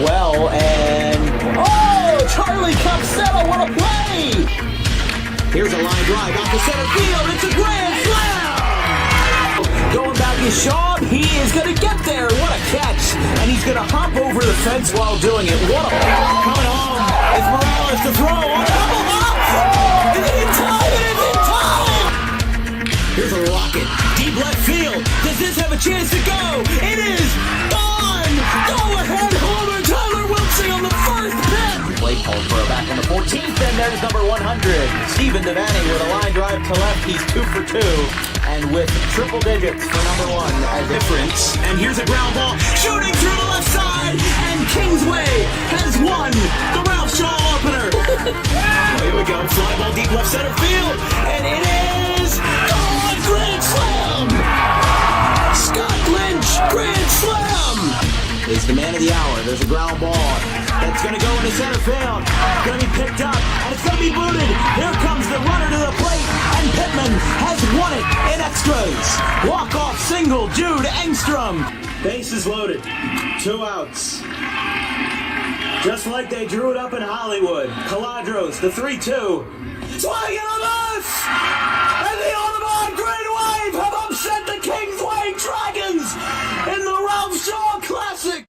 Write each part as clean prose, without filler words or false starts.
well, and oh, Charlie Capsetta, what a play! Here's a line drive out to center field. It's a grand slam! Going back is Shaw. He is going to get there. What a catch! And he's going to hop over the fence while doing it. What a coming home. It's Morales to throw. On double up! Oh, it's in time! It's in time! Here's a rocket. Deep left field. Does this have a chance to go? It is gone! Go ahead, homer. Tyler Wilson on the first pitch. Play called for a back on the 14th, and there's number 100. Stephen Devaney with a line drive to left. He's 2 for 2. And with triple digits for number 1 as difference. And here's a ground ball shooting through the left side. And Kingsway has won the Ralph Shaw opener. Here we go. Fly ball deep left center field. And it is gone. Grand slam. Scott Lynch, grand slam. Is the man of the hour. There's a ground ball that's going to go into center field. It's going to be picked up, and it's going to be booted. Here comes the runner to the plate, and Pitman has won it in extras. Walk-off single, Jude Engstrom. Bases loaded. 2 outs. Just like they drew it up in Hollywood. Caladros, the 3-2. Swing and a miss! And the Audubon Green Wave have upset the Kingsway Dragons in the Ralph Shaw Classic.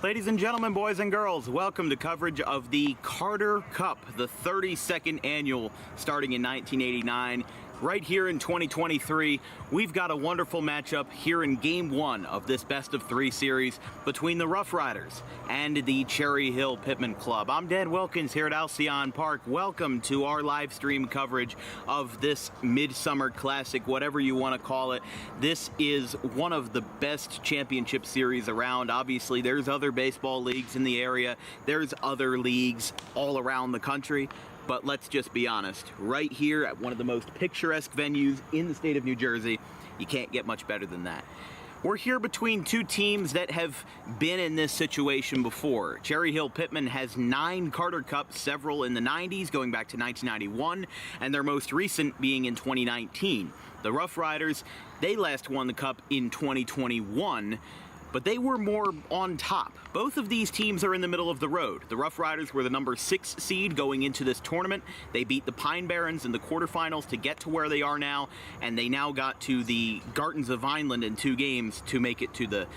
Ladies and gentlemen, boys and girls, welcome to coverage of the Carter Cup, the 32nd annual, starting in 1989. Right here in 2023, we've got a wonderful matchup here in Game 1 of this best-of-3 series between the Roughriders and the Cherry Hill Pitman Club. I'm Dan Wilkins here at Alcion Park. Welcome to our live stream coverage of this Midsummer Classic, whatever you want to call it. This is one of the best championship series around. Obviously, there's other baseball leagues in the area. There's other leagues all around the country. But let's just be honest, right here at one of the most picturesque venues in the state of New Jersey, you can't get much better than that. We're here between 2 teams that have been in this situation before. Cherry Hill Pitman has 9 Carter Cups, several in the 90s, going back to 1991, and their most recent being in 2019. The Roughriders, they last won the Cup in 2021, but they were more on top. Both of these teams are in the middle of the road. The Roughriders were the number 6 seed going into this tournament. They beat the Pine Barrens in the quarterfinals to get to where they are now, and they now got to the Gardens of Vineland in 2 games to make it to the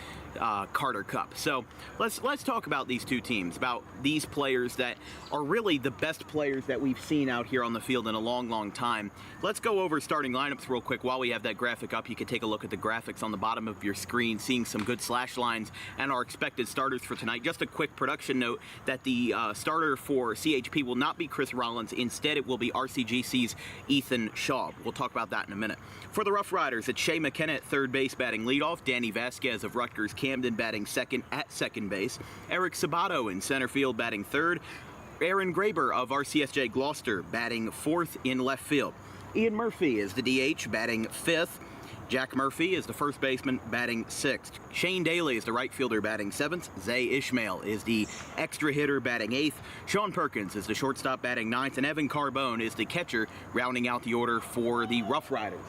Carter Cup. So let's talk about these 2 teams, about these players that are really the best players that we've seen out here on the field in a long time. Let's go over starting lineups real quick. While we have that graphic up, you can take a look at the graphics on the bottom of your screen, seeing some good slash lines and our expected starters for tonight. Just a quick production note that the starter for CHP will not be Chris Rollins. Instead, it will be RCGC's Ethan Shaw. We'll talk about that in a minute. For the Roughriders, it's Shea McKenna at third base batting leadoff, Danny Vasquez of Rutgers Camden batting second at second base, Eric Sabato in center field batting third, Aaron Graber of RCSJ Gloucester batting fourth in left field. Ian Murphy is the DH batting fifth. Jack Murphy is the first baseman batting sixth. Shane Daly is the right fielder batting seventh. Zay Ishmael is the extra hitter batting eighth. Sean Perkins is the shortstop batting ninth. And Evan Carbone is the catcher rounding out the order for the Roughriders.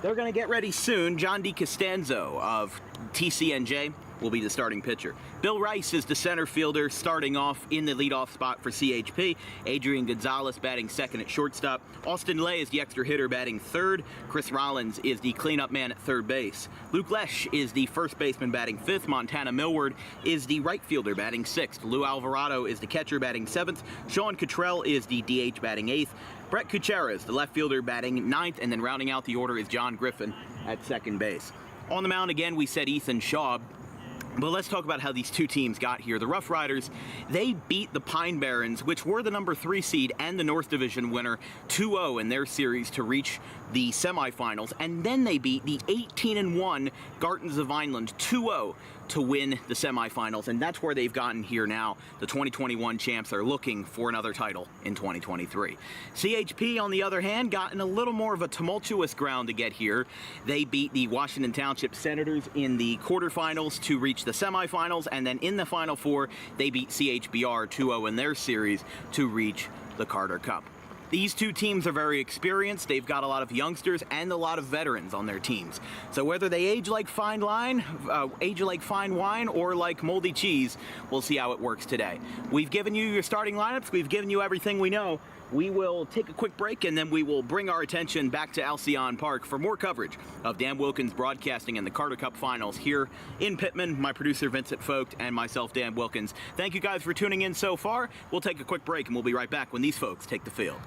They're going to get ready soon. John DiCostanzo of TCNJ will be the starting pitcher. Bill Rice is the center fielder starting off in the leadoff spot for CHP. Adrian Gonzalez batting second at shortstop. Austin Lay is the extra hitter batting third. Chris Rollins is the cleanup man at third base. Luke Lesh is the first baseman batting fifth. Montana Millward is the right fielder batting sixth. Lou Alvarado is the catcher batting seventh. Sean Cottrell is the DH batting eighth. Brett Kuchera is the left fielder batting ninth, and then rounding out the order is John Griffin at second base. On the mound again, we said Ethan Shaw. But let's talk about how these 2 teams got here. The Roughriders, they beat the Pine Barrens, which were the number 3 seed and the North Division winner, 2-0 in their series to reach the semifinals. And then they beat the 18-1 Gardens of Vineland 2-0 to win the semifinals. And that's where they've gotten here now. The 2021 champs are looking for another title in 2023. CHP, on the other hand, got in a little more of a tumultuous ground to get here. They beat the Washington Township Senators in the quarterfinals to reach the semifinals, and then in the Final Four, they beat CHBR 2-0 in their series to reach the Carter Cup. These two teams are very experienced. They've got a lot of youngsters and a lot of veterans on their teams. So whether they age like fine wine or like moldy cheese, we'll see how it works today. We've given you your starting lineups. We've given you everything we know. We will take a quick break, and then we will bring our attention back to Alcion Park for more coverage of Dan Wilkins broadcasting in the Carter Cup Finals here in Pitman. My producer, Vincent Vogt, and myself, Dan Wilkins. Thank you guys for tuning in so far. We'll take a quick break, and we'll be right back when these folks take the field.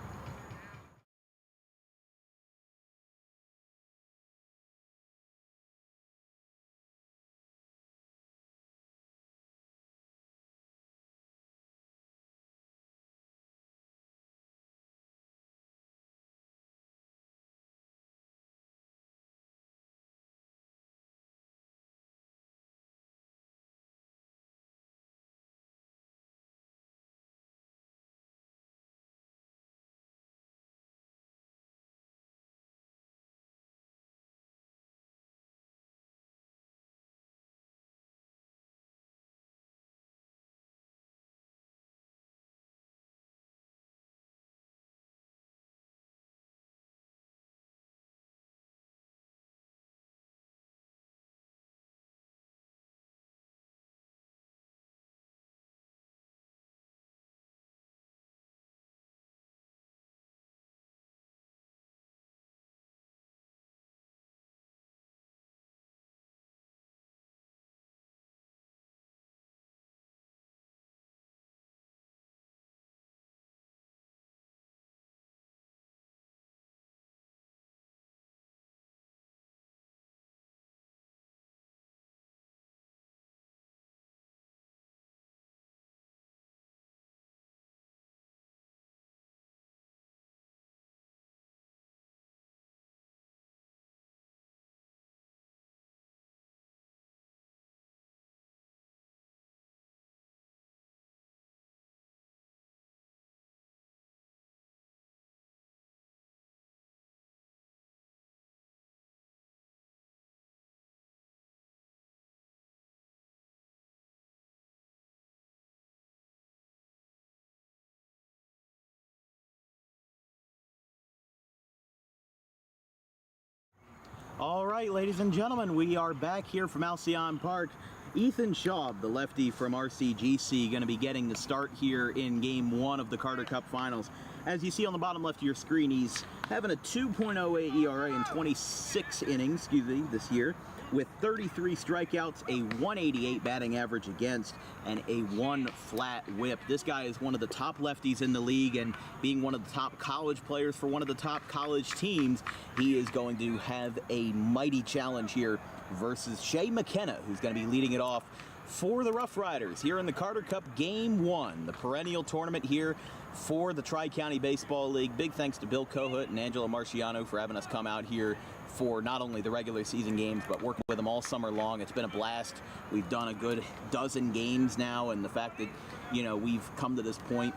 All right, ladies and gentlemen, we are back here from Alcion Park. Ethan Schaub, the lefty from RCGC, going to be getting the start here in Game 1 of the Carter Cup Finals. As you see on the bottom left of your screen, he's having a 2.08 ERA in 26 innings, this year, with 33 strikeouts, a 188 batting average against, and a 1 flat whip. This guy is one of the top lefties in the league, and being one of the top college players for one of the top college teams, he is going to have a mighty challenge here versus Shea McKenna, who's going to be leading it off for the Roughriders here in the Carter Cup Game 1, the perennial tournament here for the Tri-County Baseball League. Big thanks to Bill Kohut and Angelo Marciano for having us come out here for not only the regular season games, but working with them all summer long. It's been a blast. We've done a good dozen games now, and the fact that, you know, we've come to this point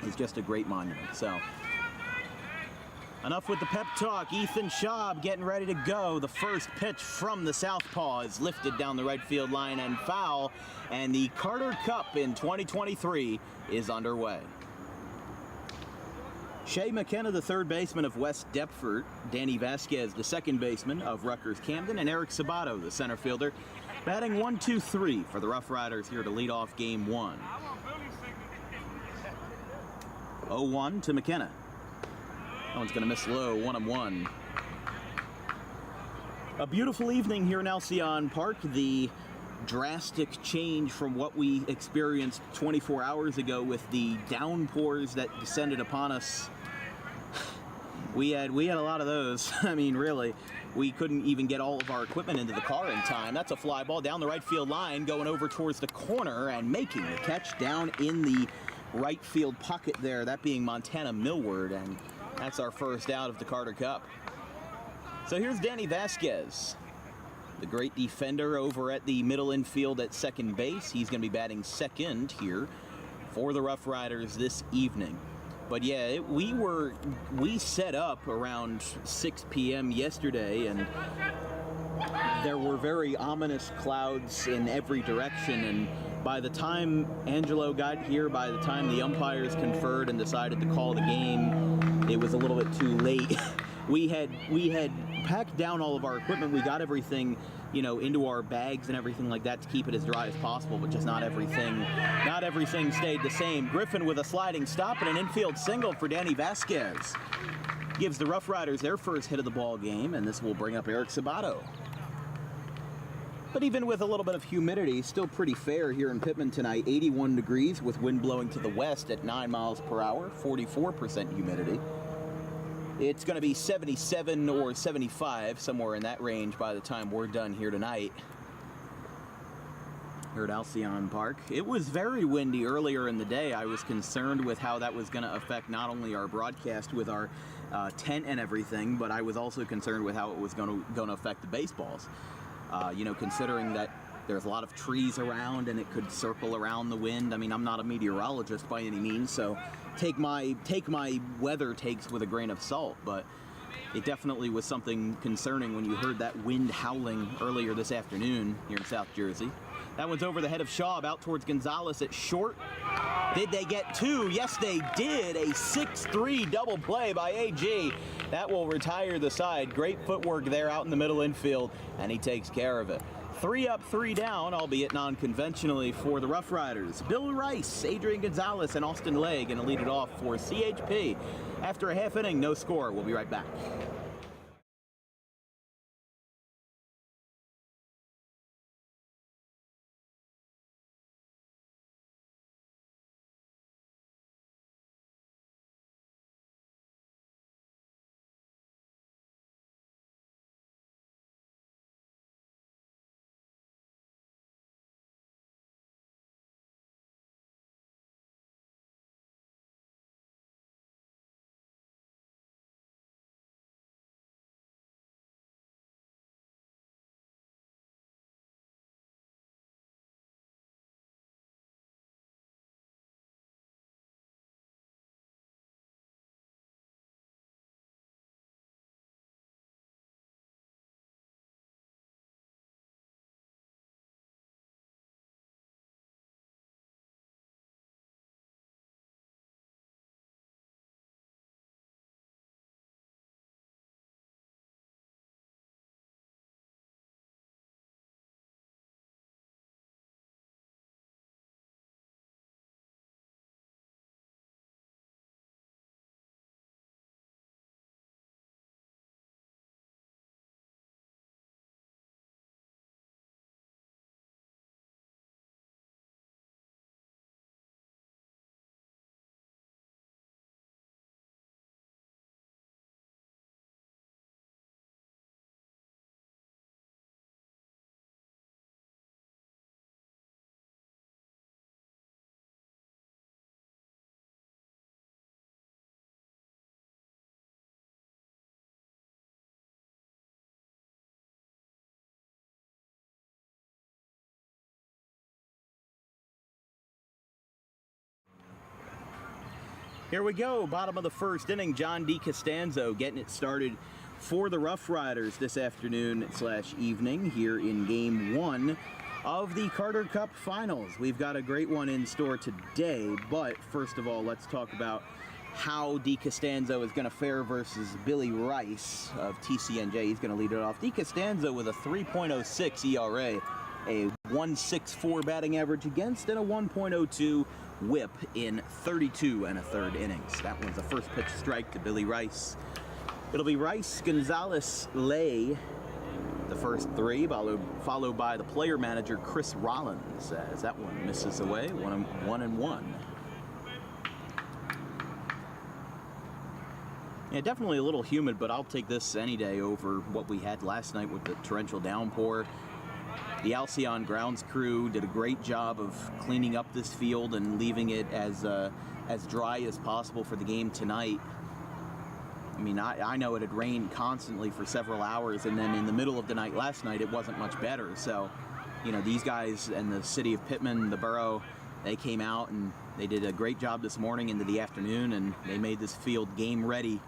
is just a great monument. So, enough with the pep talk. Ethan Schaub getting ready to go. The first pitch from the southpaw is lifted down the right field line and foul, and the Carter Cup in 2023 is underway. Shea McKenna, the third baseman of West Deptford, Danny Vasquez, the second baseman of Rutgers Camden, and Eric Sabato, the center fielder, batting 1-2-3 for the Roughriders here to lead off Game 1. 0-1 to McKenna. That one's going to miss low, 1-1. A beautiful evening here in Alcion Park. The drastic change from what we experienced 24 hours ago with the downpours that descended upon us. We had a lot of those. I mean, really, we couldn't even get all of our equipment into the car in time. That's a fly ball down the right field line, going over towards the corner and making the catch down in the right field pocket there, that being Montana Millward, and that's our first out of the Carter Cup. So here's Danny Vasquez, the great defender over at the middle infield at second base. He's going to be batting second here for the Roughriders this evening. But yeah, we set up around 6 p.m. yesterday, and there were very ominous clouds in every direction, and by the time Angelo got here, by the time the umpires conferred and decided to call the game, it was a little bit too late. we had packed down all of our equipment. We got everything, you know, into our bags and everything like that to keep it as dry as possible, but just not everything stayed the same. Griffin with a sliding stop and an infield single for Danny Vasquez. Gives the Roughriders their first hit of the ball game, and this will bring up Eric Sabato. But even with a little bit of humidity, still pretty fair here in Pitman tonight. 81 degrees with wind blowing to the west at 9 miles per hour, 44% humidity. It's going to be 77 or 75, somewhere in that range by the time we're done here tonight. Here at Alcion Park. It was very windy earlier in the day. I was concerned with how that was going to affect not only our broadcast with our tent and everything, but I was also concerned with how it was going to affect the baseballs. You know, considering that there's a lot of trees around and it could circle around the wind. I mean, I'm not a meteorologist by any means, so take my weather takes with a grain of salt, but it definitely was something concerning when you heard that wind howling earlier this afternoon here in South Jersey. That one's over the head of Schaub, out towards Gonzalez at short. Did they get two? Yes, they did. A 6-3 double play by AG. That will retire the side. Great footwork there out in the middle infield, and he takes care of it. 3 up, 3 down, albeit non-conventionally for the Roughriders. Bill Rice, Adrian Gonzalez, and Austin Lay going to lead it off for CHP. After a half inning, no score. We'll be right back. Here we go, bottom of the first inning. John DeCostanzo getting it started for the Roughriders this afternoon/evening here in Game 1 of the Carter Cup Finals. We've got a great one in store today, but first of all, let's talk about how DeCostanzo is going to fare versus Billy Rice of TCNJ. He's going to lead it off. DeCostanzo with a 3.06 ERA, a 1.64 batting average against, and a 1.02 whip in 32 1/3 innings. That one's the first pitch strike to Billy Rice. It'll be Rice, Gonzalez, Lay, the first 3, followed by the player manager Chris Rollins, as that one misses away, 1-1. Yeah, definitely a little humid, but I'll take this any day over what we had last night with the torrential downpour. The Alcion grounds crew did a great job of cleaning up this field and leaving it as dry as possible for the game tonight. I mean, I know it had rained constantly for several hours, and then in the middle of the night last night, it wasn't much better. So, you know, these guys and the city of Pitman, the borough, they came out and they did a great job this morning into the afternoon, and they made this field game ready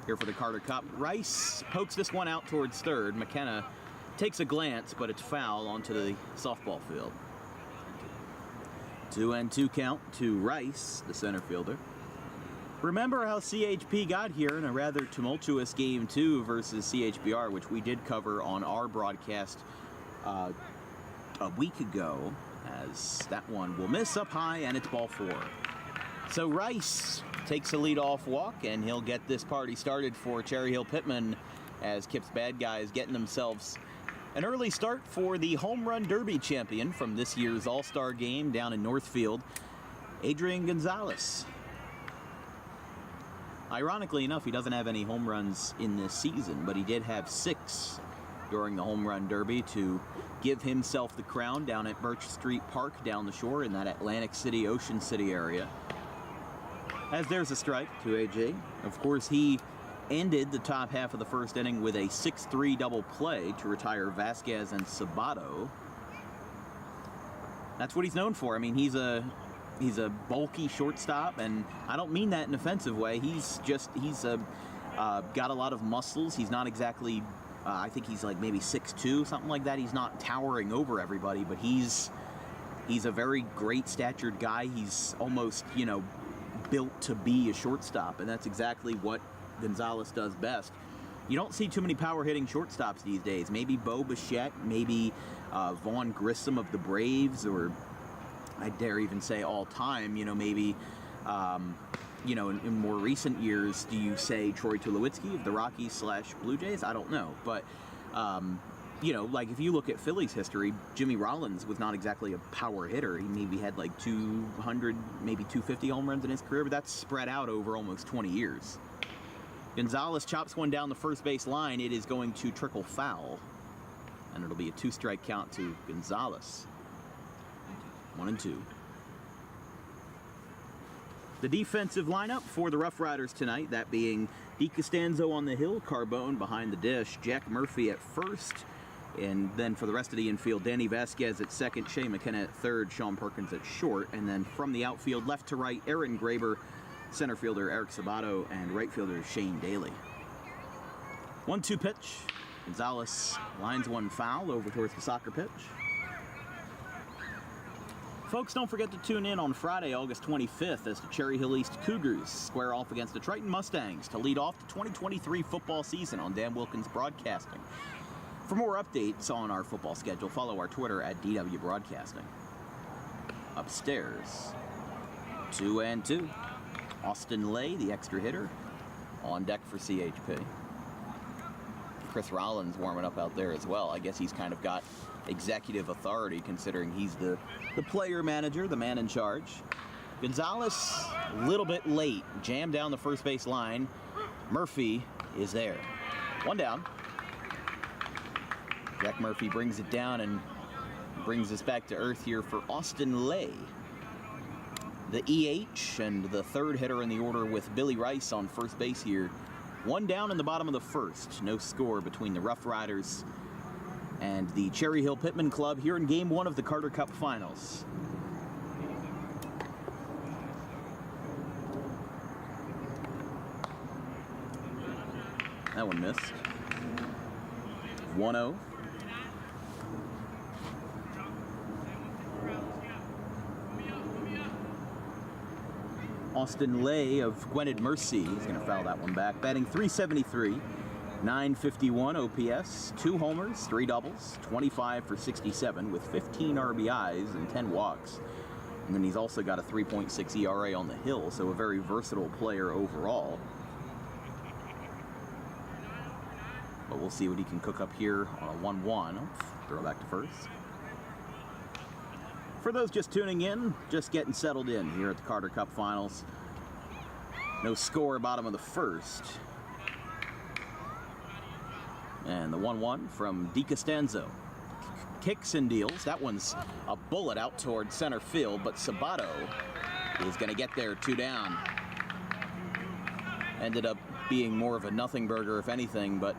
here for the Carter Cup. Rice pokes this one out towards third. McKenna takes a glance, but it's foul onto the softball field. 2-2 count to Rice, the center fielder. Remember how CHP got here in a rather tumultuous game 2 versus CHBR, which we did cover on our broadcast a week ago, as that one will miss up high and it's ball 4. So Rice takes a lead-off walk, and he'll get this party started for Cherry Hill Pitman as Kip's bad guys getting themselves an early start for the Home Run Derby champion from this year's All-Star game down in Northfield, Adrian Gonzalez. Ironically enough, he doesn't have any home runs in this season, but he did have 6 during the Home Run Derby to give himself the crown down at Birch Street Park down the shore in that Atlantic City, Ocean City area. As there's a strike to AJ. Of course, he ended the top half of the first inning with a 6-3 double play to retire Vasquez and Sabato. That's what he's known for. I mean, he's a bulky shortstop, and I don't mean that in an offensive way. He's got a lot of muscles. He's not exactly, I think he's like maybe 6'2", something like that. He's not towering over everybody, but he's a very great statured guy. He's almost, built to be a shortstop, and that's exactly what Gonzalez does best. You don't see too many power-hitting shortstops these days. Maybe Bo Bichette, maybe Vaughn Grissom of the Braves, or I dare even say all-time, maybe, in more recent years, do you say Troy Tulowitzki of the Rockies / Blue Jays? I don't know, but like if you look at Phillies history, Jimmy Rollins was not exactly a power hitter. He maybe had like 200, maybe 250 home runs in his career, but that's spread out over almost 20 years. Gonzalez chops one down the first base line. It is going to trickle foul, and it'll be a 2-strike count to Gonzalez. 1-2. The defensive lineup for the Roughriders tonight, that being DeCostanzo on the hill, Carbone behind the dish, Jack Murphy at first, and then for the rest of the infield, Danny Vasquez at second, Shea McKenna at third, Sean Perkins at short, and then from the outfield, left to right, Aaron Graber, center fielder Eric Sabato, and right fielder Shane Daly. 1-2 pitch. Gonzalez lines one foul over towards the soccer pitch. Folks, don't forget to tune in on Friday, August 25th, as the Cherry Hill East Cougars square off against the Triton Mustangs to lead off the 2023 football season on Dan Wilkins Broadcasting. For more updates on our football schedule, follow our Twitter at DW Broadcasting. Upstairs, 2-2. Austin Lay, the extra hitter, on deck for CHP. Chris Rollins warming up out there as well. I guess he's kind of got executive authority, considering he's the player manager, the man in charge. Gonzalez, a little bit late, jammed down the first base line. Murphy is there. One down. Jack Murphy brings it down and brings us back to earth here for Austin Lay. The EH and the third hitter in the order with Billy Rice on first base here. One down in the bottom of the first. No score between the Roughriders and the Cherry Hill Pitman Club here in Game 1 of the Carter Cup Finals. That one missed. 1-0. Austin Lay of Gwynedd Mercy, he's going to foul that one back. Batting .373, .951 OPS, 2 homers, 3 doubles, 25 for 67 with 15 RBIs and 10 walks. And then he's also got a 3.6 ERA on the hill, so a very versatile player overall. But we'll see what he can cook up here on a 1-1. Throw back to first. For those just tuning in, just getting settled in here at the Carter Cup Finals. No score, bottom of the first. And the 1-1 from DeCostanzo. Kicks and deals. That one's a bullet out toward center field, but Sabato is going to get there, 2 down. Ended up being more of a nothing burger, if anything, but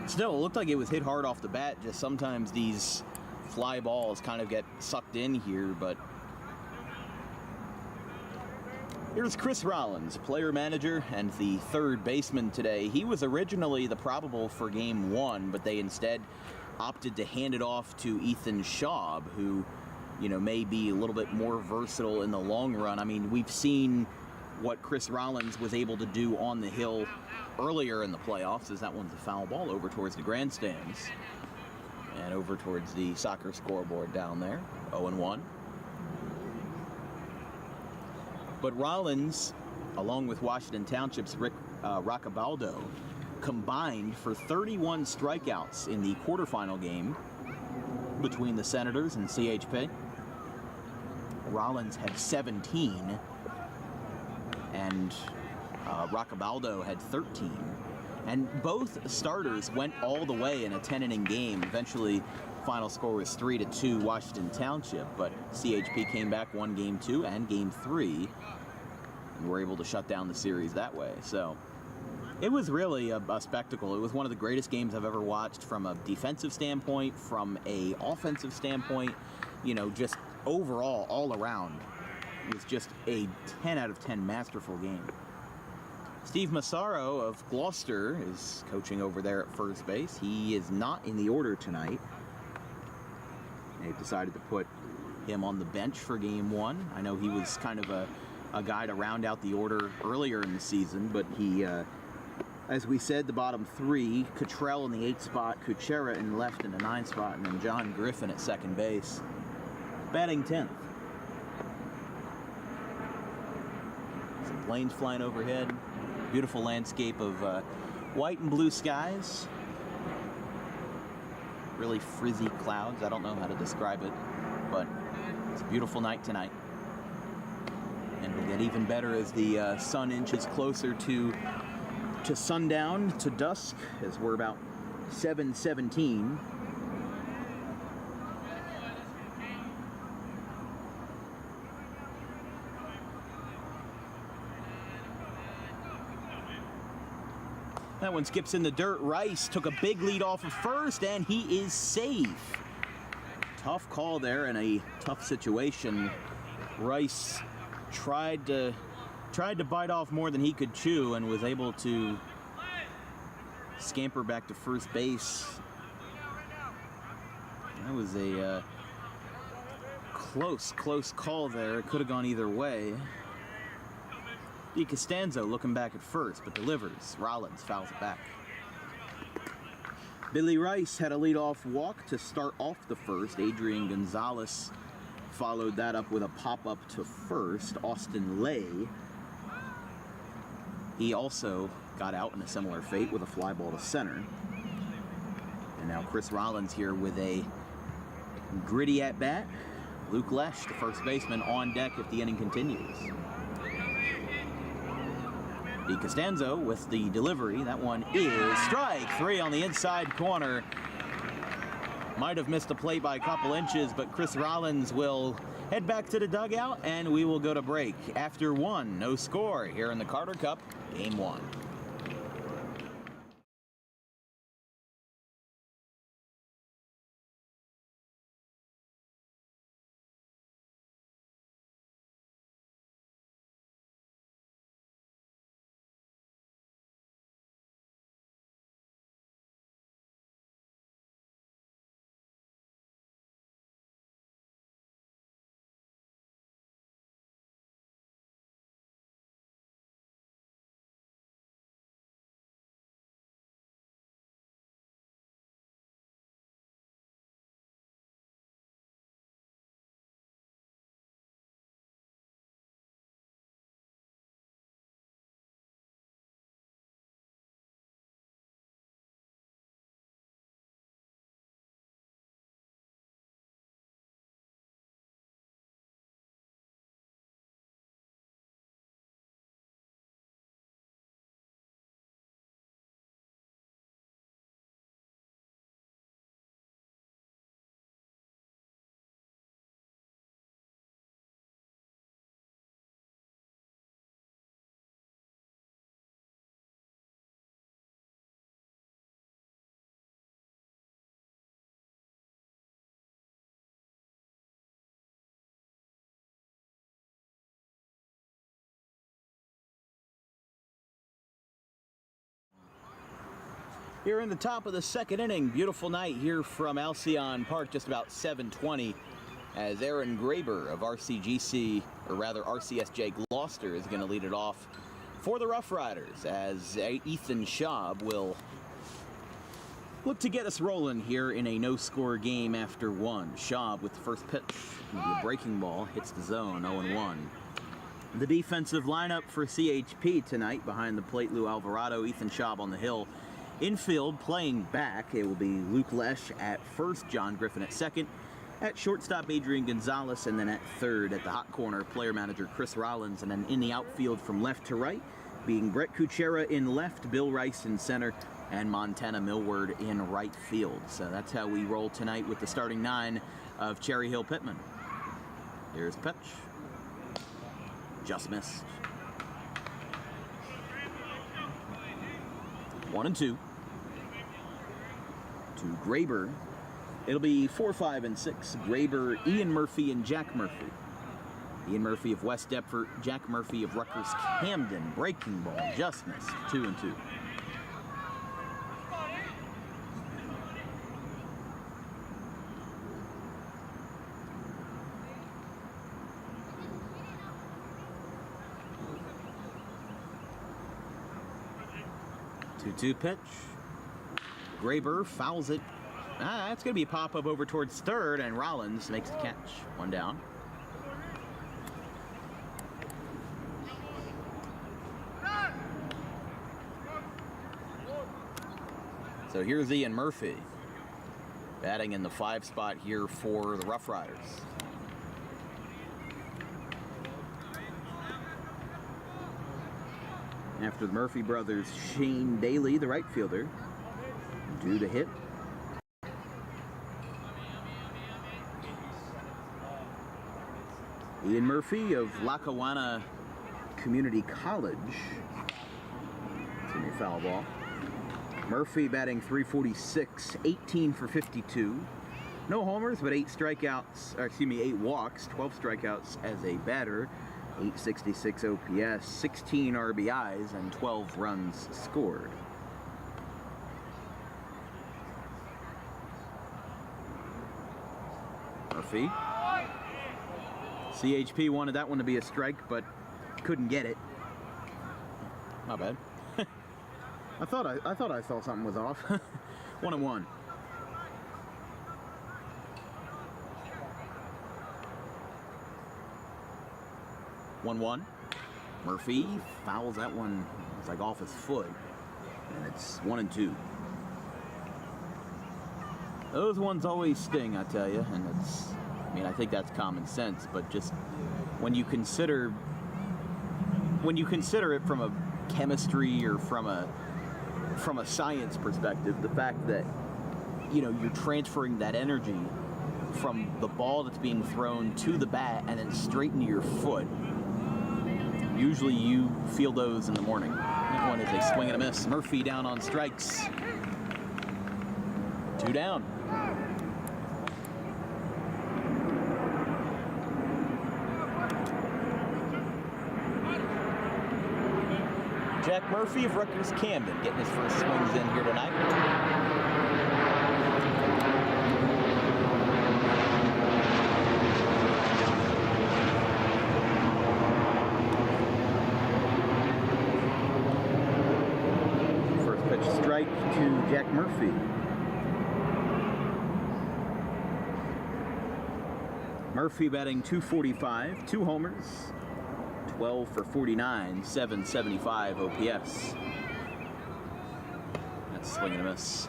still, it looked like it was hit hard off the bat. Just sometimes these fly balls kind of get sucked in here, but here's Chris Rollins, player manager and the third baseman today. He was originally the probable for Game 1, but they instead opted to hand it off to Ethan Schaub, who, may be a little bit more versatile in the long run. I mean, we've seen what Chris Rollins was able to do on the hill earlier in the playoffs, as that one's a foul ball over towards the grandstands and over towards the soccer scoreboard down there, 0-1. But Rollins, along with Washington Township's Rick Roccabaldo, combined for 31 strikeouts in the quarterfinal game between the Senators and CHP. Rollins had 17, and Roccabaldo had 13. And both starters went all the way in a 10-inning game. Eventually, final score was 3-2 Washington Township, but CHP came back, won Game 2 and Game 3, and were able to shut down the series that way. So it was really a spectacle. It was one of the greatest games I've ever watched from a defensive standpoint, from a offensive standpoint, you know, just overall, all around. It was just a 10 out of 10 masterful game. Steve Massaro of Gloucester is coaching over there at first base. He is not in the order tonight. They've decided to put him on the bench for Game 1. I know he was kind of a guy to round out the order earlier in the season, but he, as we said, the bottom three, Cottrell in the 8th spot, Kuchera in left in the 9th spot, and then John Griffin at second base, batting 10th. Some planes flying overhead. Beautiful landscape of white and blue skies. Really frizzy clouds. I don't know how to describe it, but it's a beautiful night tonight. And it'll get even better as the sun inches closer to sundown, to dusk, as we're about 7:17. That one skips in the dirt. Rice took a big lead off of first, and he is safe. Tough call there in a tough situation. Rice tried to bite off more than he could chew and was able to scamper back to first base. That was a close call there. It could have gone either way. D. Costanzo looking back at first, but delivers. Rollins fouls it back. Billy Rice had a leadoff walk to start off the first. Adrian Gonzalez followed that up with a pop-up to first. Austin Lay, he also got out in a similar fate with a fly ball to center. And now Chris Rollins here with a gritty at-bat. Luke Lesh, the first baseman, on deck if the inning continues. D. Costanzo with the delivery. That one is strike three on the inside corner. Might have missed the plate by a couple inches, but Chris Rollins will head back to the dugout, and we will go to break. After one, no score here in the Carter Cup, Game 1. Here in the top of the second inning, beautiful night here from Alcion Park, just about 7:20 as Aaron Graber of RCGC, or rather RCSJ Gloucester, is going to lead it off for the Roughriders, as Ethan Schaub will look to get us rolling here in a no-score game after one. Schaub with the first pitch. It'll be a breaking ball, hits the zone, 0-1. The defensive lineup for CHP tonight: behind the plate, Lou Alvarado, Ethan Schaub on the hill. Infield, playing back, it will be Luke Lesh at first, John Griffin at second. At shortstop, Adrian Gonzalez, and then at third, at the hot corner, player manager Chris Rollins, and then in the outfield from left to right, being Brett Kuchera in left, Bill Rice in center, and Montana Millward in right field. So that's how we roll tonight with the starting nine of Cherry Hill Pitman. Here's the pitch. Just missed. 1-2. To Graber. It'll be 4, 5, and 6. Graber, Ian Murphy, and Jack Murphy. Ian Murphy of West Deptford, Jack Murphy of Rutgers Camden. Breaking ball, just missed. 2-2. Two pitch. Graber fouls it. It's going to be a pop-up over towards third, and Rollins makes the catch. One down. So here's Ian Murphy, batting in the 5 spot here for the Roughriders. After the Murphy brothers, Shane Daly, the right fielder, due to hit. Ian Murphy of Lackawanna Community College. It's going to be a foul ball. Murphy batting .346, 18 for 52. No homers, but 8 strikeouts, or excuse me, 8 walks, 12 strikeouts as a batter. 866 OPS, 16 RBIs, and 12 runs scored. Murphy. CHP wanted that one to be a strike, but couldn't get it. Not bad. I thought I saw something was off. 1-1. Murphy fouls that one. It's like off his foot, and it's 1-2. Those ones always sting, I tell you, and I think that's common sense. But just when you consider it from a chemistry or from a science perspective, the fact that you're transferring that energy from the ball that's being thrown to the bat and then straight into your foot. Usually you feel those in the morning. That one is a swing and a miss. Murphy down on strikes. 2 down. Jack Murphy of Rutgers Camden getting his first swings in here tonight. To Jack Murphy. Murphy batting .245, 2 homers, 12 for 49, 775 OPS. That's a swing and a miss.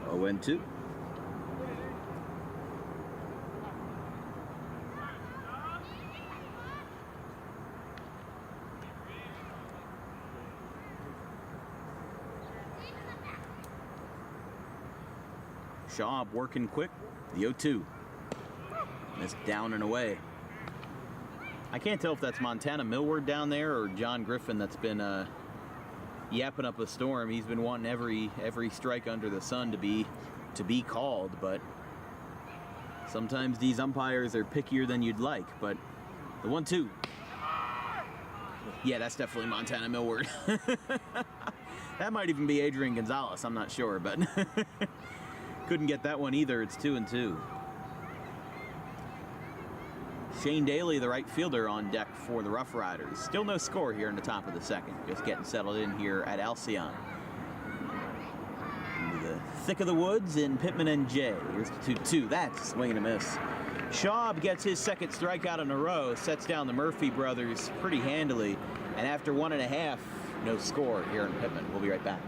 0-2. Schaub working quick. The 0-2. Missed down and away. I can't tell if that's Montana Millward down there or John Griffin that's been yapping up a storm. He's been wanting every strike under the sun to be called, but sometimes these umpires are pickier than you'd like. But the 1-2. Yeah, that's definitely Montana Millward. That might even be Adrian Gonzalez. I'm not sure, but Couldn't get that one either. It's 2-2. Shane Daly, the right fielder, on deck for the Roughriders. Still no score here in the top of the second. Just getting settled in here at Alcion. Into the thick of the woods in Pitman and Jay. Here's the 2-2. That's a swing and a miss. Schaub gets his second strikeout in a row, sets down the Murphy brothers pretty handily, and after 1.5, no score here in Pitman. We'll be right back.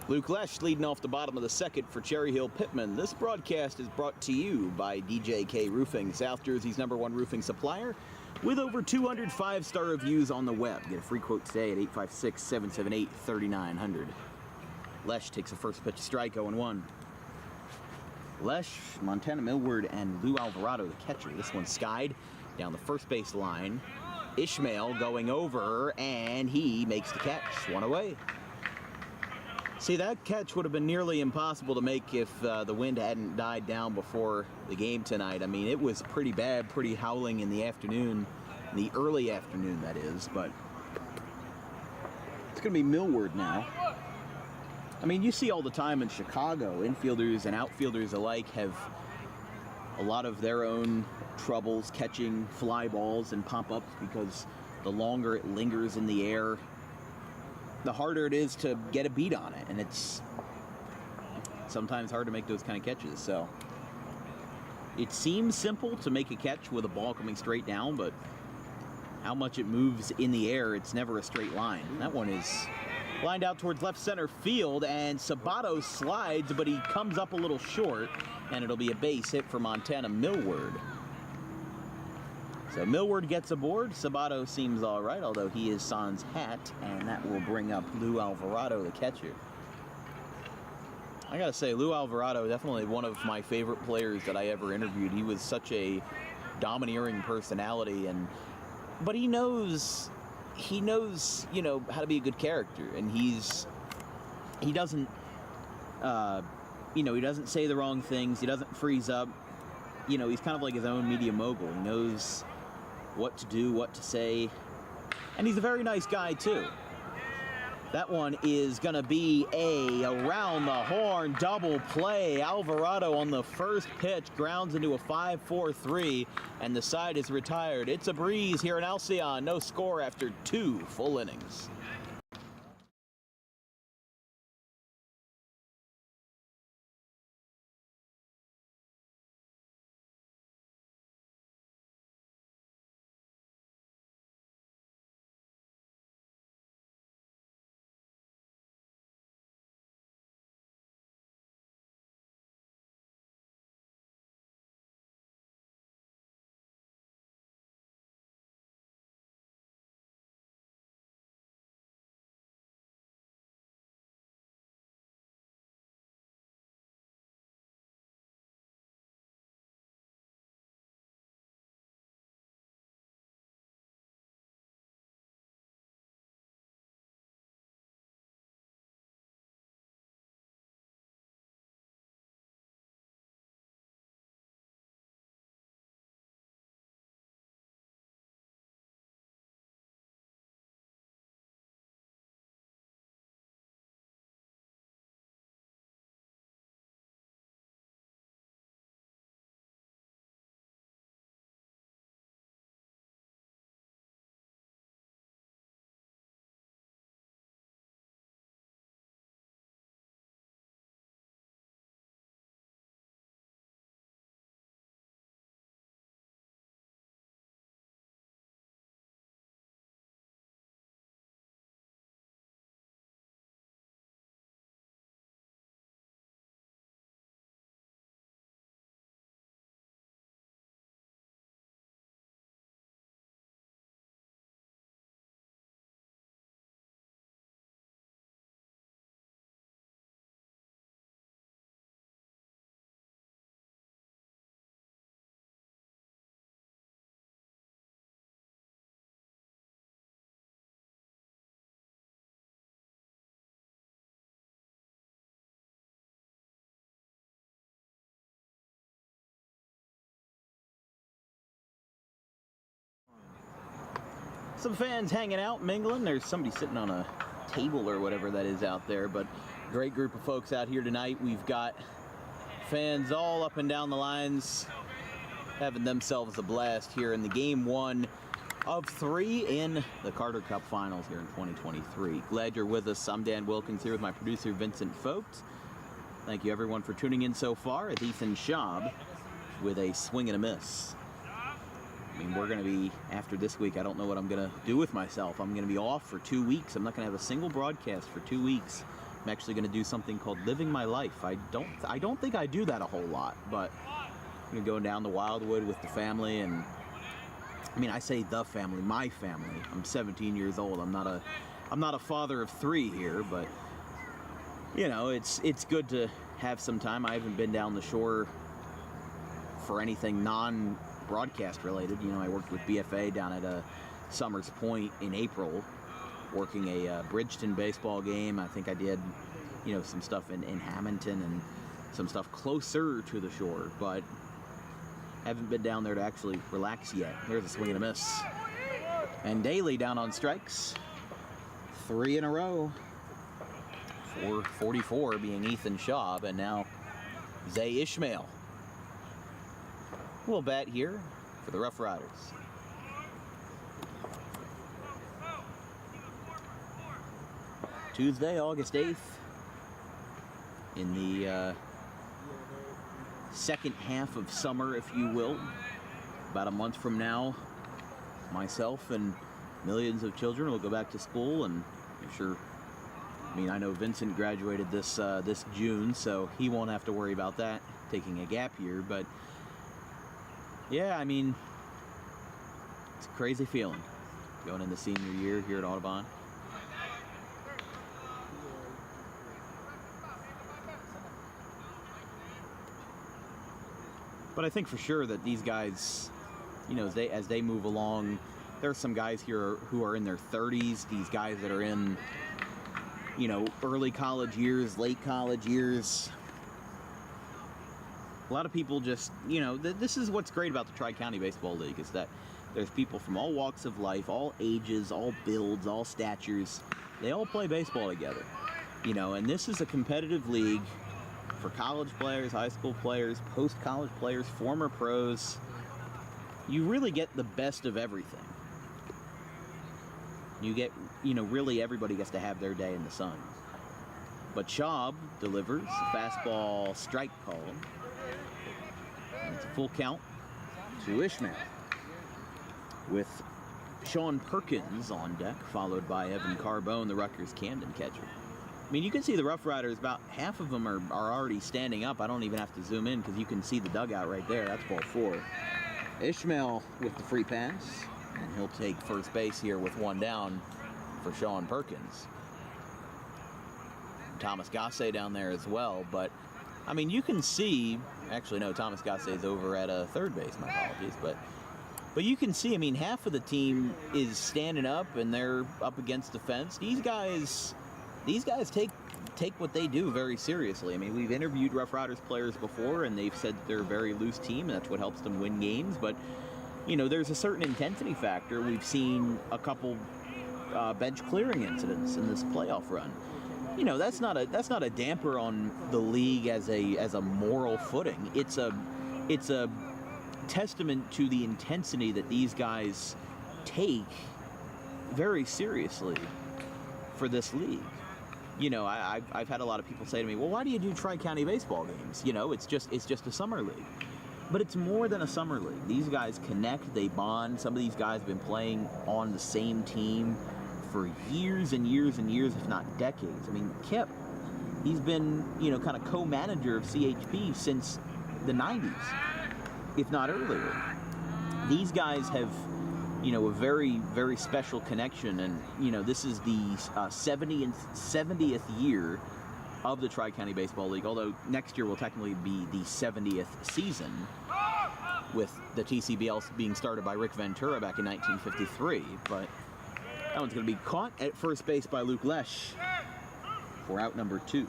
Luke Lesh leading off the bottom of the second for Cherry Hill Pitman. This broadcast is brought to you by DJK Roofing, South Jersey's #1 roofing supplier, with over 200 5-star reviews on the web. Get a free quote today at 856-778-3900. Lesh takes a first pitch strike, 0-1. Lesh, Montana Millward, and Lou Alvarado, the catcher. This one skied down the first base line. Ishmael going over, and he makes the catch. One away. See, that catch would have been nearly impossible to make if the wind hadn't died down before the game tonight. I mean, it was pretty bad, pretty howling in the afternoon, in the early afternoon, that is, but it's going to be Millward now. I mean, you see all the time in Chicago, infielders and outfielders alike have a lot of their own troubles catching fly balls and pop-ups because the longer it lingers in the air, the harder it is to get a beat on it, and it's sometimes hard to make those kind of catches. So it seems simple to make a catch with a ball coming straight down, but how much it moves in the air, it's never a straight line. That one is lined out towards left center field, and Sabato slides, but he comes up a little short, and it'll be a base hit for Montana Millward. So Millward gets aboard. Sabato seems all right, although he is sans hat, and that will bring up Lou Alvarado, the catcher. I gotta say, Lou Alvarado, definitely one of my favorite players that I ever interviewed. He was such a domineering personality, but he knows, you know, how to be a good character, and he doesn't, you know, he doesn't say the wrong things. He doesn't freeze up. You know, he's kind of like his own media mogul. He knows what to do, what to say, and he's a very nice guy too. That one is gonna be a around the horn double play. Alvarado on the first pitch grounds into a 5-4-3, and the side is retired. It's a breeze here in Alcion. No score after 2 full innings. some fans hanging out, mingling. There's somebody sitting on a table or whatever that is out there, but great group of folks out here tonight. We've got fans all up and down the lines having themselves a blast here in the game 1 of 3 in the Carter Cup Finals here in 2023. Glad you're with us. I'm Dan Wilkins here with my producer Vincent Folks. Thank you everyone for tuning in so far. It's Ethan Schaub with a swing and a miss. I mean, we're going to be, after this week, I don't know what I'm going to do with myself. I'm going to be off for 2 weeks. I'm not going to have a single broadcast for 2 weeks. I'm actually going to do something called living my life. I don't think I do that a whole lot, but I'm going to go down to Wildwood with the family, and I mean, I say the family, my family. I'm 17 years old. I'm not a father of 3 here, but you know, it's good to have some time. I haven't been down the shore for anything non-broadcast related. You know, I worked with BFA down at Summers Point in April, working a Bridgeton baseball game. I think I did, you know, some stuff in Hamilton and some stuff closer to the shore, but haven't been down there to actually relax yet. There's a swing and a miss. And Daly down on strikes. 3 in a row. 444 being Ethan Schaub, and now Zay Ishmael will bat here for the Roughriders. Tuesday, August 8th, in the second half of summer, if you will. About a month from now, myself and millions of children will go back to school, and I'm sure, I mean, I know Vincent graduated this June, so he won't have to worry about that, taking a gap year, but yeah, I mean, it's a crazy feeling going into senior year here at Audubon. But I think for sure that these guys, you know, as they move along, there are some guys here who are in their 30s, these guys that are in, you know, early college years, late college years. A lot of people just, you know, this is what's great about the Tri-County Baseball League, is that there's people from all walks of life, all ages, all builds, all statures. They all play baseball together, you know, and this is a competitive league for college players, high school players, post-college players, former pros. You really get the best of everything. You get, you know, really everybody gets to have their day in the sun. But Schaub delivers a fastball strike call. And it's a full count to Ishmael, with Sean Perkins on deck, followed by Evan Carbone, the Rutgers Camden catcher. I mean, you can see the Roughriders, about half of them are already standing up. I don't even have to zoom in because you can see the dugout right there. That's ball 4. Ishmael with the free pass, and he'll take first base here with 1 down for Sean Perkins. Thomas Gasse down there as well, but I mean, you can see, actually no, Thomas Gasse is over at third base, my apologies, but you can see, I mean, half of the team is standing up and they're up against the fence. These guys take what they do very seriously. I mean, we've interviewed Roughriders players before, and they've said that they're a very loose team, and that's what helps them win games. But, you know, there's a certain intensity factor. We've seen a couple bench clearing incidents in this playoff run. You know, that's not a damper on the league as a moral footing. It's a testament to the intensity that these guys take very seriously for this league. You know, I've had a lot of people say to me, well, why do you do Tri-County baseball games? You know, it's just a summer league. But it's more than a summer league. These guys connect, they bond. Some of these guys have been playing on the same team for years and years and years, if not decades. I mean, Kip, he's been, you know, kind of co-manager of CHP since the 90s, if not earlier. These guys have, you know, a very, very special connection, and, you know, this is the 70th year of the Tri-County Baseball League, although next year will technically be the 70th season, with the TCBL being started by Rick Ventura back in 1953, but that one's going to be caught at first base by Luke Lesh for out number 2.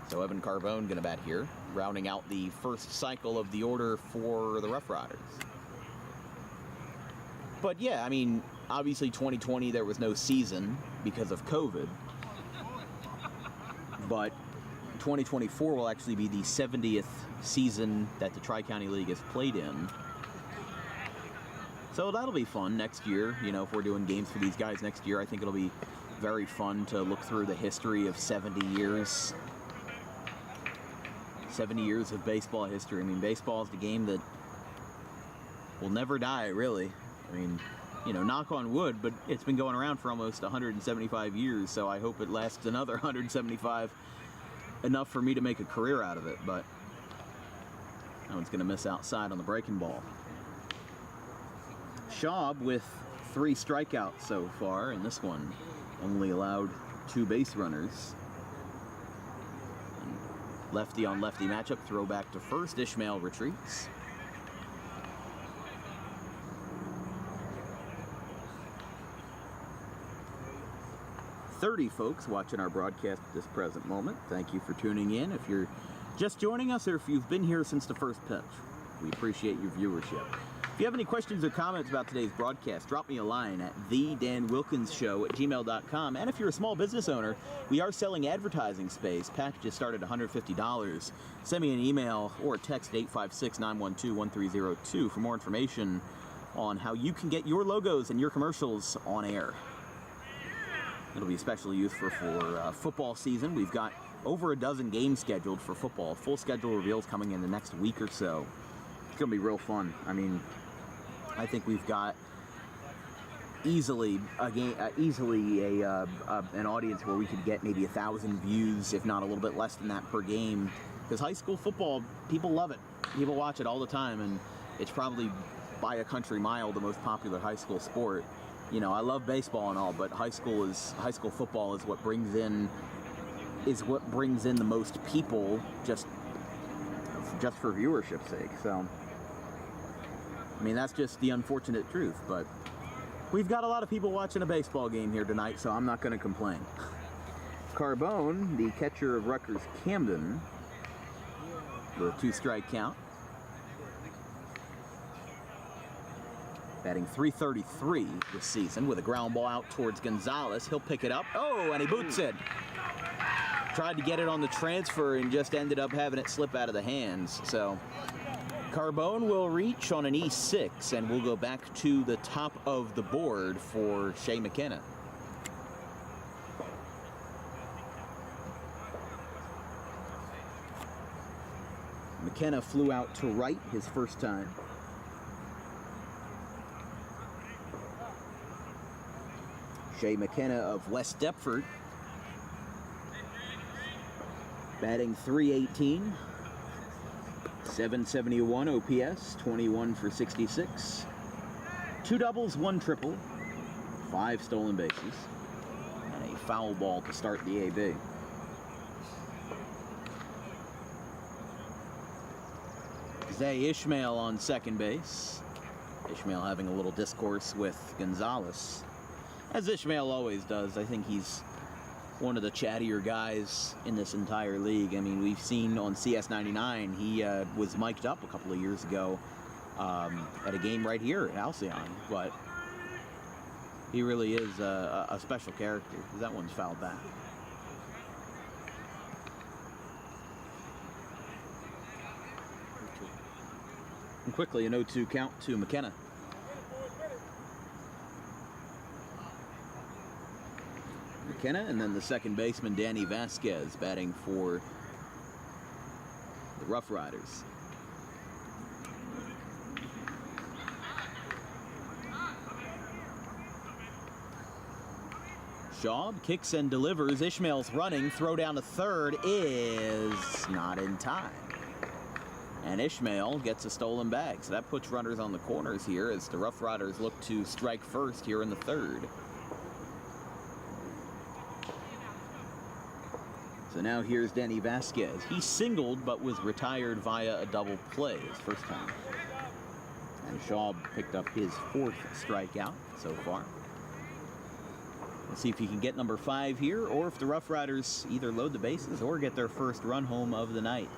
So Evan Carbone going to bat here, rounding out the first cycle of the order for the Roughriders. But yeah, I mean, obviously 2020 there was no season because of COVID. But 2024 will actually be the 70th season that the Tri-County League has played in. So that'll be fun next year. You know, if we're doing games for these guys next year, I think it'll be very fun to look through the history of 70 years. 70 years of baseball history. I mean, baseball is the game that will never die, really. I mean, you know, knock on wood, but it's been going around for almost 175 years, so I hope it lasts another 175, enough for me to make a career out of it, but no one's going to miss outside on the breaking ball. Schaub with 3 strikeouts so far, and this one only allowed 2 base runners. And lefty on lefty matchup, throw back to first. Ishmael retreats. .30 folks watching our broadcast at this present moment. Thank you for tuning in. If you're just joining us or if you've been here since the first pitch, we appreciate your viewership. If you have any questions or comments about today's broadcast, drop me a line at thedanwilkinsshow@gmail.com. And if you're a small business owner, we are selling advertising space. Packages start at $150. Send me an email or a text at 856-912-1302 for more information on how you can get your logos and your commercials on air. It'll be especially used for football season. We've got over a dozen games scheduled for football. Full schedule reveals coming in the next week or so. It's going to be real fun. I mean, I think we've got easily an audience where we could get maybe 1,000 views, if not a little bit less than that per game. Because high school football, people love it. People watch it all the time, and it's probably by a country mile the most popular high school sport. You know, I love baseball and all, but high school football is what brings in the most people just for viewership's sake. So, I mean, that's just the unfortunate truth, but we've got a lot of people watching a baseball game here tonight, so I'm not going to complain. Carbone, the catcher of Rutgers Camden, with a 2-strike count. Batting .333 this season with a ground ball out towards Gonzalez. He'll pick it up. Oh, and he boots it. Tried to get it on the transfer and just ended up having it slip out of the hands. So Carbone will reach on an E6, and we'll go back to the top of the board for Shea McKenna. McKenna flew out to right his first time. Shea McKenna of West Deptford, batting .318, 771 OPS, 21 for 66, 2 doubles, 1 triple, 5 stolen bases, and a foul ball to start the AB. Zay Ishmael on second base. Ishmael having a little discourse with Gonzalez, as Ishmael always does. I think he's one of the chattier guys in this entire league. I mean, we've seen on CS99, he was mic'd up a couple of years ago at a game right here at Alcion, but he really is a special character. That one's fouled back. And quickly, an 0-2 count to McKenna. McKenna, and then the second baseman, Danny Vasquez, batting for the Roughriders. Schaub kicks and delivers. Ishmael's running. Throw down to third is not in time. And Ishmael gets a stolen bag. So that puts runners on the corners here as the Roughriders look to strike first here in the third. So now here's Danny Vasquez. He singled but was retired via a double play his first time. And Schaub picked up his 4th strikeout so far. Let's see if he can get number 5 here, or if the Roughriders either load the bases or get their first run home of the night.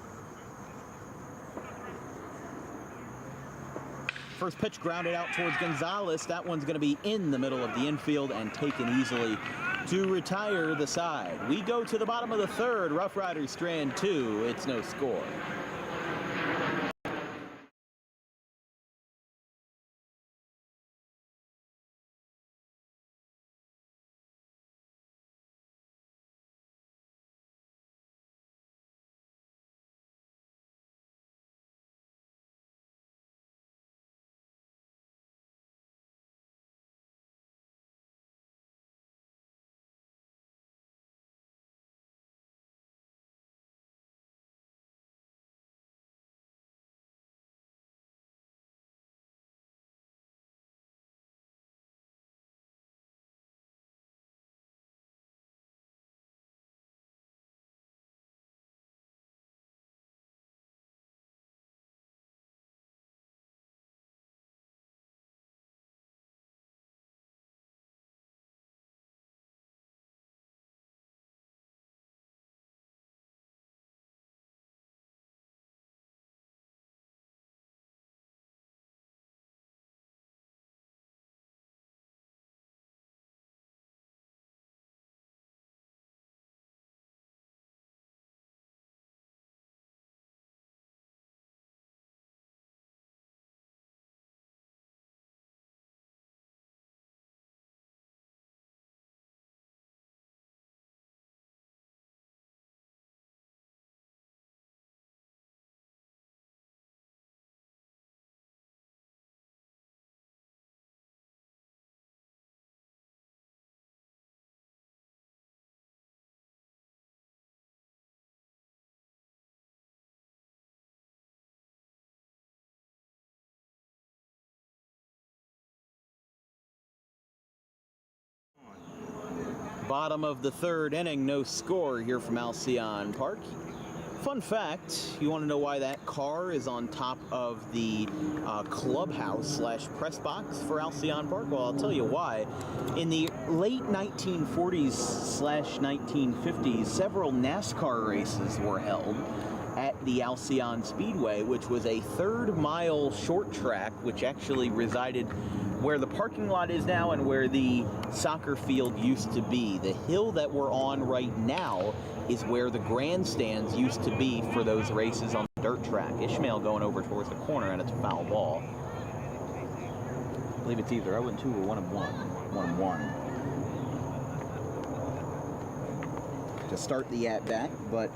first pitch grounded out towards Gonzalez. That one's going to be in the middle of the infield and taken easily to retire the side. We go to the bottom of the third. Roughriders strand 2. It's no score. Bottom of the third inning, no score here from Alcion Park. Fun fact, you want to know why that car is on top of the clubhouse / press box for Alcion Park? Well, I'll tell you why. In the late 1940s / 1950s, several NASCAR races were held at the Alcion Speedway, which was a 3rd-mile short track, which actually resided where the parking lot is now and where the soccer field used to be. The hill that we're on right now is where the grandstands used to be for those races on the dirt track. Ishmael going over towards the corner, and it's a foul ball. I believe it's either 0-2 or 1-1. 1-1. To start the at-bat, but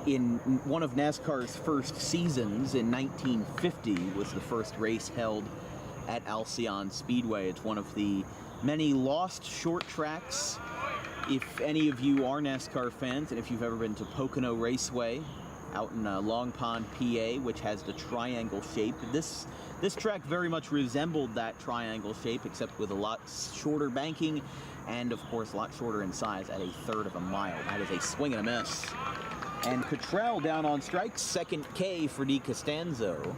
in one of NASCAR's first seasons in 1950 was the first race held at Alcion Speedway. It's one of the many lost short tracks. If any of you are NASCAR fans, and if you've ever been to Pocono Raceway out in Long Pond, PA, which has the triangle shape, this track very much resembled that triangle shape, except with a lot shorter banking and, of course, a lot shorter in size at 1/3 of a mile. That is a swing and a miss. And Cottrell down on strikes, second K for DiCostanzo.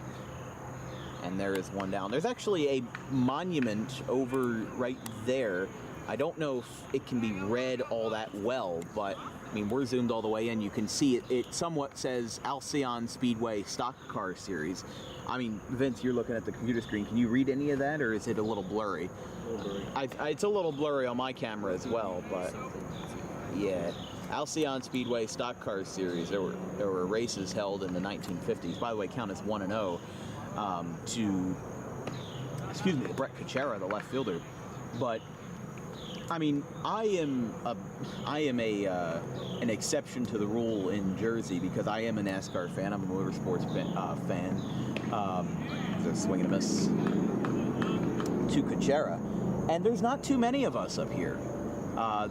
And there is one down. There's actually a monument over right there. I don't know if it can be read all that well, but I mean, we're zoomed all the way in. You can see it. It somewhat says Alcion Speedway Stock Car Series. I mean, Vince, you're looking at the computer screen. Can you read any of that, or is it a little blurry? A little blurry. It's a little blurry on my camera as well, but yeah. Alcion Speedway Stock Car Series. There were races held in the 1950s. By the way, count as 1-0 to, excuse me, Brett Kuchera, the left fielder. But I mean, I am an exception to the rule in Jersey because I am a NASCAR fan. I'm a motorsports fan. There's a swing and a miss to Kuchera, and there's not too many of us up here.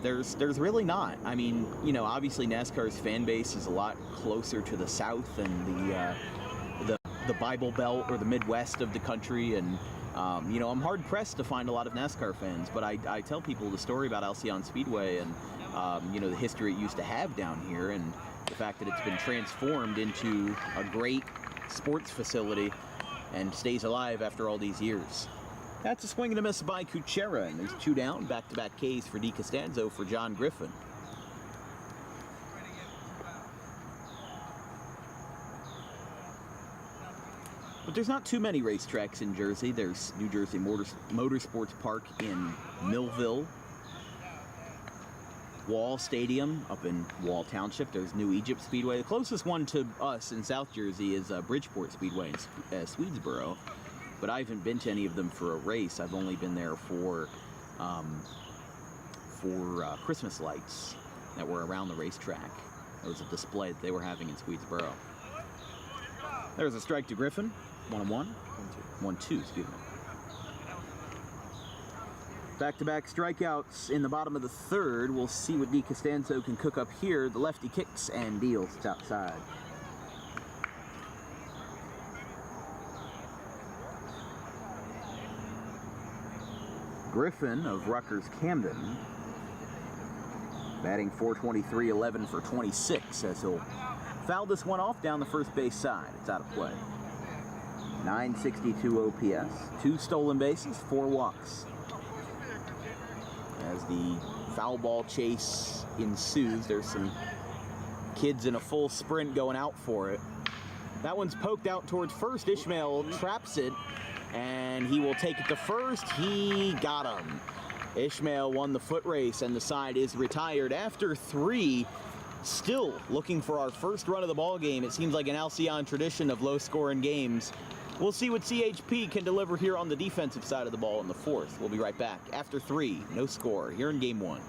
There's really not. I mean, you know, obviously NASCAR's fan base is a lot closer to the south and the Bible Belt or the Midwest of the country, and you know, I'm hard pressed to find a lot of NASCAR fans. But I tell people the story about Alcion Speedway and you know, the history it used to have down here, and the fact that it's been transformed into a great sports facility and stays alive after all these years. That's a swing and a miss by Kuchera, and there's 2 down, back-to-back Ks for DiCostanzo for John Griffin. But there's not too many racetracks in Jersey. There's New Jersey Motorsports Park in Millville, Wall Stadium up in Wall Township. There's New Egypt Speedway. The closest one to us in South Jersey is Bridgeport Speedway in Swedesboro. But I haven't been to any of them for a race. I've only been there for Christmas lights that were around the racetrack. It was a display that they were having in Swedesboro. There's a strike to Griffin. 1-1. 1-2, excuse me. Back-to-back strikeouts in the bottom of the third. We'll see what DiCostanzo can cook up here. The lefty kicks and deals to outside. Griffin of Rutgers Camden, batting .423, 11 for 26, as he'll foul this one off down the first base side. It's out of play. 962 OPS, 2 stolen bases, 4 walks. As the foul ball chase ensues, there's some kids in a full sprint going out for it. That one's poked out towards first. Ishmael traps it, and he will take it to first. He got him. Ishmael won the foot race, and the side is retired after 3. Still looking for our first run of the ball game. It seems like an Alcion tradition of low-scoring games. We'll see what CHP can deliver here on the defensive side of the ball in the fourth. We'll be right back. After 3, no score here in Game 1.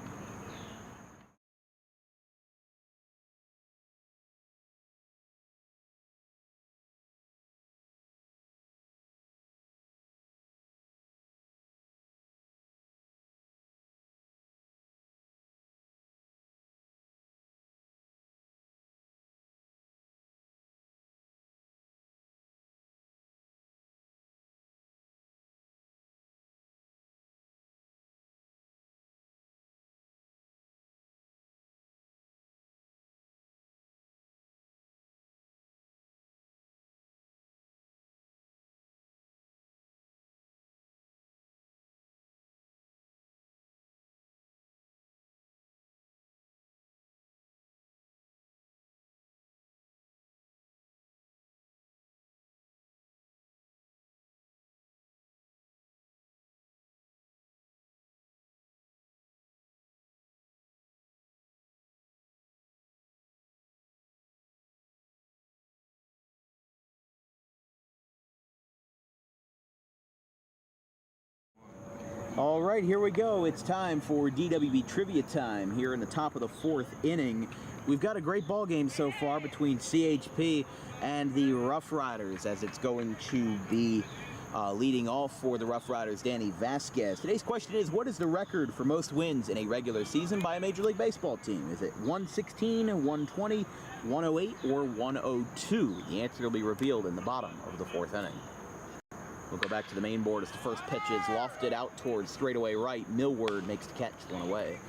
All right, here we go. It's time for DWB Trivia Time here in the top of the 4th inning. We've got a great ball game so far between CHP and the Roughriders, as it's going to be leading off for the Roughriders, Danny Vasquez. Today's question is, what is the record for most wins in a regular season by a Major League Baseball team? Is it 116, 120, 108, or 102? The answer will be revealed in the bottom of the 4th inning. We'll go back to the main board as the first pitch is lofted out towards straightaway right. Millward makes the catch, 1 away.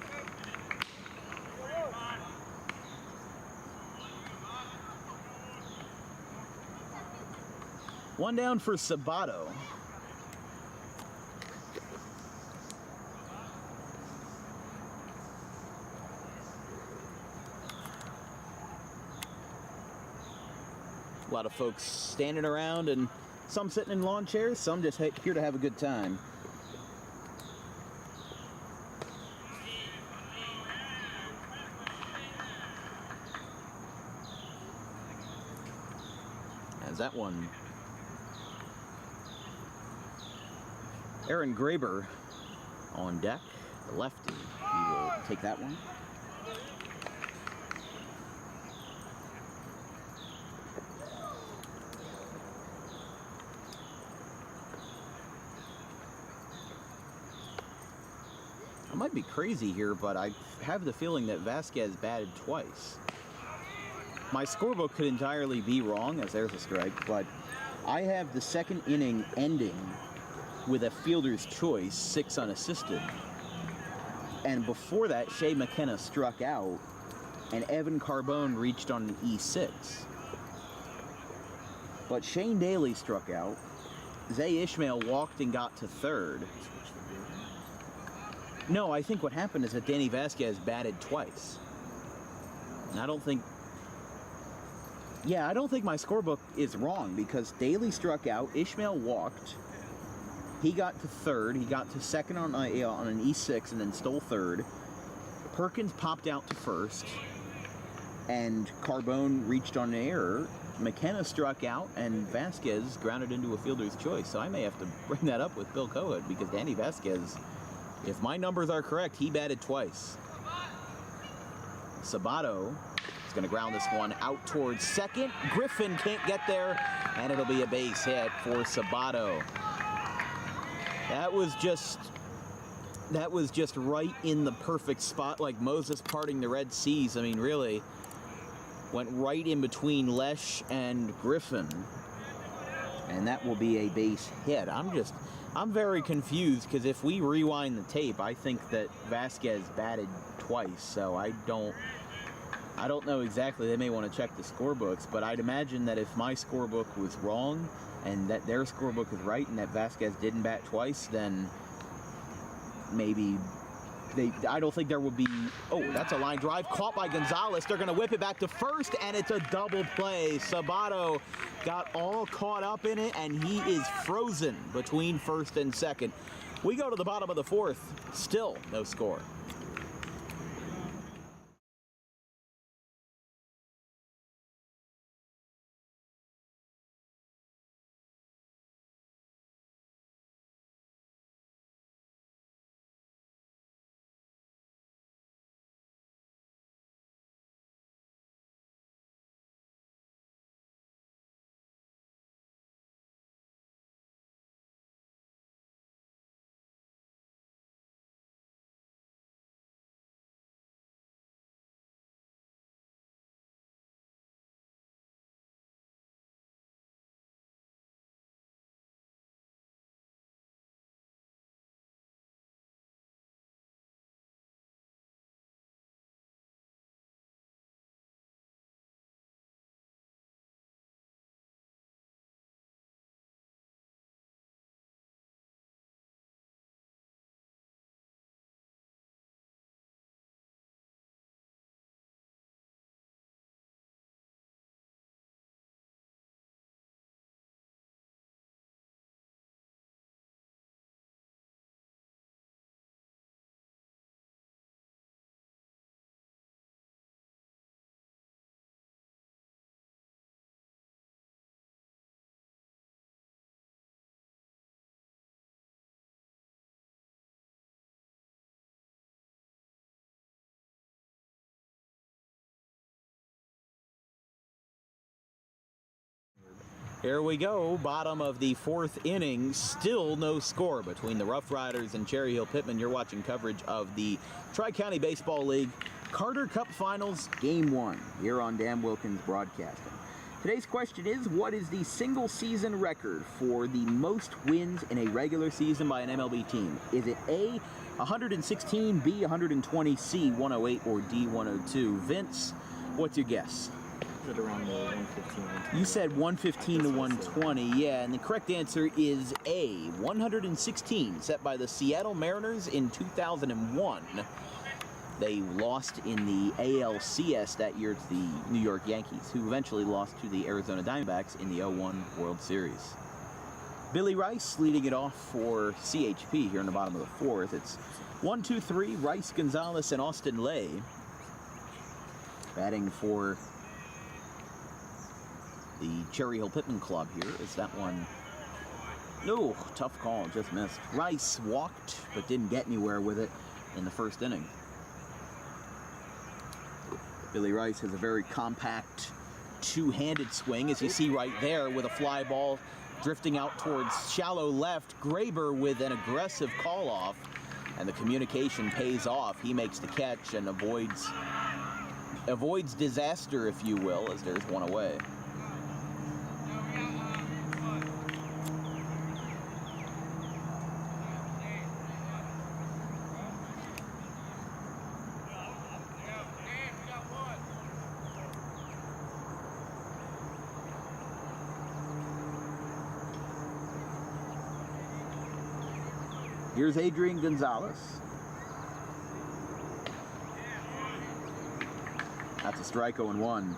One down for Sabato. A lot of folks standing around, and some sitting in lawn chairs, some just here to have a good time. As that one, Aaron Graber on deck, the lefty. He will take that one. I might be crazy here, but I have the feeling that Vasquez batted twice. My scorebook could entirely be wrong, as there's a strike, but I have the second inning ending with a fielder's choice, 6 unassisted. And before that, Shea McKenna struck out, and Evan Carbone reached on an E6. But Shane Daly struck out. Zay Ishmael walked and got to third. No, I think what happened is that Danny Vasquez batted twice. And I don't think... Yeah, I don't think my scorebook is wrong because Daly struck out, Ishmael walked, he got to third, he got to second on an E6 and then stole third. Perkins popped out to first, and Carbone reached on an error. McKenna struck out, and Vasquez grounded into a fielder's choice. So I may have to bring that up with Bill Cohood because Danny Vasquez, if my numbers are correct, he batted twice. Sabato is going to ground this one out towards second. Griffin can't get there, and it'll be a base hit for Sabato. That was just right in the perfect spot, like Moses parting the Red Seas. I mean, really, went right in between Lesh and Griffin, and that will be a base hit. I'm very confused because if we rewind the tape, I think that Vasquez batted twice, so I don't know exactly. They may want to check the scorebooks, but I'd imagine that if my scorebook was wrong and that their scorebook is right and that Vasquez didn't bat twice, then maybe I don't think there would be. Oh, that's a line drive caught by Gonzalez. They're going to whip it back to first, and it's a double play. Sabato got all caught up in it, and he is frozen between first and second. We go to the bottom of the fourth. Still no score. Here we go, bottom of the fourth inning, still no score between the Roughriders and Cherry Hill Pitman. You're watching coverage of the Tri-County Baseball League Carter Cup Finals, Game 1, here on Dan Wilkins Broadcasting. Today's question is, what is the single season record for the most wins in a regular season by an MLB team? Is it A, 116, B, 120, C, 108, or D, 102? Vince, what's your guess? Around the 115. You said 115 to 120, yeah, and the correct answer is A, 116, set by the Seattle Mariners in 2001. They lost in the ALCS that year to the New York Yankees, who eventually lost to the Arizona Diamondbacks in the 01 World Series. Billy Rice leading it off for CHP here in the bottom of the fourth. It's 1, 2, 3, Rice, Gonzalez, and Austin Lay batting for the Cherry Hill Pitman Club here. Is that one? No, tough call, just missed. Rice walked, but didn't get anywhere with it in the first inning. Billy Rice has a very compact two-handed swing, as you see right there, with a fly ball drifting out towards shallow left. Graber with an aggressive call-off, and the communication pays off. He makes the catch and avoids disaster, if you will, as there's one away. Here's Adrian Gonzalez. That's a strike 0-1.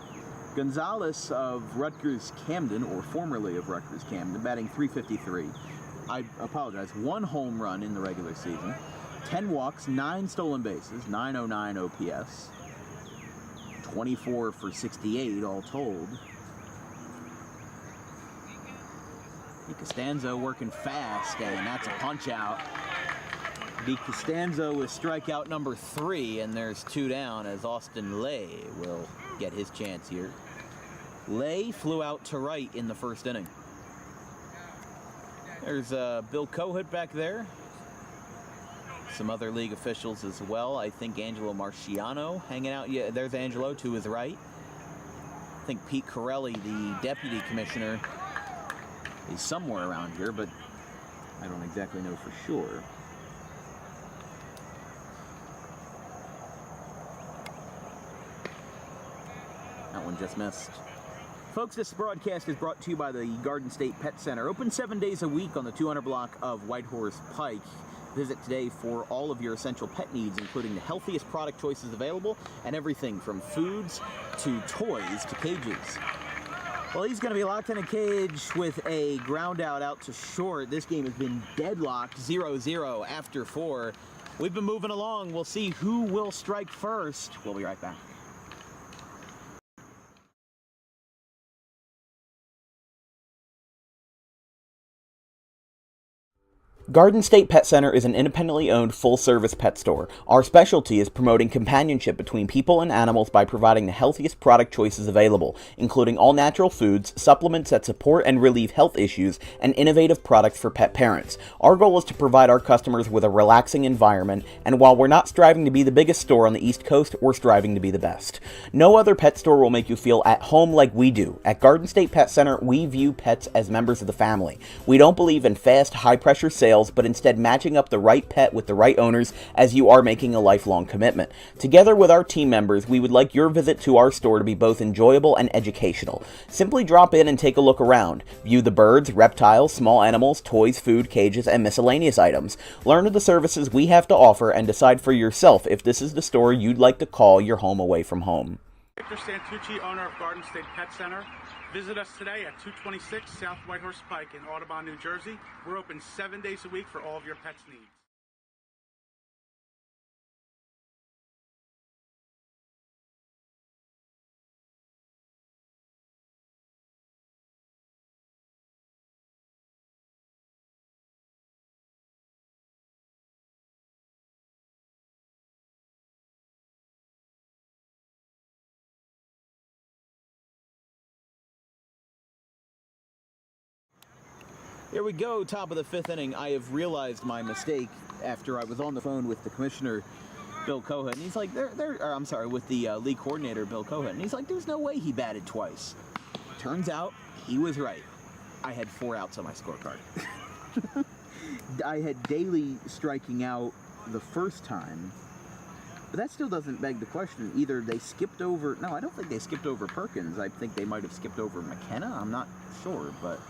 Gonzalez of Rutgers Camden, or formerly of Rutgers Camden, batting .353. I apologize, 1 home run in the regular season, 10 walks, 9 stolen bases, .909 OPS, 24 for 68 all told. Costanzo working fast, and that's a punch out. Costanzo with strikeout number 3, and there's 2 down as Austin Lay will get his chance here. Lay flew out to right in the first inning. There's Bill Kohut back there. Some other league officials as well. I think Angelo Marciano hanging out. Yeah, there's Angelo to his right. I think Pete Corelli, the deputy commissioner, is somewhere around here, but I don't exactly know for sure. That one just missed. Folks, this broadcast is brought to you by the Garden State Pet Center. Open 7 days a week on the 200 block of Whitehorse Pike. Visit today for all of your essential pet needs, including the healthiest product choices available and everything from foods to toys to cages. Well, he's going to be locked in a cage with a ground out to short. This game has been deadlocked 0-0 after 4. We've been moving along. We'll see who will strike first. We'll be right back. Garden State Pet Center is an independently owned full-service pet store. Our specialty is promoting companionship between people and animals by providing the healthiest product choices available, including all-natural foods, supplements that support and relieve health issues, and innovative products for pet parents. Our goal is to provide our customers with a relaxing environment, and while we're not striving to be the biggest store on the East Coast, we're striving to be the best. No other pet store will make you feel at home like we do. At Garden State Pet Center, we view pets as members of the family. We don't believe in fast, high-pressure sales, but instead matching up the right pet with the right owners, as you are making a lifelong commitment. Together with our team members, we would like your visit to our store to be both enjoyable and educational. Simply drop in and take a look around. View the birds, reptiles, small animals, toys, food, cages, and miscellaneous items. Learn of the services we have to offer and decide for yourself if this is the store you'd like to call your home away from home. Victor Santucci, owner of Garden State Pet Center. Visit us today at 226 South Whitehorse Pike in Audubon, New Jersey. We're open 7 days a week for all of your pets' needs. Here we go, top of the 5th inning. I have realized my mistake after I was on the phone with the commissioner, Bill Kohut, and he's like, with the league coordinator, Bill Kohut, and he's like, there's no way he batted twice. Turns out, he was right. I had 4 outs on my scorecard. I had Daly striking out the first time, but that still doesn't beg the question. Either they skipped over, no, I don't think they skipped over Perkins. I think they might have skipped over McKenna. I'm not sure, but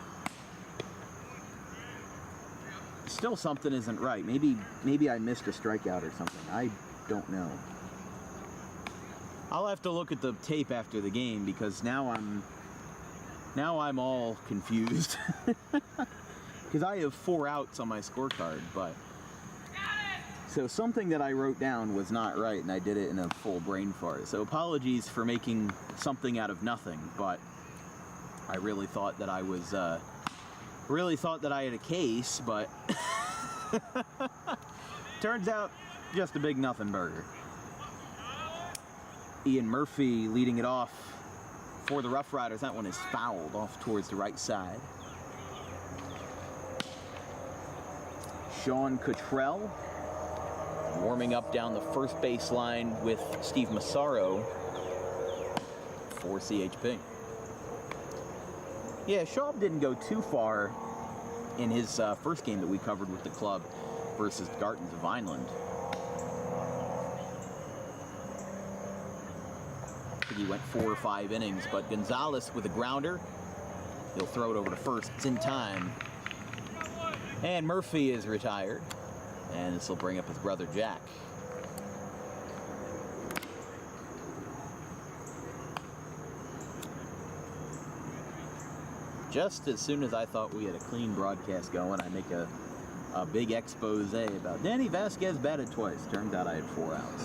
still something isn't right. Maybe I missed a strikeout or something. I don't know. I'll have to look at the tape after the game because now I'm all confused. Because I have 4 outs on my scorecard, but so something that I wrote down was not right, and I did it in a full brain fart. So apologies for making something out of nothing, but I really thought that I was I had a case, but turns out just a big nothing burger. Ian Murphy leading it off for the Roughriders. That one is fouled off towards the right side. Sean Cottrell warming up down the first baseline with Steve Massaro for CHP. Yeah, Schaub didn't go too far in his first game that we covered with the club versus Gartens of Vineland. I think he went 4 or 5 innings, but Gonzalez with a grounder. He'll throw it over to first. It's in time. And Murphy is retired. And this will bring up his brother Jack. just as soon as I thought we had a clean broadcast going, I make a big expose about Danny Vasquez batted twice. Turns out I had 4 outs.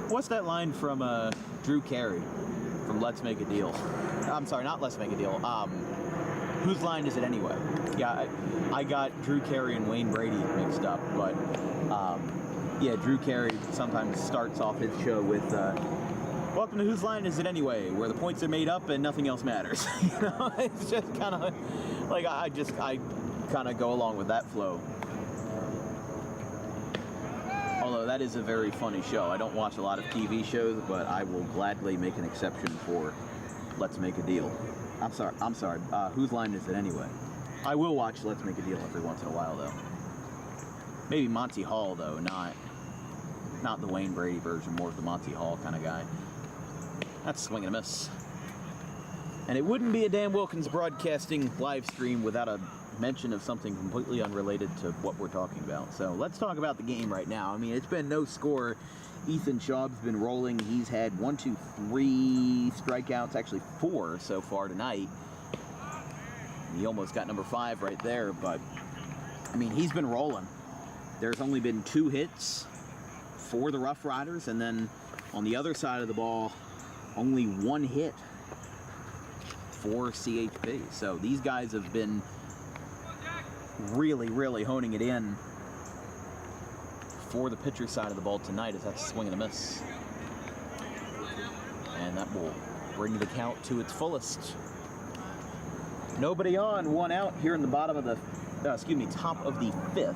What's that line from Drew Carey from Let's Make a Deal? I'm sorry, not Let's Make a Deal. Whose line is it anyway? Yeah, I got Drew Carey and Wayne Brady mixed up, but yeah, Drew Carey sometimes starts off his show with welcome to Whose Line Is It Anyway, where the points are made up and nothing else matters. You know, it's just kind of like I kind of go along with that flow. Although that is a very funny show. I don't watch a lot of TV shows, but I will gladly make an exception for Let's Make a Deal. I'm sorry. Whose Line Is It Anyway? I will watch Let's Make a Deal every once in a while, though. Maybe Monty Hall, though, not the Wayne Brady version, more of the Monty Hall kind of guy. That's a swing and a miss. And it wouldn't be a Dan Wilkins broadcasting live stream without a mention of something completely unrelated to what we're talking about. So let's talk about the game right now. I mean, it's been no score. Ethan Schaub's been rolling. He's had 1, 2, 3 strikeouts, actually 4 so far tonight. He almost got number 5 right there, but I mean, he's been rolling. There's only been 2 hits for the Roughriders, and then on the other side of the ball, only 1 hit for CHP. So these guys have been really, really honing it in for the pitcher side of the ball tonight, as that's a swing and a miss. And that will bring the count to its fullest. Nobody on, 1 out here in the bottom of the, top of the 5th.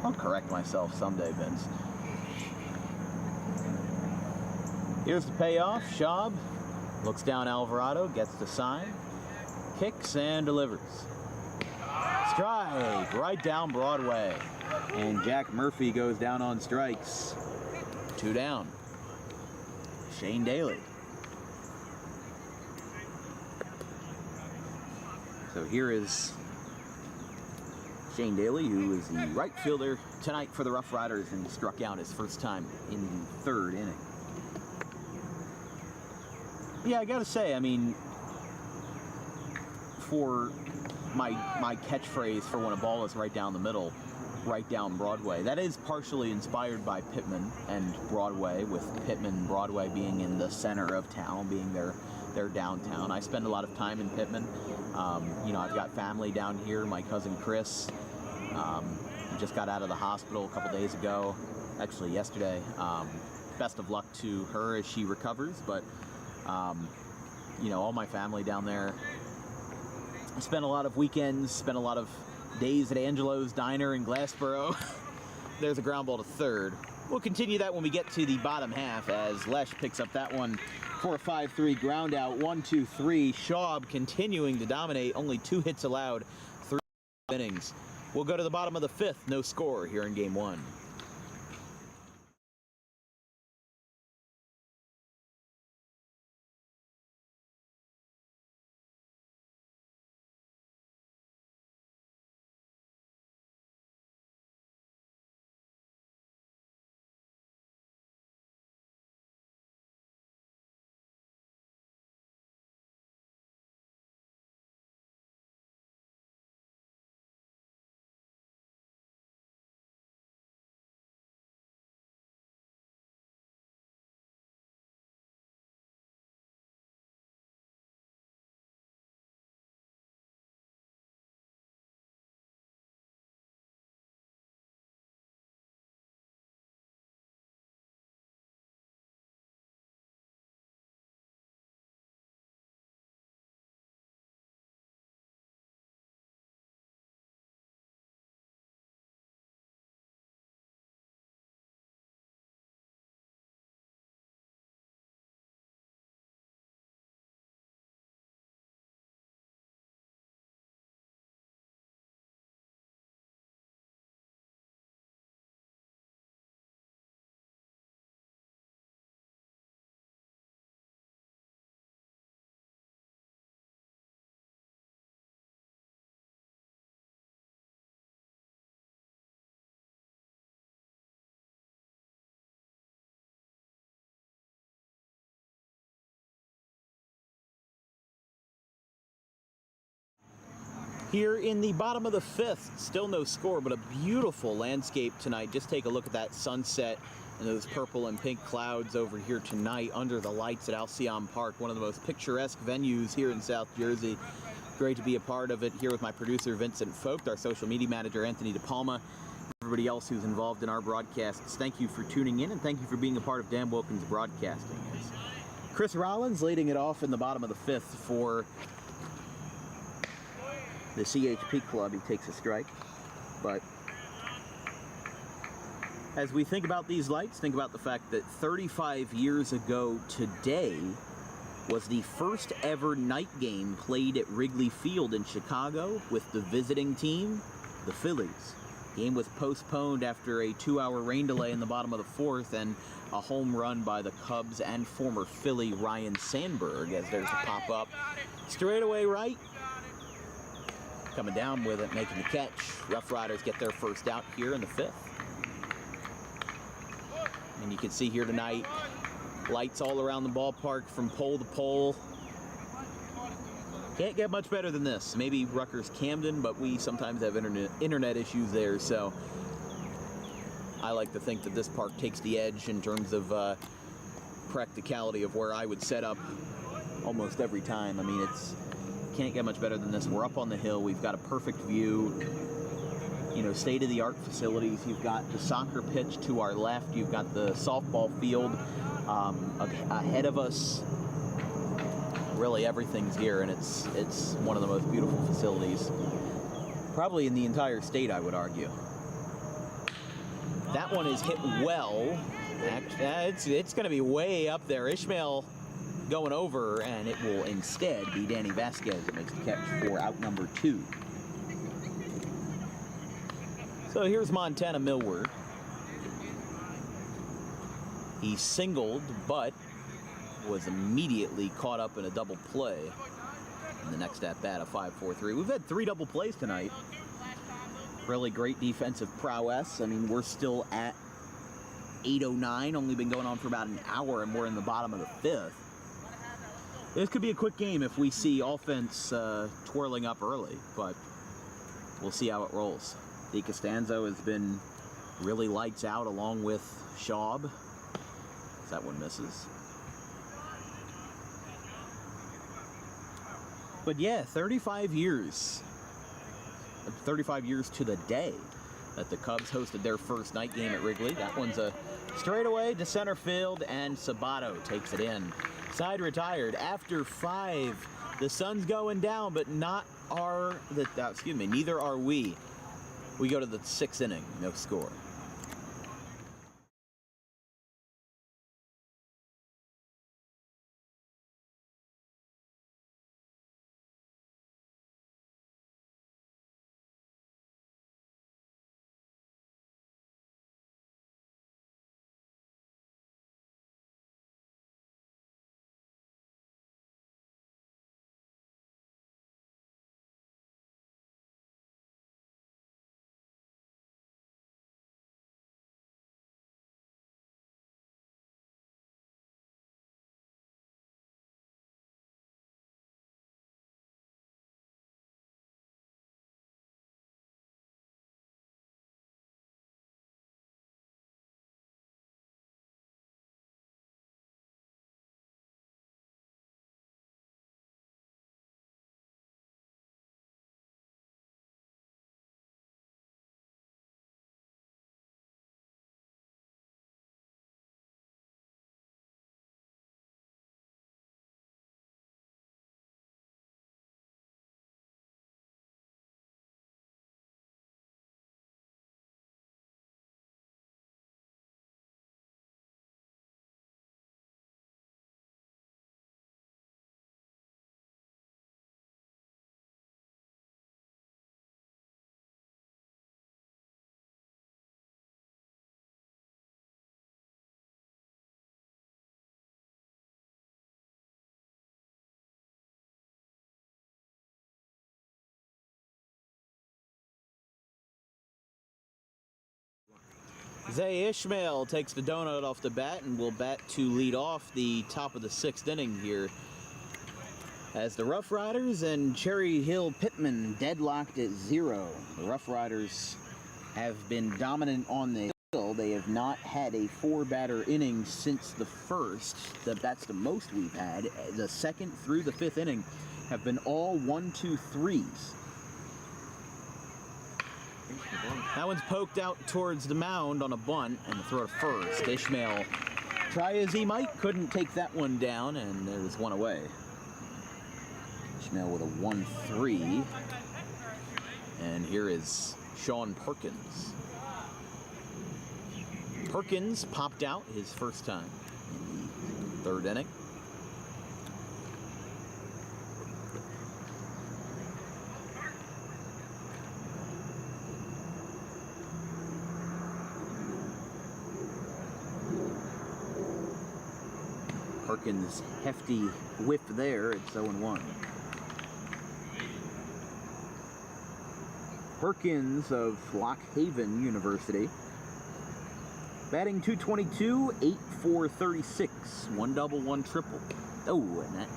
I'll correct myself someday, Vince. Here's the payoff. Schaub looks down Alvarado, gets the sign, kicks and delivers. Strike right down Broadway. And Jack Murphy goes down on strikes. 2 down. Shane Daly. So here is Shane Daly, who is the right fielder tonight for the Roughriders, and struck out his first time in the 3rd inning. Yeah, I gotta say, I mean, for my catchphrase for when a ball is right down the middle, right down Broadway, that is partially inspired by Pitman and Broadway, with Pitman and Broadway being in the center of town, being their downtown. I spend a lot of time in Pitman. You know, I've got family down here. My cousin Chris just got out of the hospital a couple days ago, actually yesterday. Best of luck to her as she recovers, but you know, all my family down there. I spent a lot of weekends, spent a lot of days at Angelo's Diner in Glassboro. There's a ground ball to 3rd. We'll continue that when we get to the bottom half, as Lesh picks up that one for a 5-3 ground out. 1, 2, 3. Schaub continuing to dominate. Only 2 hits allowed, 3 innings. We'll go to the bottom of the 5th. No score here in Game 1. Here in the bottom of the 5th, still no score, but a beautiful landscape tonight. Just take a look at that sunset and those purple and pink clouds over here tonight under the lights at Alcion Park, one of the most picturesque venues here in South Jersey. Great to be a part of it here with my producer, Vincent Vogt, our social media manager, Anthony DePalma, everybody else who's involved in our broadcasts. Thank you for tuning in, and thank you for being a part of Dan Wilkins Broadcasting. It's Chris Rollins leading it off in the bottom of the 5th for the CHP club. He takes a strike, but as we think about these lights, think about the fact that 35 years ago today was the first ever night game played at Wrigley Field in Chicago with the visiting team, the Phillies. The game was postponed after a 2-hour rain delay in the bottom of the 4th and a home run by the Cubs and former Philly Ryan Sandberg, as there's a pop-up straight away right. Coming down with it, making the catch. Roughriders get their first out here in the 5th. And you can see here tonight, lights all around the ballpark from pole to pole. Can't get much better than this. Maybe Rutgers Camden, but we sometimes have internet issues there, so I like to think that this park takes the edge in terms of practicality of where I would set up almost every time. I mean, it's can't get much better than this. We're up on the hill. We've got a perfect view. You know, state-of-the-art facilities. You've got the soccer pitch to our left. You've got the softball field ahead of us. Really, everything's here, and it's one of the most beautiful facilities, probably in the entire state, I would argue. That one is hit well. It's going to be way up there. Ishmael going over, and it will instead be Danny Vasquez that makes the catch for out number 2. So here's Montana Millward. He singled, but was immediately caught up in a double play. And the next at bat, a 5-4-3. We've had 3 double plays tonight. Really great defensive prowess. I mean, we're still at 8:09, only been going on for about an hour, and we're in the bottom of the 5th. This could be a quick game if we see offense twirling up early, but we'll see how it rolls. De Costanzo has been really lights out along with Schaub. That one misses. But yeah, 35 years. 35 years to the day that the Cubs hosted their first night game at Wrigley. That one's a straightaway to center field, and Sabato takes it in. Side retired after 5. The sun's going down, but neither are we. We go to the 6th inning, no score. Zay Ishmael takes the donut off the bat and will bat to lead off the top of the 6th inning here as the Roughriders and Cherry Hill Pitman deadlocked at 0. The Roughriders have been dominant on the hill. They have not had a 4-batter inning since the first. That's the most we've had. The second through the 5th inning have been all 1-2-3s. That one's poked out towards the mound on a bunt and the throw to first. Ishmael, try as he might, couldn't take that one down, and there's one away. Ishmael with a 1-3. And here is Sean Perkins. Perkins popped out his first time in the 3rd inning. Perkins' hefty whip there. It's 0-1. Perkins of Lock Haven University. Batting .222, 8-4-36. 1 double, 1 triple. Oh, and that,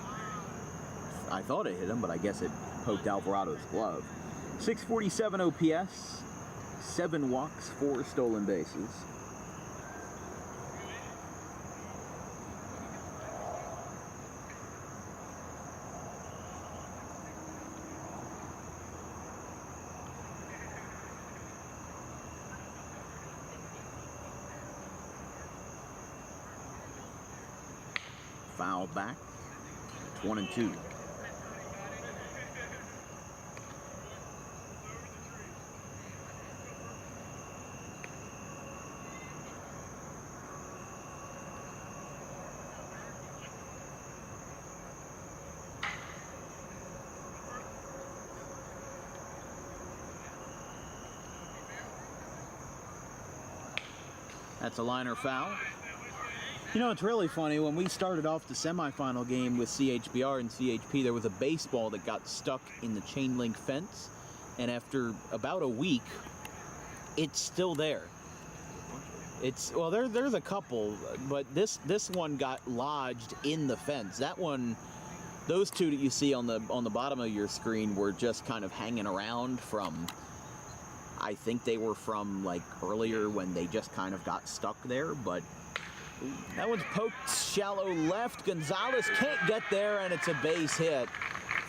I thought it hit him, but I guess it poked Alvarado's glove. 647 OPS, 7 walks, 4 stolen bases. Foul back. It's 1-2. That's a liner foul. You know, it's really funny. When we started off the semifinal game with CHBR and CHP, there was a baseball that got stuck in the chain link fence, and after about a week, it's still there. It's, well, there's a couple, but this one got lodged in the fence. That one, those two that you see on the bottom of your screen were just kind of hanging around from, I think they were from like earlier when they just kind of got stuck there, but that one's poked shallow left. Gonzalez can't get there, and it's a base hit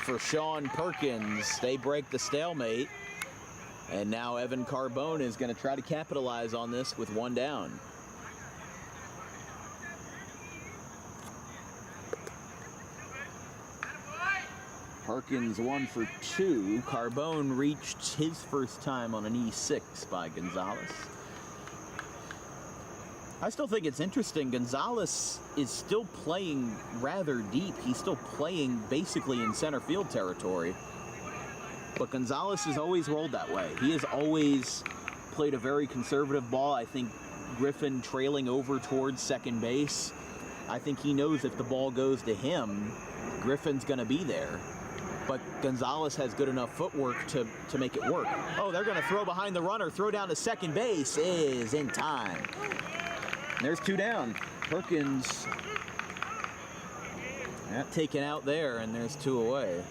for Sean Perkins. They break the stalemate, and now Evan Carbone is going to try to capitalize on this with 1 down. Perkins 1 for 2. Carbone reached his first time on an E6 by Gonzalez. I still think it's interesting. Gonzalez is still playing rather deep. He's still playing basically in center field territory. But Gonzalez has always rolled that way. He has always played a very conservative ball. I think Griffin trailing over towards second base. I think he knows if the ball goes to him, Griffin's going to be there. But Gonzalez has good enough footwork to make it work. Oh, they're going to throw behind the runner. Throw down to second base is in time. There's 2 down. Perkins taken out there, and there's 2 away.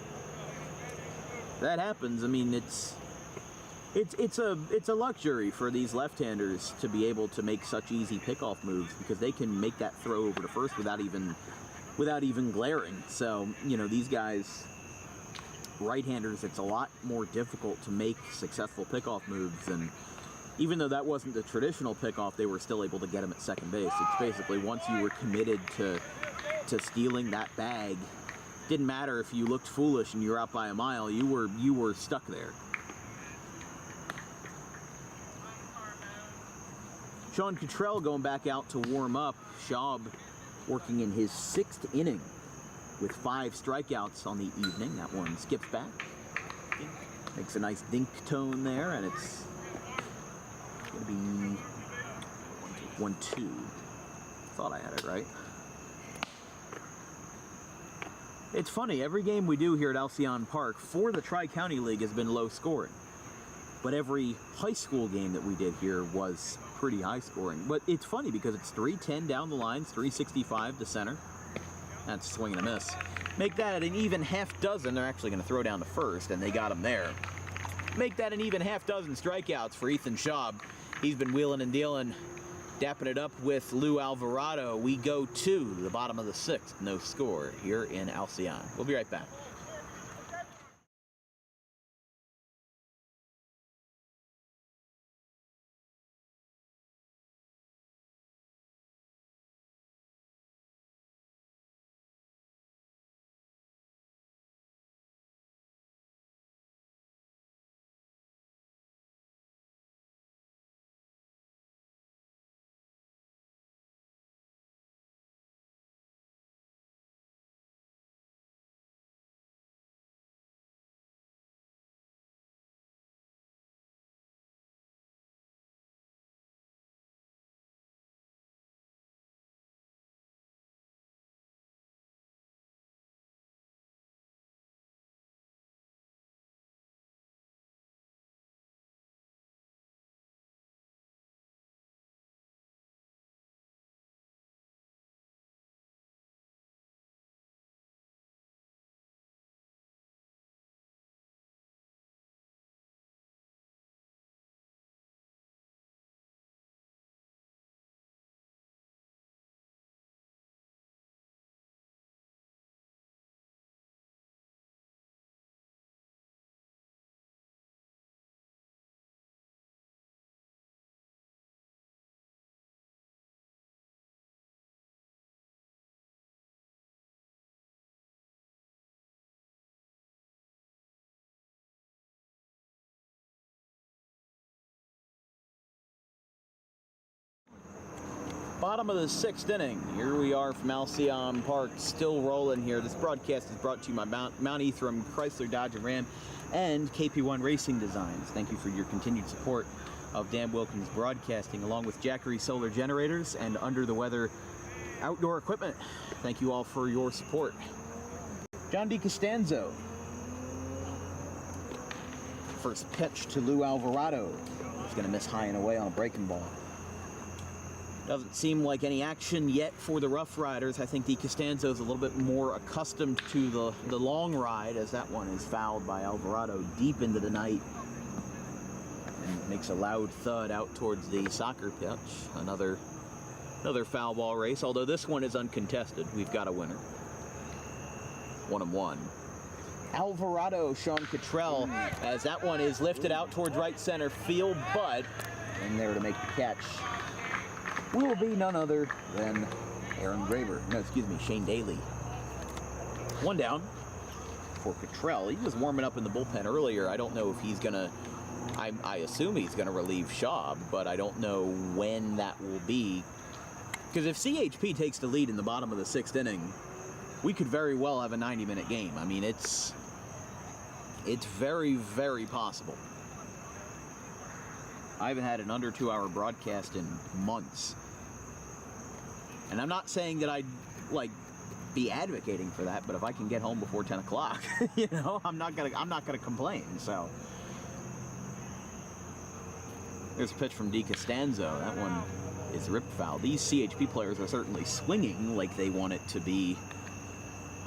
That happens. I mean, it's a luxury for these left-handers to be able to make such easy pickoff moves, because they can make that throw over to first without even glaring. So, you know, these guys, right-handers, it's a lot more difficult to make successful pickoff moves, and even though that wasn't the traditional pickoff, they were still able to get him at second base. It's basically once you were committed to stealing that bag, didn't matter if you looked foolish and you were out by a mile, you were stuck there. Sean Cottrell going back out to warm up. Schaub working in his 6th inning with 5 strikeouts on the evening. That one skips back. Makes a nice dink tone there, and it's going to be 1-2. Thought I had it right. It's funny, every game we do here at Alcion Park for the Tri-County League has been low scoring. But every high school game that we did here was pretty high scoring. But it's funny because it's 310 down the lines, 365 to center. That's a swing and a miss. Make that an even half dozen. They're actually going to throw down to first, and they got him there. Make that an even half dozen strikeouts for Ethan Schaub. He's been wheeling and dealing, dapping it up with Lou Alvarado. We go to the bottom of the 6th. No score here in Alcion. We'll be right back. Bottom of the 6th inning. Here we are from Alcion Park, still rolling here. This broadcast is brought to you by Mount Ephraim, Chrysler, Dodge, and Ram, and KP1 Racing Designs. Thank you for your continued support of Dan Wilkins Broadcasting, along with Jackery Solar Generators and Under the Weather Outdoor Equipment. Thank you all for your support. John DiCostanzo. First pitch to Lou Alvarado. He's going to miss high and away on a breaking ball. Doesn't seem like any action yet for the Roughriders. I think DiCostanzo is a little bit more accustomed to the long ride, as that one is fouled by Alvarado deep into the night. And makes a loud thud out towards the soccer pitch. Another foul ball race, although this one is uncontested. We've got a winner. 1-1. Alvarado, Sean Cottrell, as that one is lifted out towards right center field, but and there to make the catch will be none other than Aaron Graber. No, excuse me, Shane Daly. One down for Cottrell. He was warming up in the bullpen earlier. I don't know if he's gonna, I assume he's gonna relieve Schaub, but I don't know when that will be. Because if CHP takes the lead in the bottom of the 6th inning, we could very well have a 90-minute game. I mean, it's very, very possible. I haven't had an under 2-hour broadcast in months. And I'm not saying that I'd, like, be advocating for that, but if I can get home before 10 o'clock, you know, I'm not gonna complain, so. There's a pitch from DiCostanzo. That one is ripped foul. These CHP players are certainly swinging like they want it to be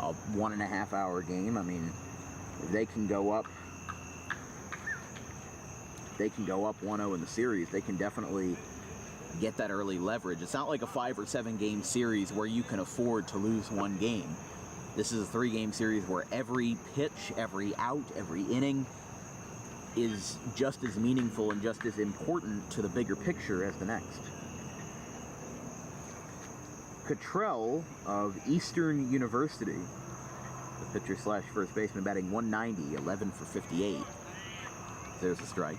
a 1.5-hour game. I mean, if they can go up 1-0 in the series, they can definitely get that early leverage. It's not like a 5 or 7 game series where you can afford to lose one game. This is a 3-game series where every pitch, every out, every inning is just as meaningful and just as important to the bigger picture as the next. Cottrell of Eastern University, the pitcher slash first baseman, batting 190, 11 for 58. There's a strike.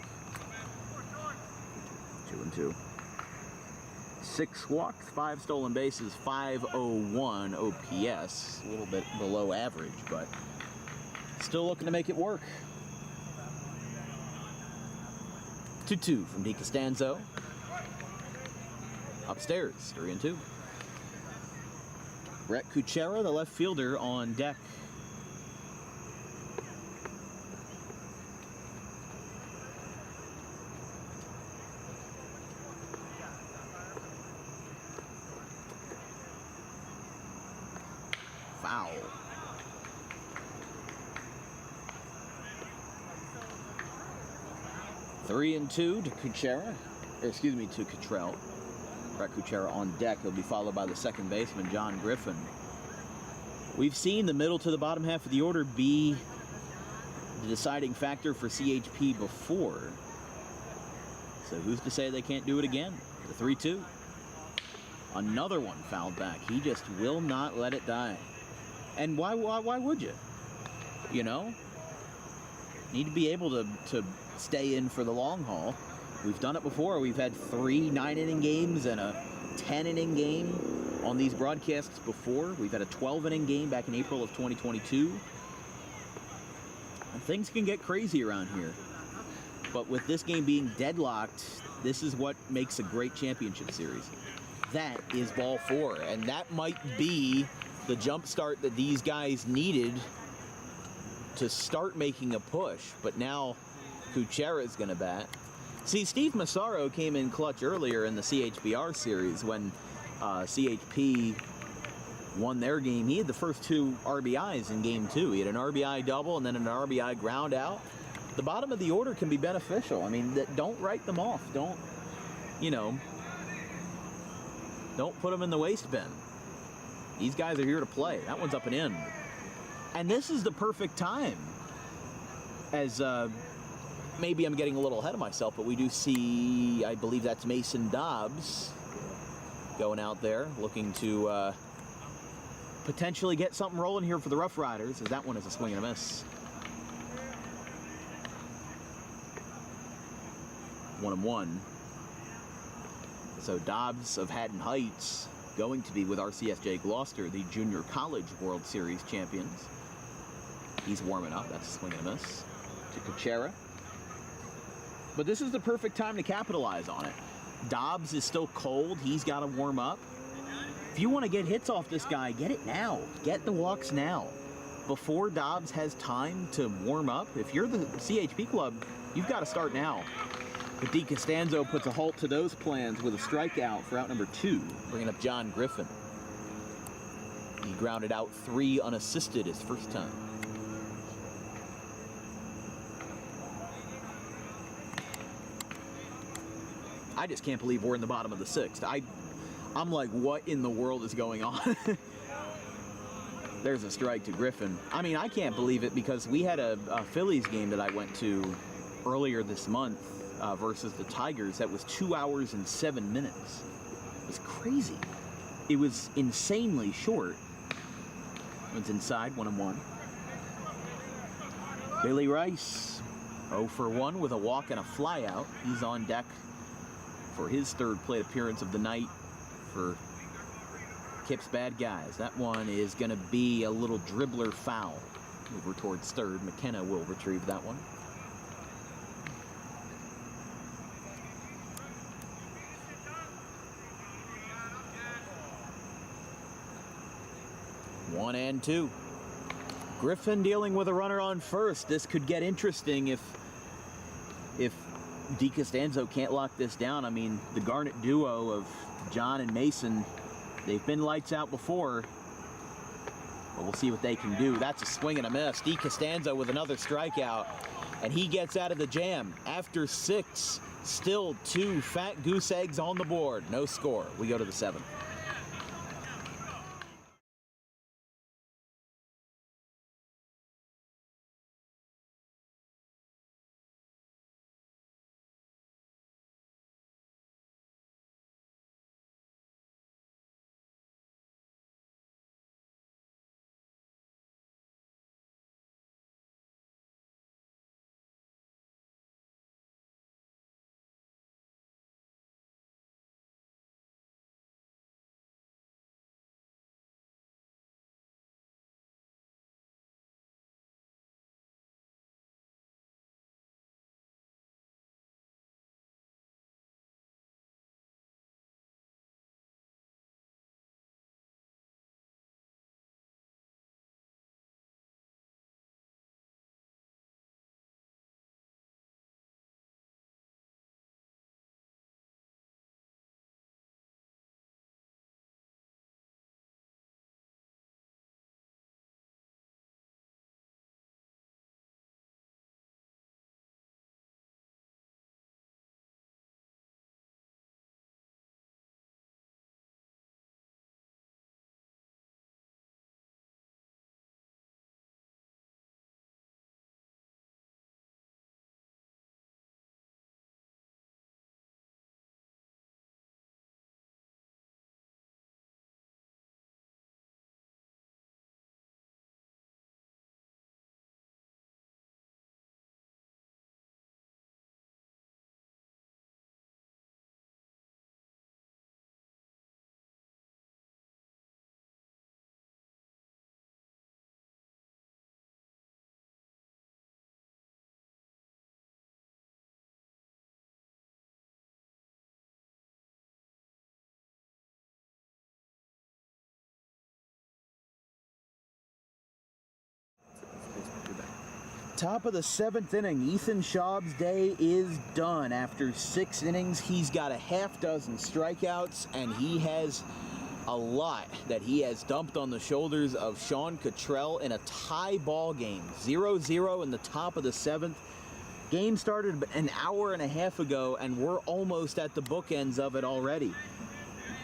2-2. 6 walks, 5 stolen bases, 501 OPS. A little bit below average, but still looking to make it work. 2-2 from DiCostanzo. Upstairs, 3-2. Brett Kuchera, the left fielder, on deck. foul. Three and two to Kuchera, or excuse me, to Cottrell. Brett Kuchera on deck. He'll be followed by the second baseman, John Griffin. We've seen the middle to the bottom half of the order be the deciding factor for CHP before. So who's to say they can't do it again? The 3-2. Another one fouled back. He just will not let it die. And why would you? You know? Need to be able to stay in for the long haul. We've done it before. We've had 3 9-inning games and a 10-inning game on these broadcasts before. We've had a 12-inning game back in April of 2022. And things can get crazy around here. But with this game being deadlocked, this is what makes a great championship series. That is ball 4, and that might be the jump start that these guys needed to start making a push. But now Kuchera is going to bat. See, Steve Massaro came in clutch earlier in the CHBR series when CHP won their game. He had the first 2 RBIs in game 2. He had an RBI double and then an RBI ground out. The bottom of the order can be beneficial. I mean, don't write them off. Don't, you know, don't put them in the waste bin. These guys are here to play. That one's up and in. And this is the perfect time, as maybe I'm getting a little ahead of myself, but we do see, I believe that's Mason Dobbs going out there looking to potentially get something rolling here for the Roughriders, as that one is a swing and a miss. 1-1. So Dobbs of Haddon Heights going to be with RCSJ Gloucester, the Junior College World Series champions. He's warming up. That's a swing and a miss to Kuchera. But this is the perfect time to capitalize on it. Dobbs is still cold. He's got to warm up. If you want to get hits off this guy, get it now. Get the walks now. Before Dobbs has time to warm up, if you're the CHP club, you've got to start now. But DiCostanzo puts a halt to those plans with a strikeout for out number 2, bringing up John Griffin. He grounded out 3 unassisted his first time. I just can't believe we're in the bottom of the 6th. I'm like, what in the world is going on? There's a strike to Griffin. I mean, I can't believe it because we had a Phillies game that I went to earlier this month versus the Tigers. That was 2 hours and 7 minutes. It was crazy. It was insanely short. It's inside, 1-1. Billy Rice, 0 for 1 with a walk and a flyout. He's on deck for his 3rd plate appearance of the night for Kip's Bad Guys. That one is going to be a little dribbler foul over towards 3rd. McKenna will retrieve that one. One and 2. Griffin dealing with a runner on first. This could get interesting if DiCostanzo can't lock this down. I mean, the Garnet duo of John and Mason, they've been lights out before, but we'll see what they can do. That's a swing and a miss. DiCostanzo with another strikeout, and he gets out of the jam. After 6, still 2 fat goose eggs on the board. No score. We go to the 7th. Top of the 7th inning, Ethan Schaub's day is done. After 6 innings, he's got a half dozen strikeouts, and he has a lot that he has dumped on the shoulders of Sean Cottrell in a tie ball game. 0-0 in the top of the 7th. Game started an hour and a half ago, and we're almost at the bookends of it already.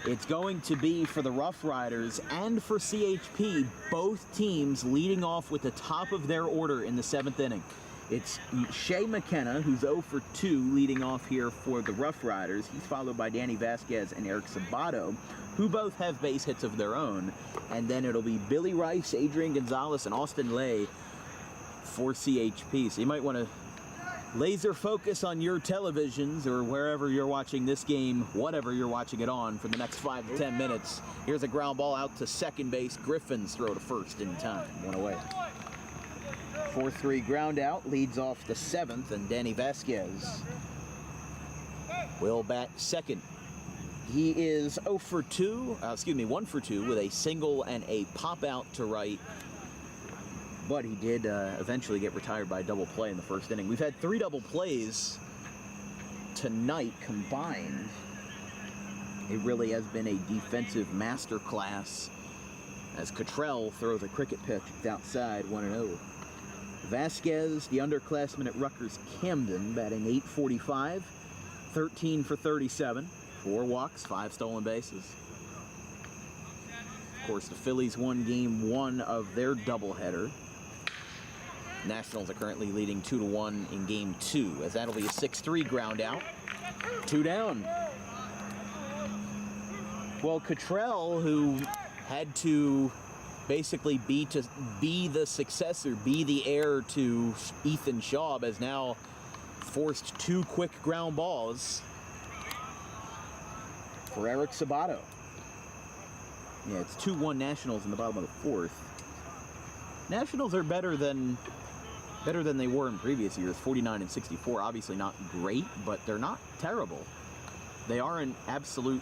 It's going to be for the Roughriders and for CHP, both teams leading off with the top of their order in the 7th inning. It's Shea McKenna, who's 0 for 2, leading off here for the Roughriders. He's followed by Danny Vasquez and Eric Sabato, who both have base hits of their own. And then it'll be Billy Rice, Adrian Gonzalez, and Austin Lay for CHP. So you might want to laser focus on your televisions or wherever you're watching this game, whatever you're watching it on, for the next 5 to 10 minutes. Here's a ground ball out to second base. Griffin's throw to first in time. 1 away. 4-3 ground out leads off the 7th, and Danny Vasquez will bat second. He is 1 for 2 with a single and a pop out to right. But he did eventually get retired by a double play in the 1st inning. We've had 3 double plays tonight combined. It really has been a defensive masterclass as Cottrell throws a cricket pitch. It's outside, 1-0. Vasquez, the underclassman at Rutgers Camden, batting .845, 13 for 37, 4 walks, 5 stolen bases. Of course, the Phillies won game 1 of their doubleheader. Nationals are currently leading 2-1 in game 2, as that'll be a 6-3 ground out. 2 down. Well, Cottrell, who had to basically be the successor, be the heir to Ethan Schaub, has now forced 2 quick ground balls for Eric Sabato. Yeah, it's 2-1 Nationals in the bottom of the 4th. Nationals are better than they were in previous years. 49 and 64, obviously not great, but they're not terrible. They are an absolute,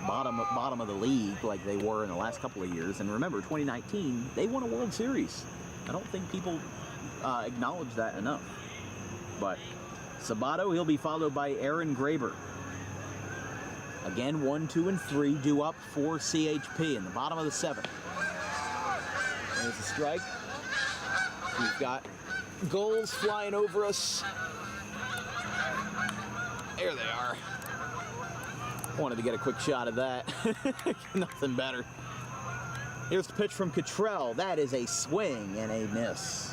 bottom of the league like they were in the last couple of years. And remember, 2019, they won a World Series. I don't think people acknowledge that enough. But Sabato, he'll be followed by Aaron Graber. Again, 1, 2, and 3 due up for CHP in the bottom of the 7th. There's a strike. We've got goals flying over us. There they are. Wanted to get a quick shot of that. Nothing better. Here's the pitch from Cottrell. That is a swing and a miss.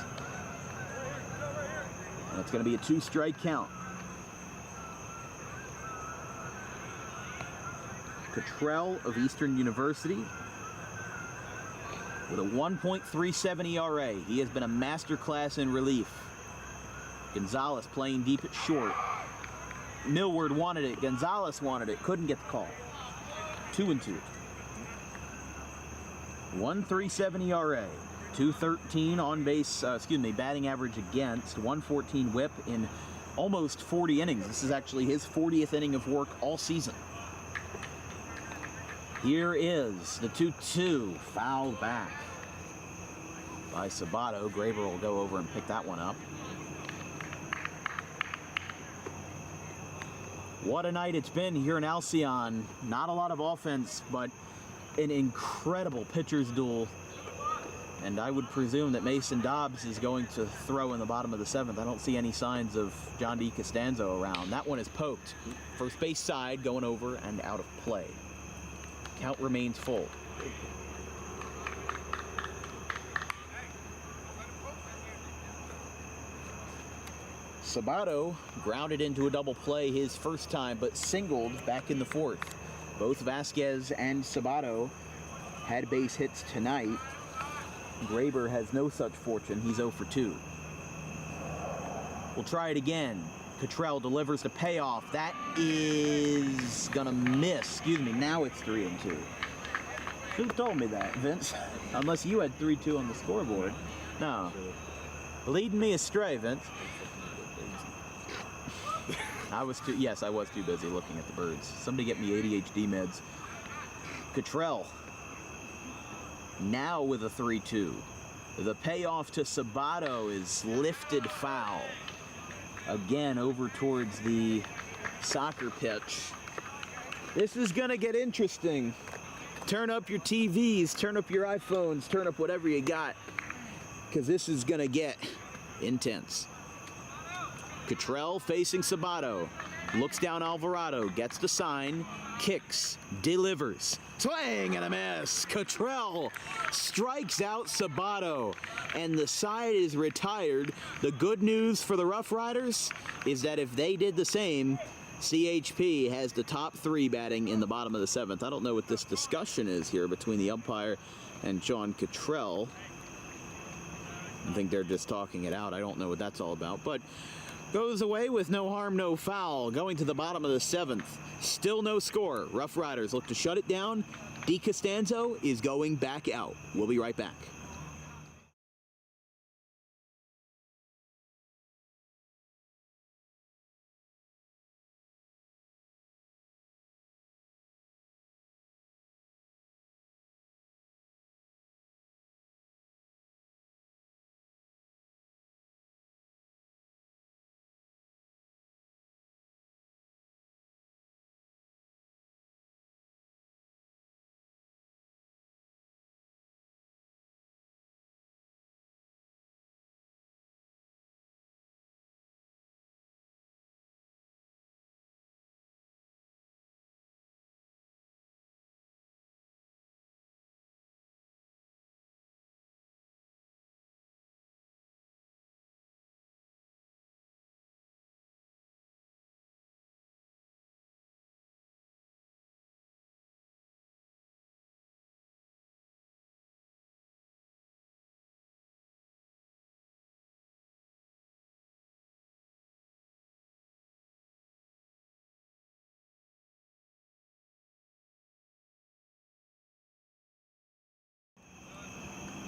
And it's going to be a 2-strike count. Cottrell of Eastern University with a 1.37 ERA. He has been a masterclass in relief. Gonzalez playing deep at short. Millward wanted it. Gonzalez wanted it. Couldn't get the call. 2-2. 1.37 ERA. 213 on base, batting average against. 114 whip in almost 40 innings. This is actually his 40th inning of work all season. Here is the 2-2, foul back by Sabato. Graber will go over and pick that one up. What a night it's been here in Alcion. Not a lot of offense, but an incredible pitcher's duel. And I would presume that Mason Dobbs is going to throw in the bottom of the 7th. I don't see any signs of John D. Costanzo around. That one is poked. First base side going over and out of play. Count remains full. Sabato grounded into a double play his first time, but singled back in the 4th. Both Vasquez and Sabato had base hits tonight. Graber has no such fortune. He's 0 for 2. We'll try it again. Cottrell delivers the payoff. That is gonna miss. Now it's 3-2. Who told me that, Vince? Unless you had 3-2 on the scoreboard. No. Leading me astray, Vince. I was too busy looking at the birds. Somebody get me ADHD meds. Cottrell now with a 3-2. The payoff to Sabato is lifted foul. Again, over towards the soccer pitch. This is gonna get interesting. Turn up your TVs, turn up your iPhones, turn up whatever you got, because this is gonna get intense. Cottrell facing Sabato. Looks down Alvarado, gets the sign, kicks, delivers. Swing and a miss. Cottrell strikes out Sabato, and the side is retired. The good news for the Roughriders is that if they did the same, CHP has the top 3 batting in the bottom of the 7th. I don't know what this discussion is here between the umpire and John Cottrell. I think they're just talking it out. I don't know what that's all about, but goes away with no harm, no foul. Going to the bottom of the 7th. Still no score. Roughriders look to shut it down. DiCostanzo is going back out. We'll be right back.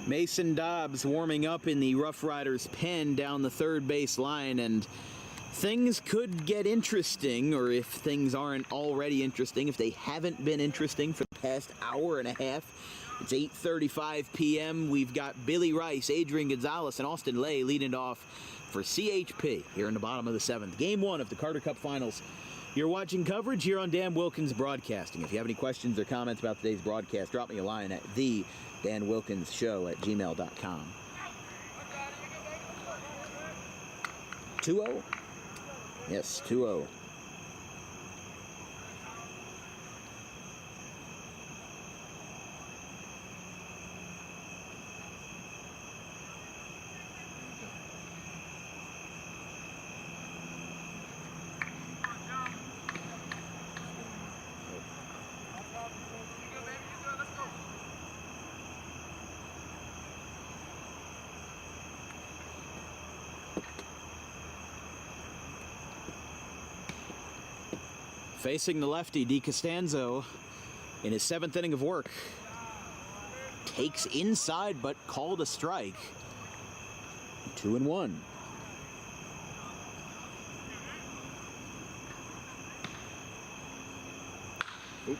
Mason Dobbs warming up in the Roughriders pen down the third base line, and things could get interesting, or if things aren't already interesting, if they haven't been interesting for the past hour and a half. It's 8:35 p.m. We've got Billy Rice, Adrian Gonzalez, and Austin Lay leading off for CHP here in the bottom of the 7th. Game 1 of the Carter Cup Finals. You're watching coverage here on Dan Wilkins Broadcasting. If you have any questions or comments about today's broadcast, drop me a line at thedanwilkinsshow@gmail.com. 2-0? Yes, 2-0. Facing the lefty, DiCostanzo, in his 7th inning of work, takes inside but called a strike. 2-1.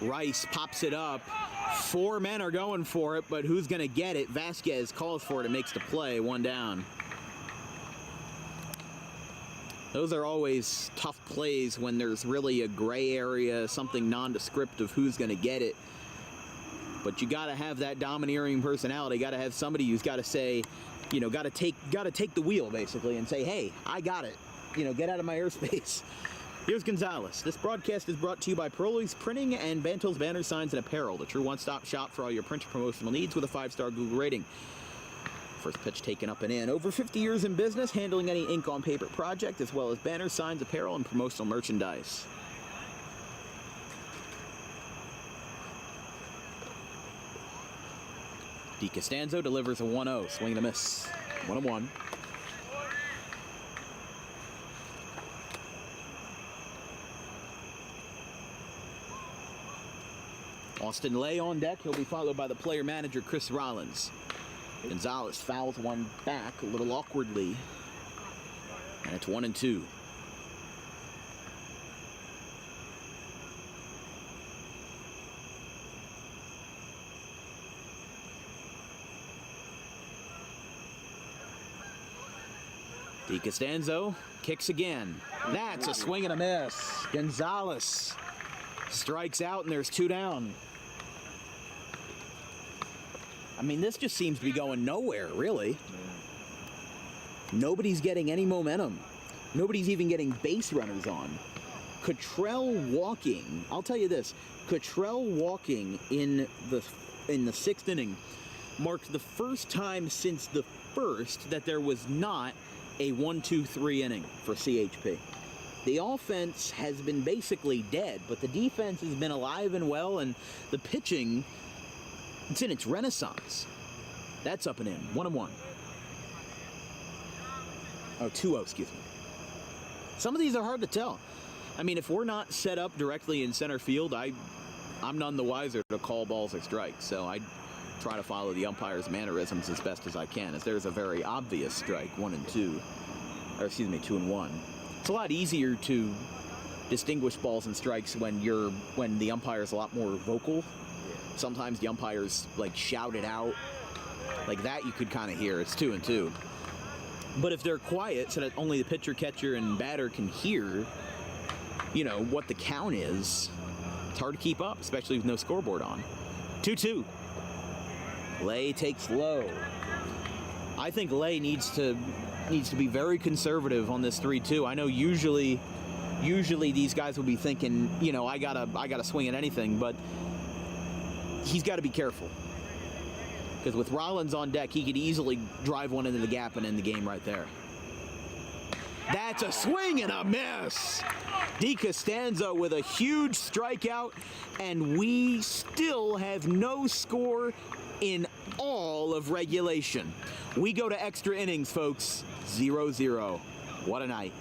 Rice pops it up. 4 men are going for it, but who's going to get it? Vasquez calls for it and makes the play. 1 down. Those are always tough plays when there's really a gray area, something nondescript of who's going to get it. But you got to have that domineering personality. Got to have somebody who's got to say, you know, got to take the wheel basically and say, "Hey, I got it. You know, get out of my airspace." Here's Gonzalez. This broadcast is brought to you by Pearlie's Printing and Bantel's Banner Signs and Apparel, the true one-stop shop for all your print promotional needs with a 5-star Google rating. First pitch taken up and in. Over 50 years in business, handling any ink on paper project, as well as banner signs, apparel, and promotional merchandise. DiCostanzo delivers a 1-0. Swing and a miss. 1-1. Austin Lay on deck. He'll be followed by the player manager, Chris Rollins. Gonzalez fouls one back a little awkwardly. And it's 1-2. DiCostanzo kicks again. That's a swing and a miss. Gonzalez strikes out, and there's 2 down. I mean, this just seems to be going nowhere, really. Nobody's getting any momentum. Nobody's even getting base runners on. Cottrell walking. I'll tell you this. Cottrell walking in the 6th inning marked the first time since the 1st that there was not a 1-2-3 inning for CHP. The offense has been basically dead, but the defense has been alive and well, and the pitching, it's in its renaissance. That's up and in. 1-1. Oh, 2-0, excuse me. Some of these are hard to tell. I mean, if we're not set up directly in center field, I'm none the wiser to call balls or strikes, so I try to follow the umpire's mannerisms as best as I can. If there's a very obvious strike, 1 and 2, or excuse me, 2 and 1, it's a lot easier to distinguish balls and strikes when the umpire's a lot more vocal. Sometimes the umpires like shout it out, like that you could kind of hear. It's 2 and 2. But if they're quiet, so that only the pitcher, catcher, and batter can hear, you know, what the count is, it's hard to keep up, especially with no scoreboard on. 2-2. Lay takes low. I think Lay needs to be very conservative on this 3-2. I know usually these guys will be thinking, you know, I gotta swing at anything, but he's got to be careful. Because with Rollins on deck, he could easily drive one into the gap and end the game right there. That's a swing and a miss. DiCostanzo with a huge strikeout, and we still have no score in all of regulation. We go to extra innings, folks. 0-0. What a night.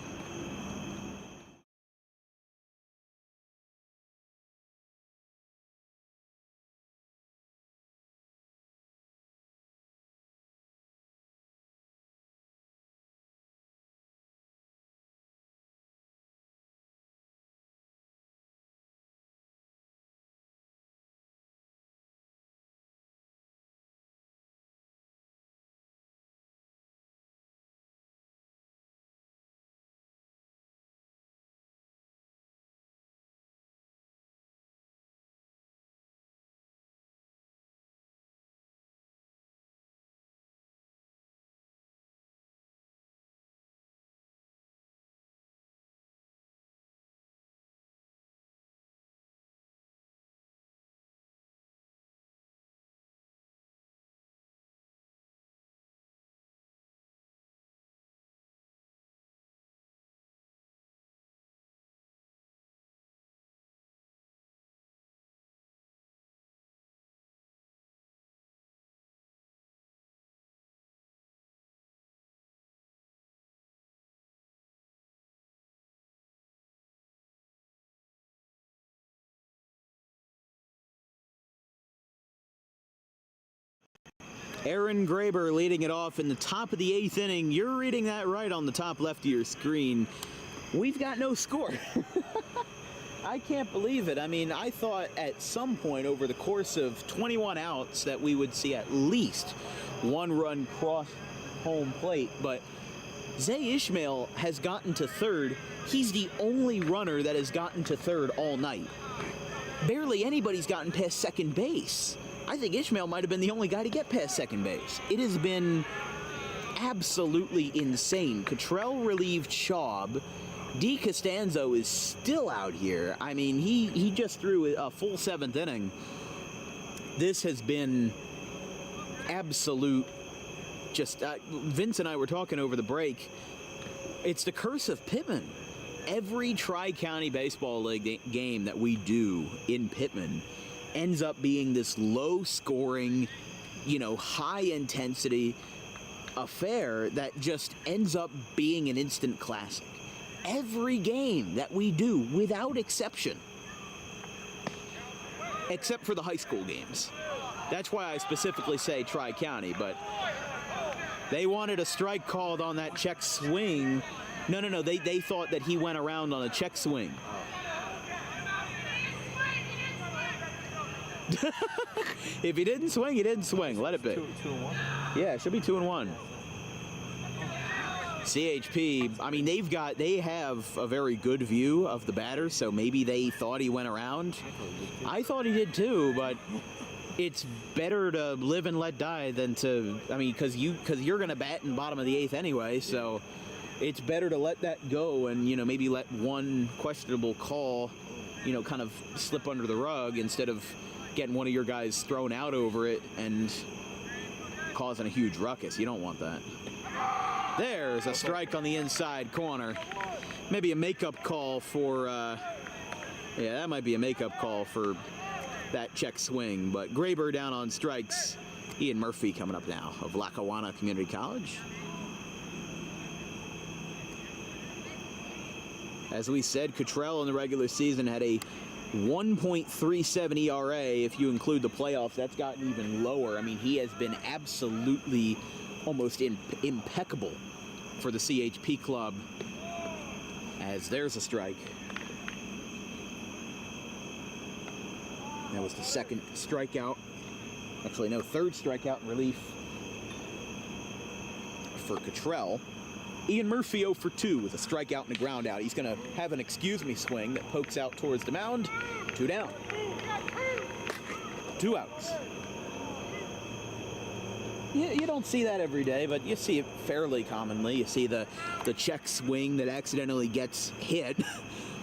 Aaron Graber leading it off in the top of the 8th inning. You're reading that right on the top left of your screen. We've got no score. I can't believe it. I mean, I thought at some point over the course of 21 outs that we would see at least 1 run cross home plate, but Zay Ishmael has gotten to 3rd. He's the only runner that has gotten to 3rd all night. Barely anybody's gotten past 2nd base. I think Ishmael might have been the only guy to get past 2nd base. It has been absolutely insane. Cottrell relieved Schaub. DiCostanzo is still out here. I mean, he just threw a full 7th inning. This has been absolute, just, Vince and I were talking over the break. It's the curse of Pitman. Every Tri-County Baseball League game that we do in Pitman ends up being this low-scoring, you know, high-intensity affair that just ends up being an instant classic. Every game that we do, without exception, except for the high school games. That's why I specifically say Tri-County, but they wanted a strike called on that check swing. No, they thought that he went around on a check swing. If he didn't swing, he didn't swing. Let it be. 2-1? Yeah, it should be 2-1. CHP, I mean, they have a very good view of the batter, so maybe they thought he went around. I thought he did too, but it's better to live and let die than to, I mean, because you're going to bat in bottom of the 8th anyway, so it's better to let that go and, maybe let one questionable call, kind of slip under the rug instead of getting one of your guys thrown out over it and causing a huge ruckus. You don't want that. There's a strike on the inside corner. Maybe a makeup call for, yeah, that might be a makeup call for that check swing. But Graber down on strikes. Ian Murphy coming up now of Lackawanna Community College. As we said, Cottrell in the regular season had a 1.37 ERA. If you include the playoffs, that's gotten even lower. I mean, he has been absolutely almost impeccable for the CHP club. As there's a strike. That was the second strikeout. Actually, no, third strikeout in relief for Cottrell. Ian Murphy 0 for 2 with a strikeout and a ground out. He's going to have an excuse me swing that pokes out towards the mound. 2 down. 2 outs. You don't see that every day, but you see it fairly commonly. You see the check swing that accidentally gets hit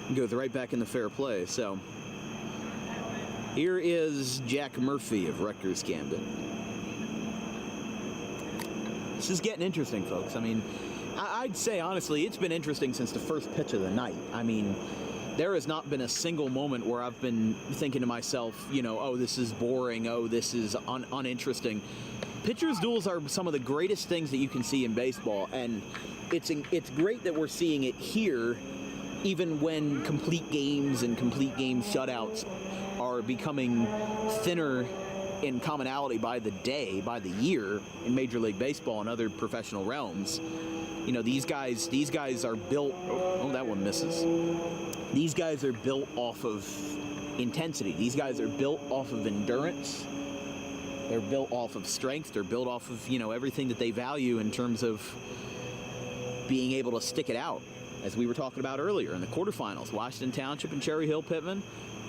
and goes right back in the fair play. So here is Jack Murphy of Rutgers Camden. This is getting interesting, folks. I mean, I'd say, honestly, it's been interesting since the first pitch of the night. I mean, there has not been a single moment where I've been thinking to myself, oh, this is boring, oh, this is uninteresting. Pitchers' duels are some of the greatest things that you can see in baseball, and it's great that we're seeing it here, even when complete games and complete game shutouts are becoming thinner in commonality by the day, by the year in Major League Baseball and other professional realms. These guys are built. Oh, that one misses. These guys are built off of intensity. These guys are built off of endurance. They're built off of strength. They're built off of, everything that they value in terms of being able to stick it out. As we were talking about earlier in the quarterfinals, Washington Township and Cherry Hill Pitman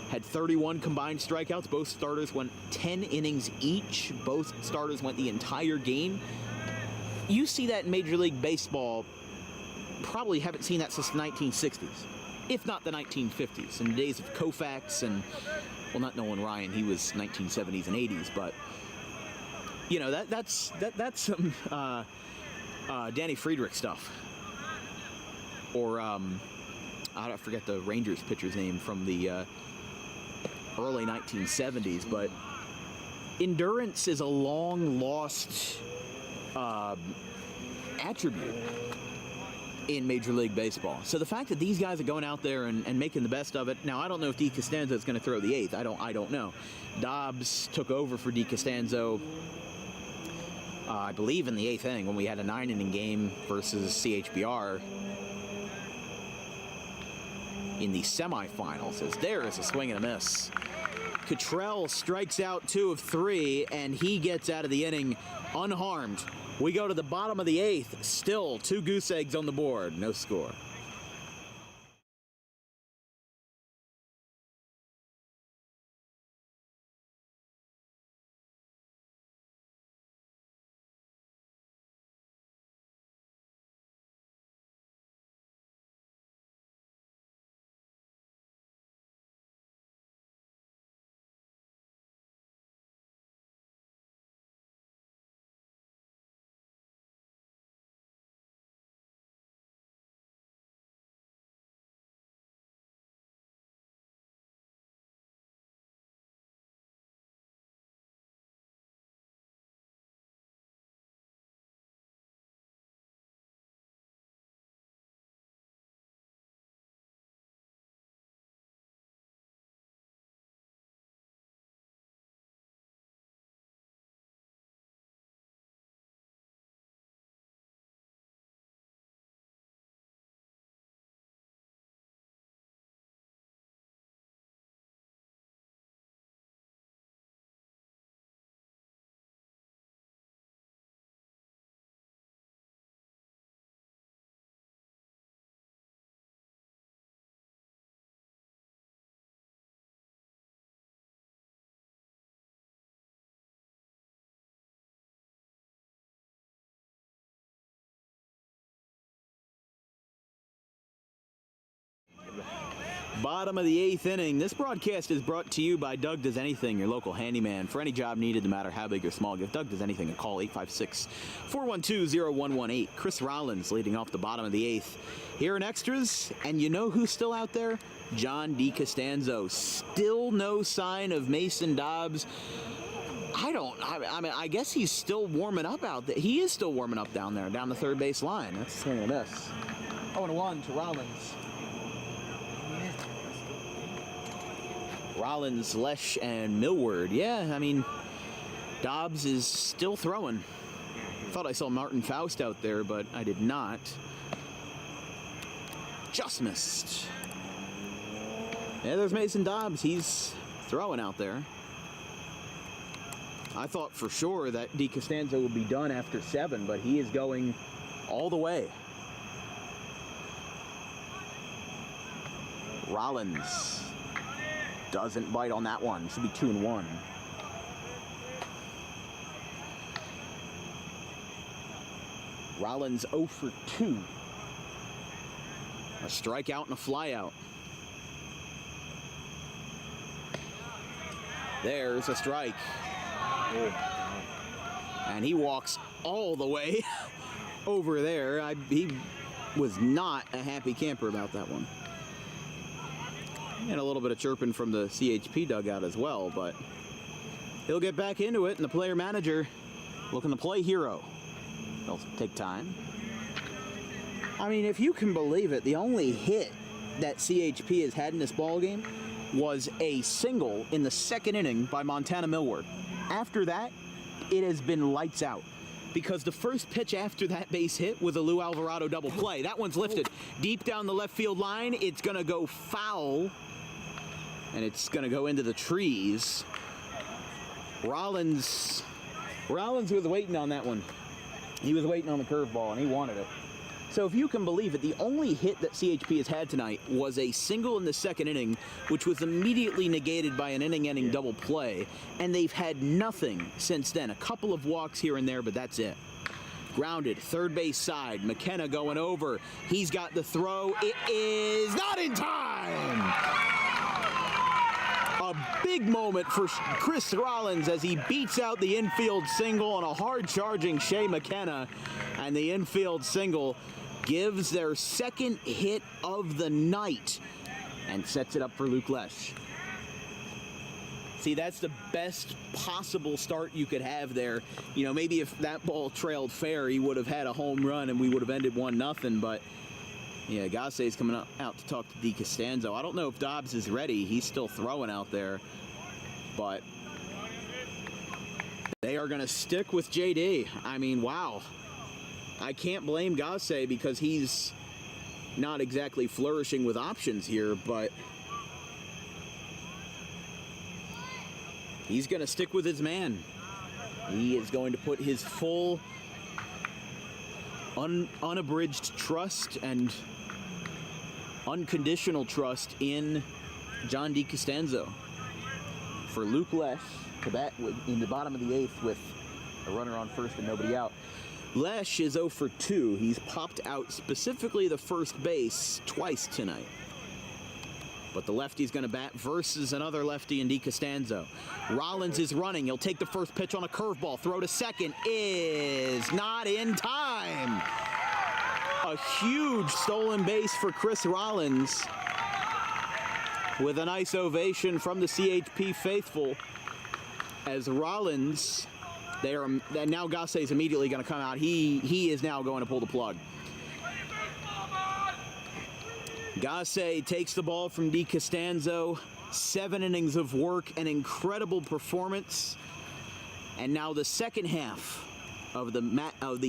had 31 combined strikeouts. Both starters went 10 innings each. Both starters went the entire game. You see that in Major League Baseball, probably haven't seen that since the 1960s, if not the 1950s, in the days of Koufax and, well, not Nolan Ryan, he was 1970s and 80s, but that's some Danny Friedrich stuff. Or I forget the Rangers pitcher's name from the early 1970s, but endurance is a long lost attribute in Major League Baseball. So the fact that these guys are going out there and making the best of it. Now, I don't know if DiCostanzo is going to throw the 8th. I don't know. Dobbs took over for DiCostanzo, I believe, in the 8th inning when we had a 9-inning game versus CHBR in the semifinals. As there is a swing and a miss. Cottrell strikes out 2 of 3, and he gets out of the inning unharmed. We go to the bottom of the 8th. Still 2 goose eggs on the board. No score. Bottom of the 8th inning. This broadcast is brought to you by Doug Does Anything, your local handyman. For any job needed, no matter how big or small, give Doug Does Anything a call, 856-412-0118. Chris Rollins leading off the bottom of the 8th. Here in extras, and you know who's still out there? John DiCostanzo. Still no sign of Mason Dobbs. I guess he's still warming up out there. He is still warming up down there, down the third base line. That's a swing and a miss. 0-1 to Rollins. Rollins, Lesh, and Millward. Yeah, I mean, Dobbs is still throwing. Thought I saw Martin Faust out there, but I did not. Just missed. Yeah, there's Mason Dobbs. He's throwing out there. I thought for sure that DiCostanzo would be done after 7, but he is going all the way. Rollins doesn't bite on that one. Should be 2-1. Rollins 0 for 2. A strikeout and a flyout. There's a strike. And he walks all the way over there. He was not a happy camper about that one. And a little bit of chirping from the CHP dugout as well, but he'll get back into it, and the player manager looking to play hero. It'll take time. I mean, if you can believe it, the only hit that CHP has had in this ballgame was a single in the 2nd inning by Montana Millward. After that, it has been lights out. Because the first pitch after that base hit was a Lou Alvarado double play. That one's lifted deep down the left field line. It's going to go foul. And it's going to go into the trees. Rollins was waiting on that one. He was waiting on the curveball, and he wanted it. So if you can believe it, the only hit that CHP has had tonight was a single in the 2nd inning, which was immediately negated by an inning-ending double play, and they've had nothing since then. A couple of walks here and there, but that's it. Grounded, third base side, McKenna going over. He's got the throw. It is not in time! A big moment for Chris Rollins as he beats out the infield single on a hard-charging Shea McKenna, and the infield single gives their 2nd hit of the night and sets it up for Luke Lesh. See, that's the best possible start you could have there. You know, maybe if that ball trailed fair, he would have had a home run and we would have ended 1-0, but yeah, Gassey's coming out to talk to DiCostanzo. I don't know if Dobbs is ready. He's still throwing out there, but they are going to stick with JD. I mean, wow. I can't blame Gassey because he's not exactly flourishing with options here, but he's going to stick with his man. He is going to put his full unabridged trust and unconditional trust in John DiCostanzo for Luke Lesh to bat in the bottom of the 8th with a runner on first and nobody out. Lesh is 0 for 2. He's popped out specifically the first base twice tonight. But the lefty's going to bat versus another lefty in DiCostanzo. Rollins is running. He'll take the first pitch on a curveball. Throw to second is not in time. A huge stolen base for Chris Rollins with a nice ovation from the CHP faithful as Rollins... now Gassey's immediately going to come out. He is now going to pull the plug. Gassey takes the ball from DiCostanzo. 7 innings of work, an incredible performance. And now the second half of the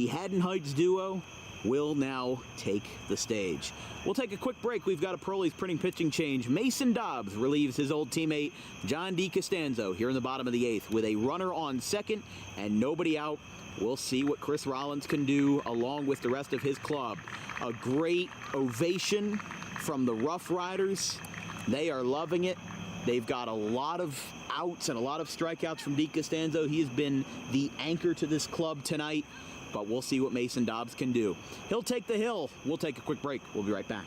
Haddon Heights duo will now take the stage. We'll take a quick break. We've got a Pearlie's printing pitching change. Mason Dobbs relieves his old teammate John DiCostanzo here in the bottom of the 8th with a runner on second and nobody out. We'll see what Chris Rollins can do along with the rest of his club. A great ovation from the Roughriders. They are loving it. They've got a lot of outs and a lot of strikeouts from DiCostanzo. He has been the anchor to this club tonight. But we'll see what Mason Dobbs can do. He'll take the hill. We'll take a quick break. We'll be right back.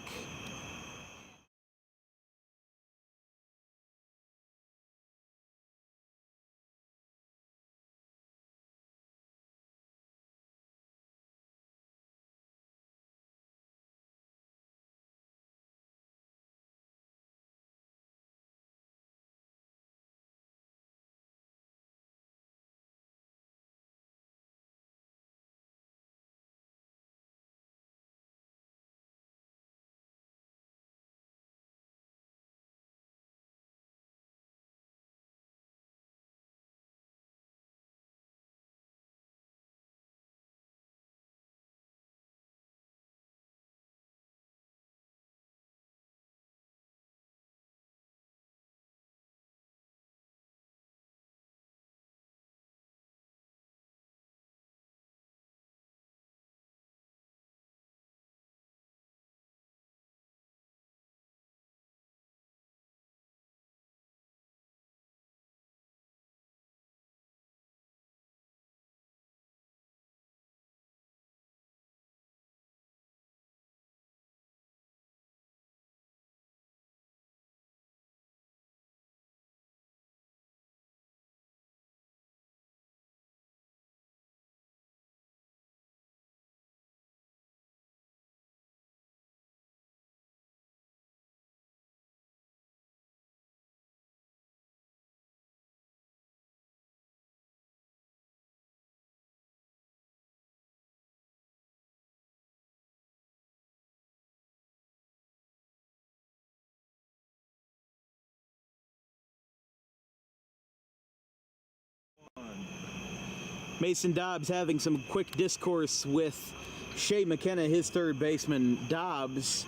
Mason Dobbs having some quick discourse with Shea McKenna, his third baseman. Dobbs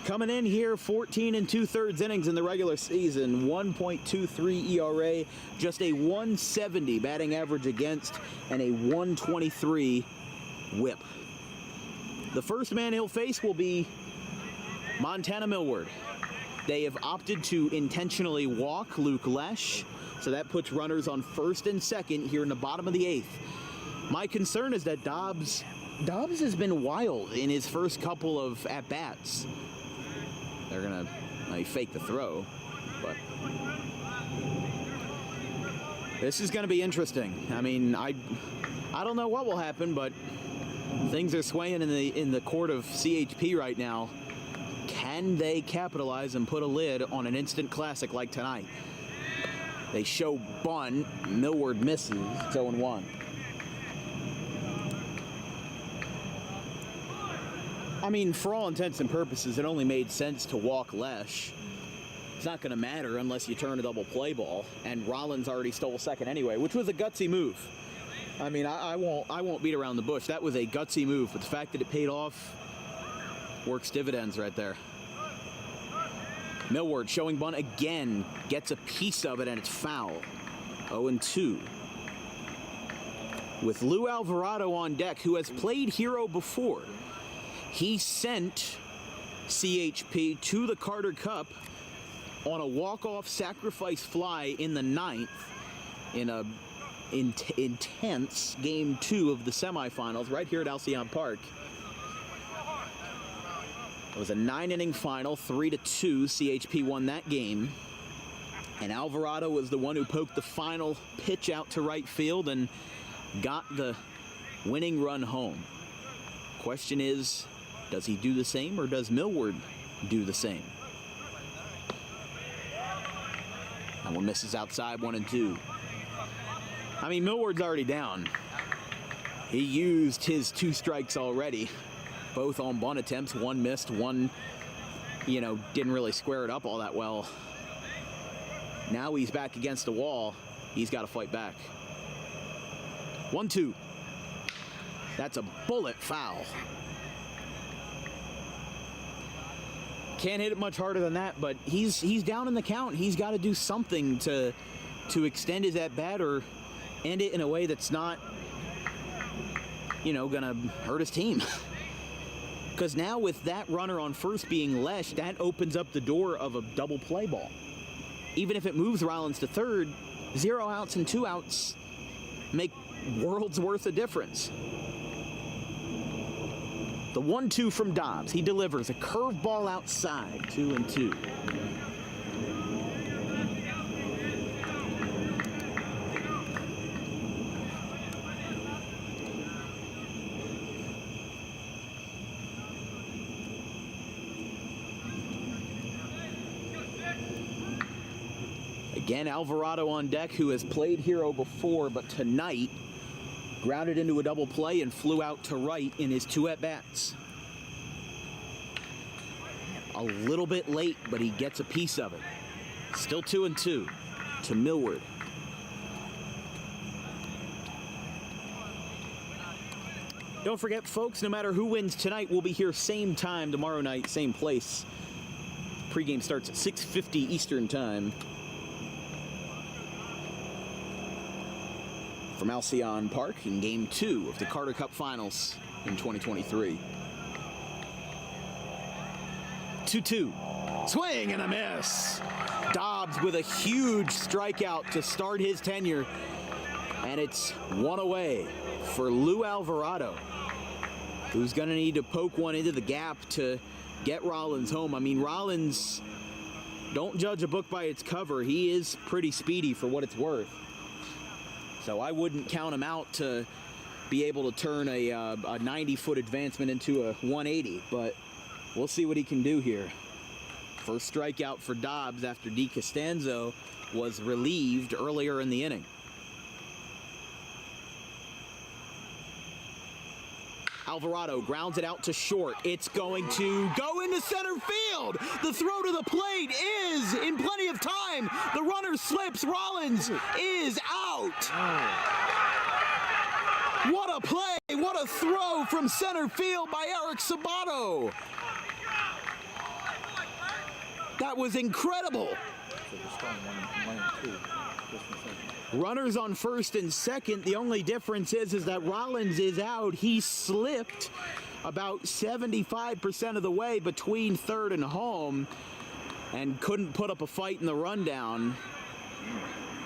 coming in here 14 2/3 innings in the regular season, 1.23 ERA, just a 170 batting average against, and a 123 whip. The first man he'll face will be Montana Millward. They have opted to intentionally walk Luke Lesh, so that puts runners on first and second here in the bottom of the 8th. My concern is that Dobbs has been wild in his first couple of at-bats. They're gonna fake the throw, but this is gonna be interesting. I mean, I don't know what will happen, but things are swaying in the court of CHP right now. Can they capitalize and put a lid on an instant classic like tonight? They show bunt. Millward misses. It's 0-1. I mean, for all intents and purposes, it only made sense to walk Lesh. It's not going to matter unless you turn a double play ball, and Rollins already stole second anyway, which was a gutsy move. I mean, I won't beat around the bush. That was a gutsy move, but the fact that it paid off works dividends right there. Millward showing bunt again, gets a piece of it, and it's foul. 0-2. With Lou Alvarado on deck, who has played hero before. He sent CHP to the Carter Cup on a walk-off sacrifice fly in the 9th in a intense Game 2 of the semifinals right here at Alcion Park. It was a 9-inning final, 3-2. CHP won that game. And Alvarado was the one who poked the final pitch out to right field and got the winning run home. Question is, does he do the same, or does Millward do the same? That one misses outside, 1-2. I mean, Millward's already down. He used his 2 strikes already, both on bunt attempts. One missed, one, didn't really square it up all that well. Now he's back against the wall. He's got to fight back. 1-2. That's a bullet foul. Can't hit it much harder than that, but he's down in the count. He's got to do something to extend his at-bat or end it in a way that's not, gonna hurt his team. Because now with that runner on first being Lesh, that opens up the door of a double play ball. Even if it moves Rollins to third, 0 outs and 2 outs make worlds worth of difference. The 1-2 from Dobbs. He delivers a curveball outside, 2-2. Again, Alvarado on deck, who has played hero before, but tonight grounded into a double play and flew out to right in his 2 at-bats. A little bit late, but he gets a piece of it. Still 2-2 to Millward. Don't forget, folks, no matter who wins tonight, we'll be here same time tomorrow night, same place. Pre-game starts at 6:50 Eastern Time. From Alcion Park in Game 2 of the Carter Cup Finals in 2023. 2-2. Swing and a miss. Dobbs with a huge strikeout to start his tenure. And it's 1 away for Lou Alvarado, who's going to need to poke one into the gap to get Rollins home. I mean, Rollins, don't judge a book by its cover. He is pretty speedy for what it's worth. So I wouldn't count him out to be able to turn a 90-foot advancement into a 180, but we'll see what he can do here. First strikeout for Dobbs after Di Costanzo was relieved earlier in the inning. Alvarado grounds it out to short. It's going to go into center field. The throw to the plate is in plenty of time. The runner slips. Rollins is out. What a play! What a throw from center field by Eric Sabato! That was incredible! So we're starting one and two. First and second. Runners on first and second. The only difference is that Rollins is out. He slipped about 75% of the way between third and home and couldn't put up a fight in the rundown.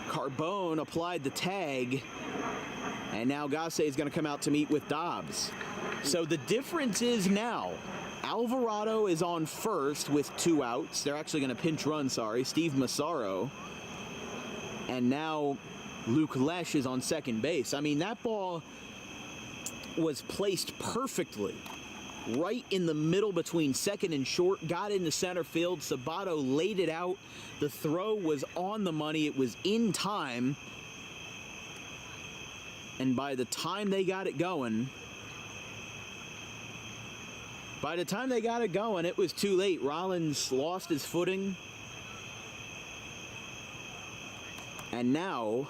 Carbone applied the tag, and now Gasse is going to come out to meet with Dobbs. So the difference is now Alvarado is on first with 2 outs. They're actually going to pinch run, Steve Massaro. And now Luke Lesh is on second base. I mean, that ball was placed perfectly right in the middle between second and short, got into center field. Sabato laid it out. The throw was on the money. It was in time. And by the time they got it going, it was too late. Rollins lost his footing. And now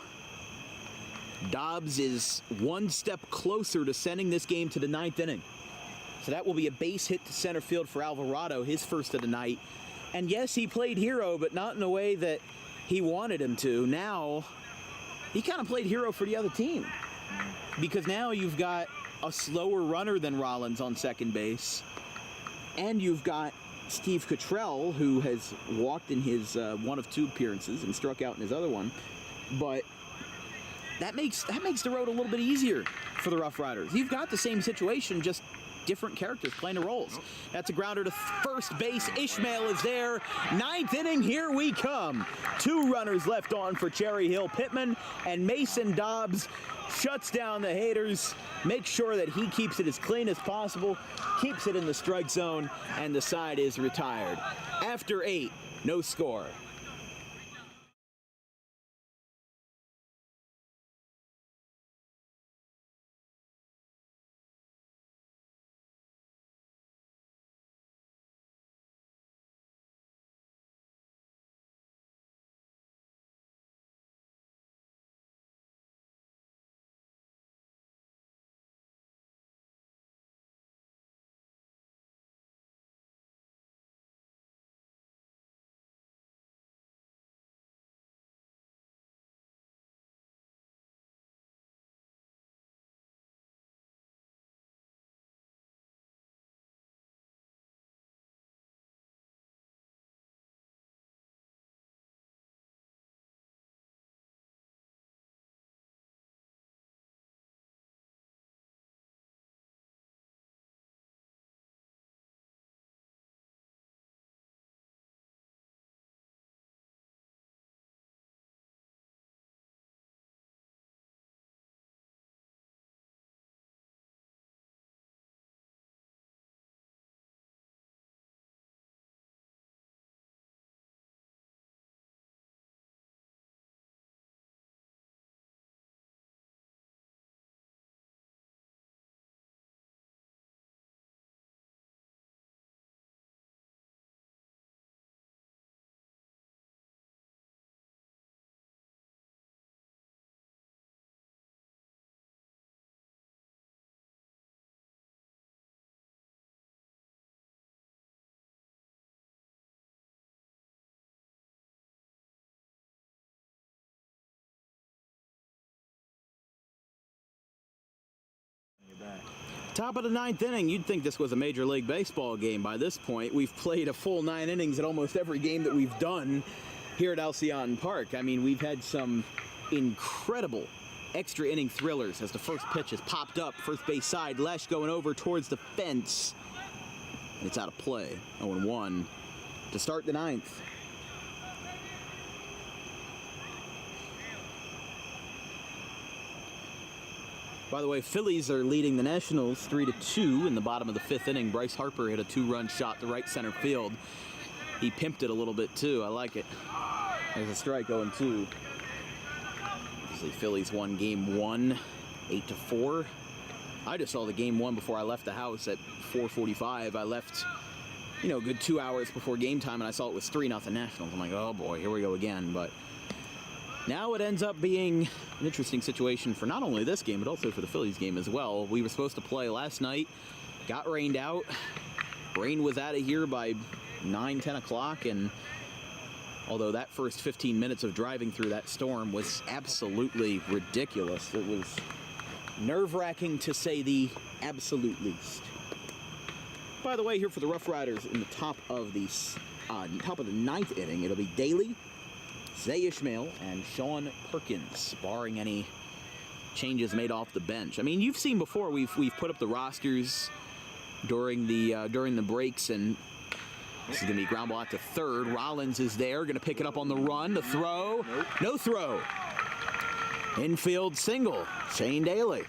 Dobbs is one step closer to sending this game to the 9th inning. So that will be a base hit to center field for Alvarado, his first of the night. And yes, he played hero, but not in a way that he wanted him to. Now, he kind of played hero for the other team. Because now you've got a slower runner than Rollins on second base. And you've got Steve Cottrell, who has walked in his one of 2 appearances and struck out in his other one. But that makes the road a little bit easier for the Roughriders. You've got the same situation, just different characters playing the roles. That's a grounder to first base. Ishmael is there. 9th inning, here we come. 2 runners left on for Cherry Hill. Pitman and Mason Dobbs shuts down the haters, makes sure that he keeps it as clean as possible, keeps it in the strike zone, and the side is retired. After 8, no score. Top of the 9th inning, you'd think this was a Major League Baseball game by this point. We've played a full 9 innings at almost every game that we've done here at Alcion Park. I mean, we've had some incredible extra inning thrillers as the first pitch has popped up. First base side, Lesh going over towards the fence. It's out of play. 0-1 to start the 9th. By the way, Phillies are leading the Nationals 3-2 in the bottom of the 5th inning. Bryce Harper hit a 2-run shot to right center field. He pimped it a little bit too. I like it. There's a strike 0-2. Obviously, Phillies won game 1, 8-4. I just saw the game 1 before I left the house at 4:45. I left, a good 2 hours before game time, and I saw it was 3-0 Nationals. I'm like, oh boy, here we go again. But Now it ends up being an interesting situation for not only this game, but also for the Phillies game as well. We were supposed to play last night, got rained out. Rain was out of here by 9, 10 o'clock, and although that first 15 minutes of driving through that storm was absolutely ridiculous, it was nerve-wracking to say the absolute least. By the way, here for the Roughriders in the top of the ninth inning, it'll be Daly, Zay Ishmael, and Sean Perkins, barring any changes made off the bench. I mean, you've seen before, we've put up the rosters during the breaks, and this is going to be ground ball out to third. Rollins is there, going to pick it up on the run. The throw, no throw. Infield single, Shane Daly.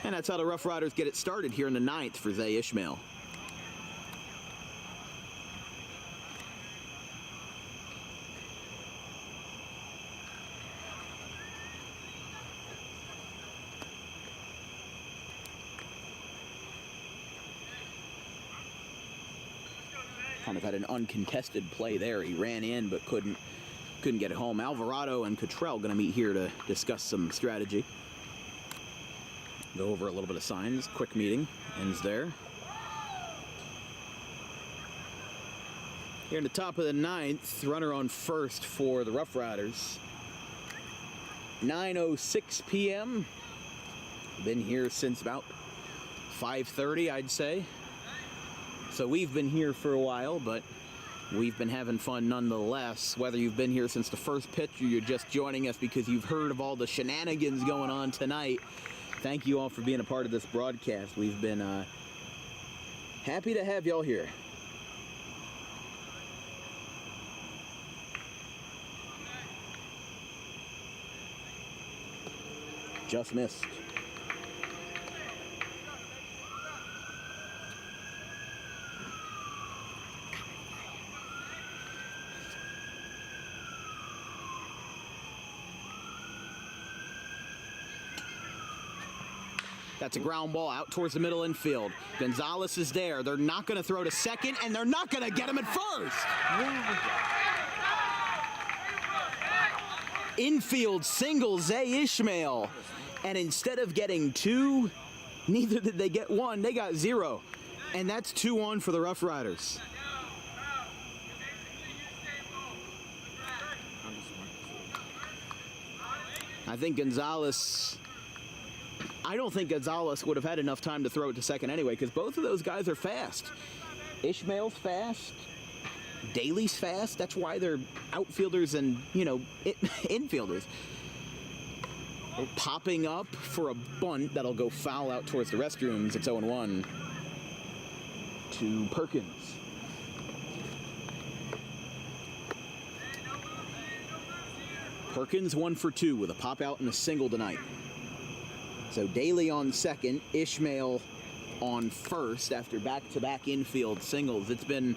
And that's how the Roughriders get it started here in the ninth for Zay Ishmael. Kind of had an uncontested play there. He ran in but couldn't get it home. Alvarado and Cottrell going to meet here to discuss some strategy. Go over a little bit of signs. Quick meeting ends there. Here in the top of the ninth, runner on first for the Roughriders. 9:06 p.m. Been here since about 5:30, I'd say. So we've been here for a while, but we've been having fun nonetheless. Whether you've been here since the first pitch or you're just joining us because you've heard of all the shenanigans going on tonight, thank you all for being a part of this broadcast. We've been happy to have y'all here. Just missed. That's a ground ball out towards the middle infield. Gonzalez is there. They're not going to throw to second, and they're not going to get him at first. Infield single, Zay Ishmael. And instead of getting two, neither did they get one. They got zero. And that's 2-1 for the Roughriders. I don't think Gonzalez would have had enough time to throw it to second anyway, because both of those guys are fast. Ishmael's fast. Daly's fast. That's why they're outfielders and, infielders. Popping up for a bunt that'll go foul out towards the restrooms. It's 0-1 to Perkins. Perkins 1 for 2 with a pop out and a single tonight. So Daly on second, Ishmael on first after back-to-back infield singles. It's been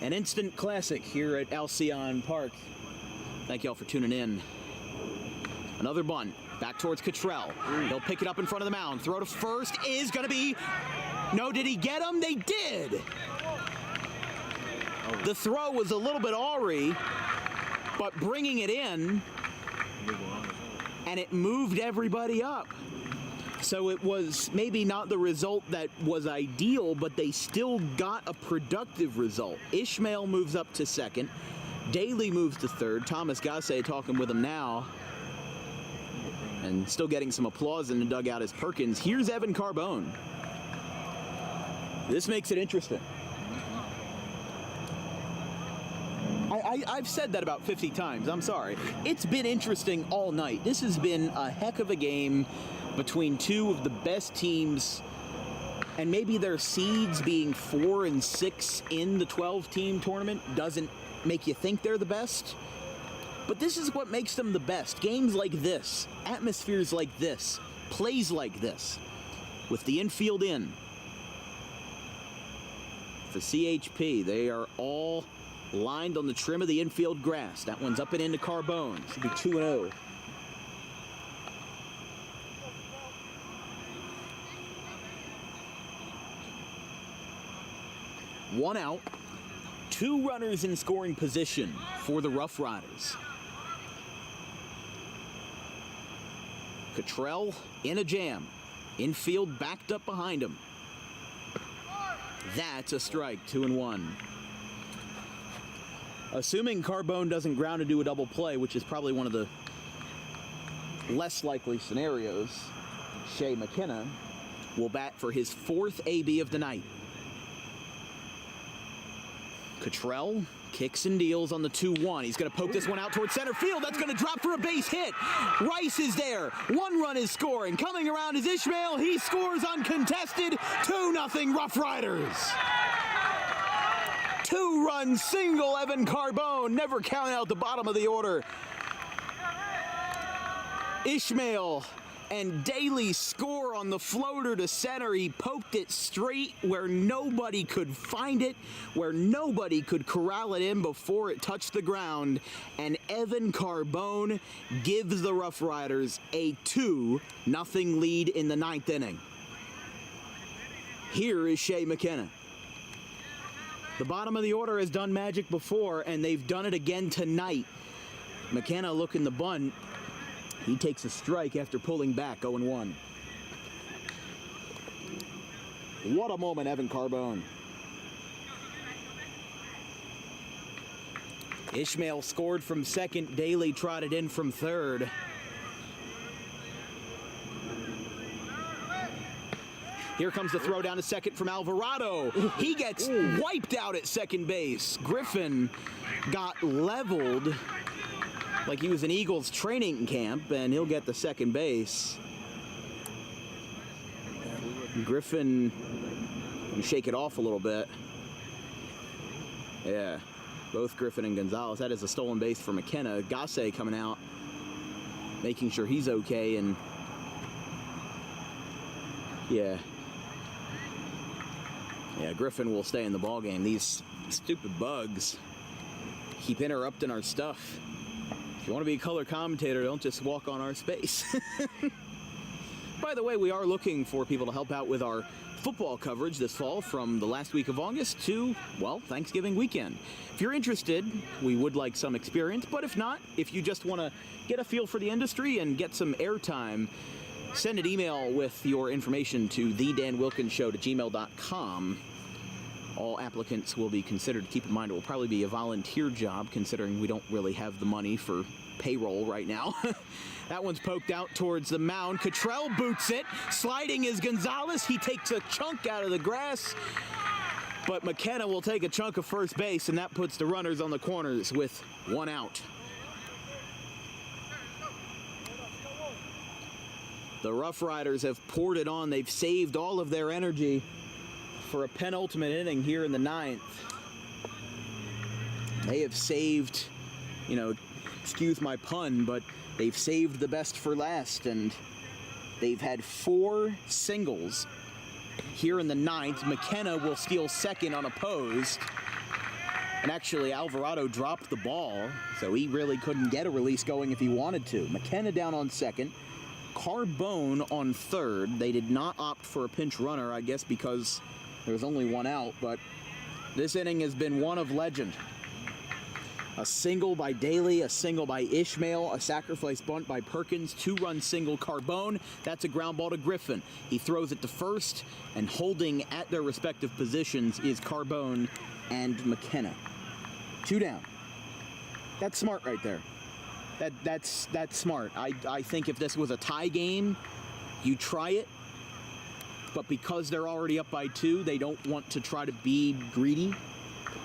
an instant classic here at Alcion Park. Thank y'all for tuning in. Another bunt, back towards Cottrell. He'll pick it up in front of the mound. Throw to first is going to be... No, did he get him? They did! The throw was a little bit awry, but bringing it in, and it moved everybody up. So it was maybe not the result that was ideal, but they still got a productive result. Ishmael moves up to second. Daly moves to third. Thomas Gasse talking with him now. And still getting some applause in the dugout as Perkins. Here's Evan Carbone. This makes it interesting. I've said that about 50 times. I'm sorry. It's been interesting all night. This has been a heck of a game between two of the best teams, and maybe their seeds being 4 and 6 in the 12-team tournament doesn't make you think they're the best. But this is what makes them the best. Games like this, atmospheres like this, plays like this, with the infield in. For CHP, they are all lined on the trim of the infield grass. That one's up and into Carbone. Should be 2-0. One out, 2 runners in scoring position for the Roughriders. Cottrell in a jam. Infield backed up behind him. That's a strike, 2-1. Assuming Carbone doesn't ground to do a double play, which is probably one of the less likely scenarios, Shea McKenna will bat for his 4th AB of the night. Cottrell kicks and deals on the 2-1. He's going to poke this one out towards center field. That's going to drop for a base hit. Rice is there. 1 run is scoring. Coming around is Ishmael. He scores uncontested. 2-0 Roughriders. 2-run single, Evan Carbone. Never count out the bottom of the order. Ishmael and Daly score on the floater to center. He poked it straight where nobody could find it, where nobody could corral it in before it touched the ground. And Evan Carbone gives the Roughriders a 2-0 lead in the 9th inning. Here is Shea McKenna. The bottom of the order has done magic before, and they've done it again tonight. McKenna looking the bunt. He takes a strike after pulling back, 0-1. What a moment, Evan Carbone. Ishmael scored from second. Daly trotted in from third. Here comes the throw down to second from Alvarado. He gets wiped out at second base. Griffin got leveled like he was in Eagles training camp, and he'll get the second base. Griffin, you shake it off a little bit. Yeah, both Griffin and Gonzalez. That is a stolen base for McKenna. Gasse coming out, making sure he's okay, and yeah, Griffin will stay in the ballgame. These stupid bugs keep interrupting our stuff. If you want to be a color commentator, don't just walk on our space. By the way, we are looking for people to help out with our football coverage this fall from the last week of August to, well, Thanksgiving weekend. If you're interested, we would like some experience, but if not, if you just want to get a feel for the industry and get some airtime, send an email with your information to thedanwilkinsshow@gmail.com. All applicants will be considered. Keep in mind, it will probably be a volunteer job, considering we don't really have the money for payroll right now. That one's poked out towards the mound. Cottrell boots it. Sliding is Gonzalez. He takes a chunk out of the grass. But McKenna will take a chunk of first base, and that puts the runners on the corners with 1 out. The Roughriders have poured it on. They've saved all of their energy for a penultimate inning here in the 9th. They have saved, excuse my pun, but they've saved the best for last, and they've had 4 singles here in the 9th. McKenna will steal second unopposed. And actually, Alvarado dropped the ball, so he really couldn't get a release going if he wanted to. McKenna down on second. Carbone on third. They did not opt for a pinch runner, I guess because there was only 1 out, but this inning has been one of legend. A single by Daly, a single by Ishmael, a sacrifice bunt by Perkins, 2-run single Carbone. That's a ground ball to Griffin. He throws it to first, and holding at their respective positions is Carbone and McKenna. 2 down. That's smart right there. That's smart. I think if this was a tie game, you try it. But because they're already up by 2, they don't want to try to be greedy.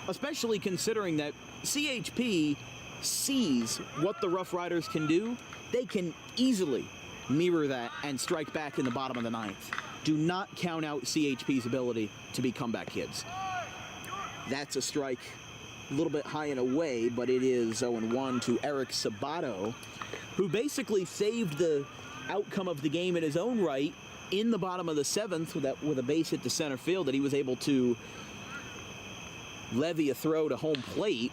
Especially considering that CHP sees what the Roughriders can do. They can easily mirror that and strike back in the bottom of the 9th. Do not count out CHP's ability to be comeback kids. That's a strike a little bit high and away, but it is 0-1 to Eric Sabato, who basically saved the outcome of the game in his own right in the bottom of the 7th with a base hit to center field that he was able to levy a throw to home plate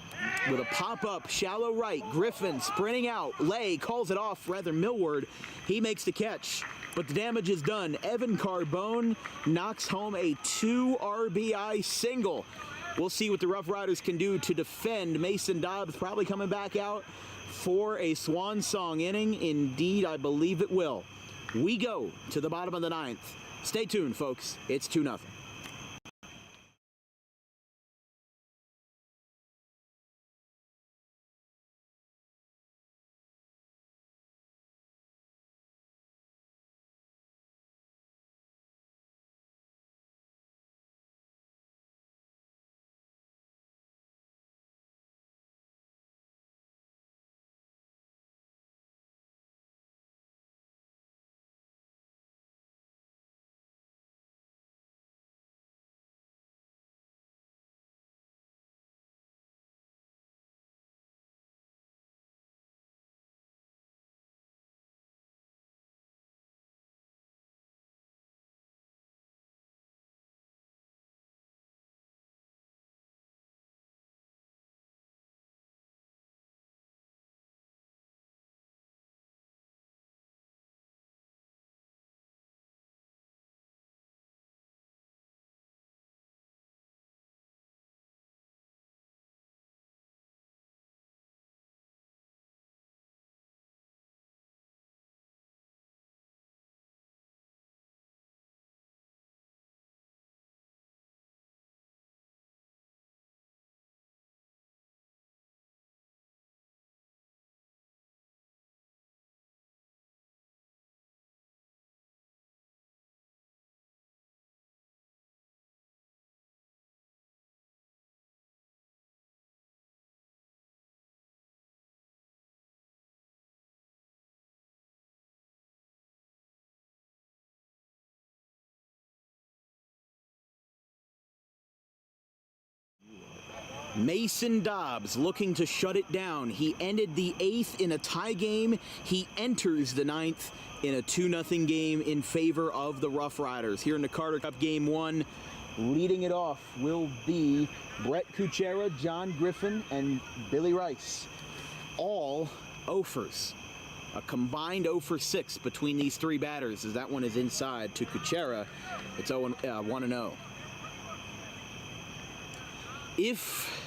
with a pop-up shallow right. Griffin sprinting out. Lay calls it off, rather Millward. He makes the catch, but the damage is done. Evan Carbone knocks home a 2 RBI single. We'll see what the Roughriders can do to defend. Mason Dobbs probably coming back out for a swan song inning. Indeed, I believe it will. we go to the bottom of the 9th. Stay tuned, folks. It's 2-0. Mason Dobbs looking to shut it down. He ended the 8th in a tie game. He enters the 9th in a 2-0 game in favor of the Roughriders. Here in the Carter Cup Game 1, leading it off will be Brett Kuchera, John Griffin, and Billy Rice. All 0-fers. A combined 0 for 6 between these three batters, as that one is inside to Kuchera. It's 1-0. If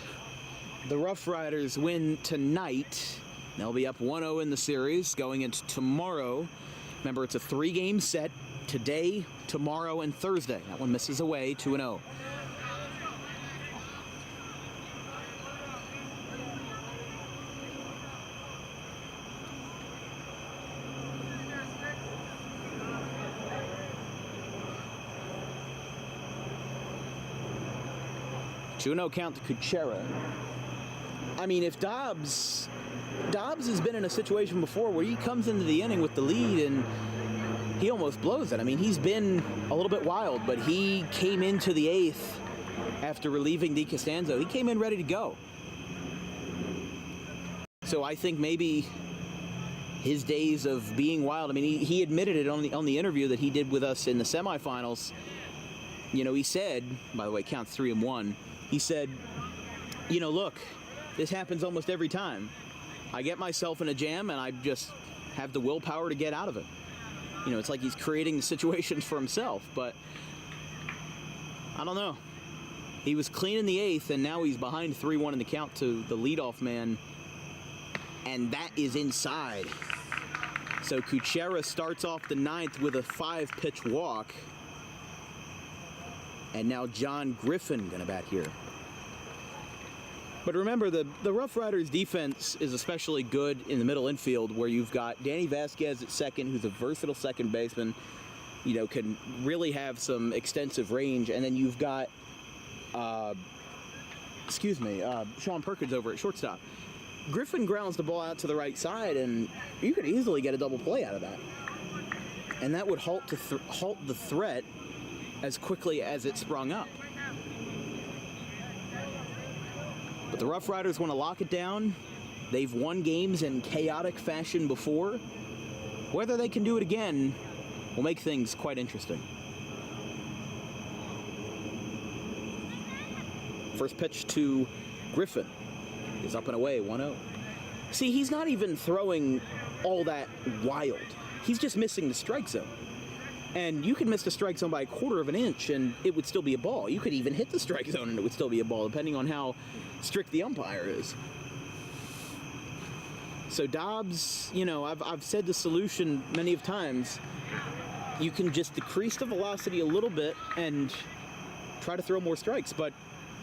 the Roughriders win tonight, they'll be up 1-0 in the series going into tomorrow. Remember, it's a 3-game set. Today, tomorrow, and Thursday. That one misses away, 2-0. Two-0 count to Kuchera. I mean, if Dobbs has been in a situation before where he comes into the inning with the lead and he almost blows it. I mean, he's been a little bit wild, but he came into the 8th after relieving DeCostanzo. He came in ready to go. So I think maybe his days of being wild, I mean, he admitted it on the interview that he did with us in the semifinals. You know, he said, by the way, counts 3-1. He said, you know, look, this happens almost every time. I get myself in a jam and I just have the willpower to get out of it. You know, it's like he's creating the situations for himself, but I don't know. He was clean in the 8th, and now he's behind 3-1 in the count to the leadoff man, and that is inside. So Kuchera starts off the 9th with a 5-pitch walk, and now John Griffin gonna bat here. But remember, the Roughriders defense is especially good in the middle infield, where you've got Danny Vasquez at second, who's a versatile second baseman, you know, can really have some extensive range, and then you've got, Sean Perkins over at shortstop. Griffin grounds the ball out to the right side, and you could easily get a double play out of that. And that would halt the threat as quickly as it sprung up. But the Roughriders want to lock it down. They've won games in chaotic fashion before. Whether they can do it again will make things quite interesting. First pitch to Griffin is up and away, 1-0. See, he's not even throwing all that wild. He's just missing the strike zone. And you could miss the strike zone by 1/4 of an inch and it would still be a ball. You could even hit the strike zone and it would still be a ball, depending on how strict the umpire is. So Dobbs, you know, I've said the solution many of times. you can just decrease the velocity a little bit and try to throw more strikes. But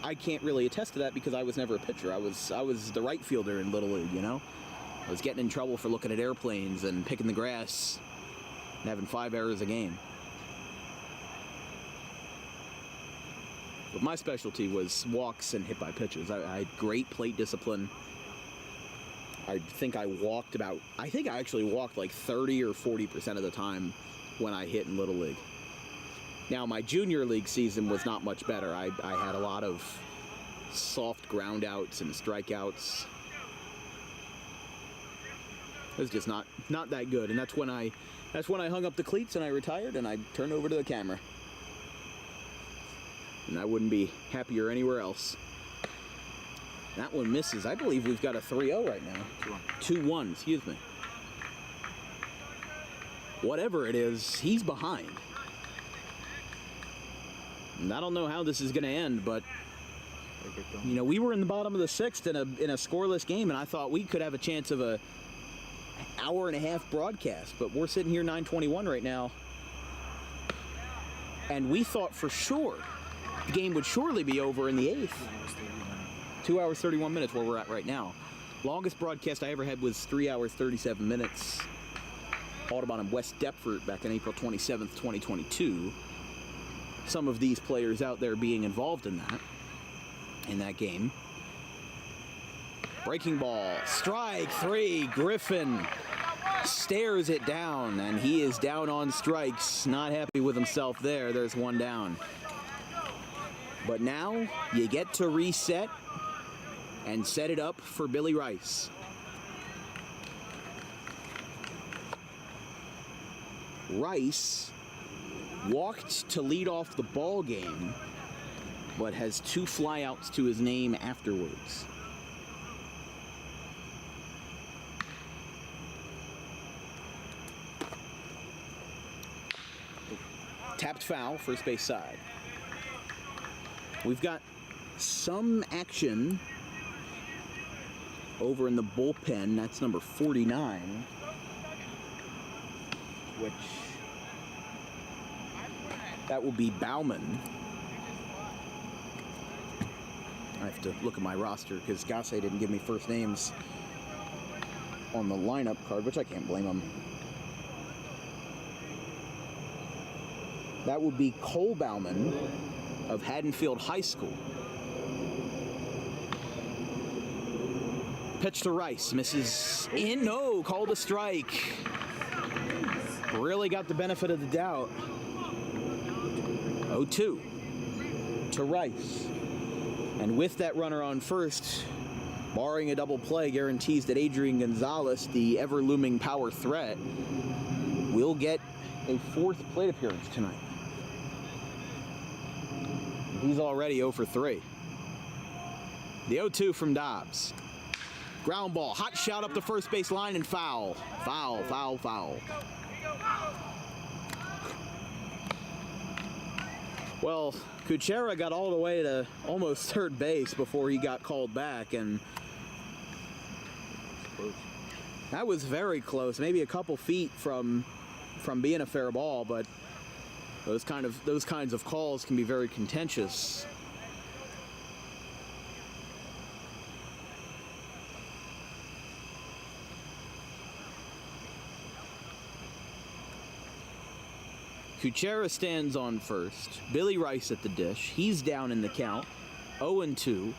I can't really attest to that because I was never a pitcher. I was the right fielder in Little League, you know? I was getting in trouble for looking at airplanes and picking the grass and having 5 errors a game. But my specialty was walks and hit by pitches. I had great plate discipline. I think I actually walked like 30 or 40% of the time when I hit in Little League. Now, my junior league season was not much better. I had a lot of soft ground outs and strikeouts. It was just not that good. And that's when I hung up the cleats and I retired and I turned over to the camera. And I wouldn't be happier anywhere else. That one misses. I believe we've got a 3-0 right now. 2-1, excuse me. Whatever it is, he's behind. And I don't know how this is going to end, but you know, we were in the bottom of the 6th in a scoreless game, and I thought we could have a chance of a hour-and-a-half broadcast, but we're sitting here 9:21 right now, and we thought for sure the game would surely be over in the 8th. 2 hours 31 minutes where we're at right now. Longest broadcast I ever had was 3 hours 37 minutes. Audubon and West Deptford back on April 27th, 2022. Some of these players out there being involved in that game. Breaking ball, strike 3, Griffin stares it down, and he is down on strikes. Not happy with himself there. There's one down. But now you get to reset and set it up for Billy Rice. Rice walked to lead off the ball game, but has 2 flyouts to his name afterwards. Tapped foul, first base side. We've got some action over in the bullpen. That's number 49, which that will be Bauman. I have to look at my roster because Gase didn't give me first names on the lineup card, which I can't blame him. That would be Cole Bauman of Haddonfield High School. Pitch to Rice, misses in, no, called a strike. Really got the benefit of the doubt. 0-2 to Rice. And with that runner on first, barring a double play, guarantees that Adrian Gonzalez, the ever-looming power threat, will get a 4th plate appearance tonight. He's already 0 for 3. The 0-2 from Dobbs. Ground ball, hot shot up the first base line and foul. Foul, foul, foul. Well, Kuchera got all the way to almost third base before he got called back, and that was very close, maybe a couple feet from being a fair ball, but those kinds of calls can be very contentious. Kuchera stands on first. Billy Rice at the dish. He's down in the count. 0-2.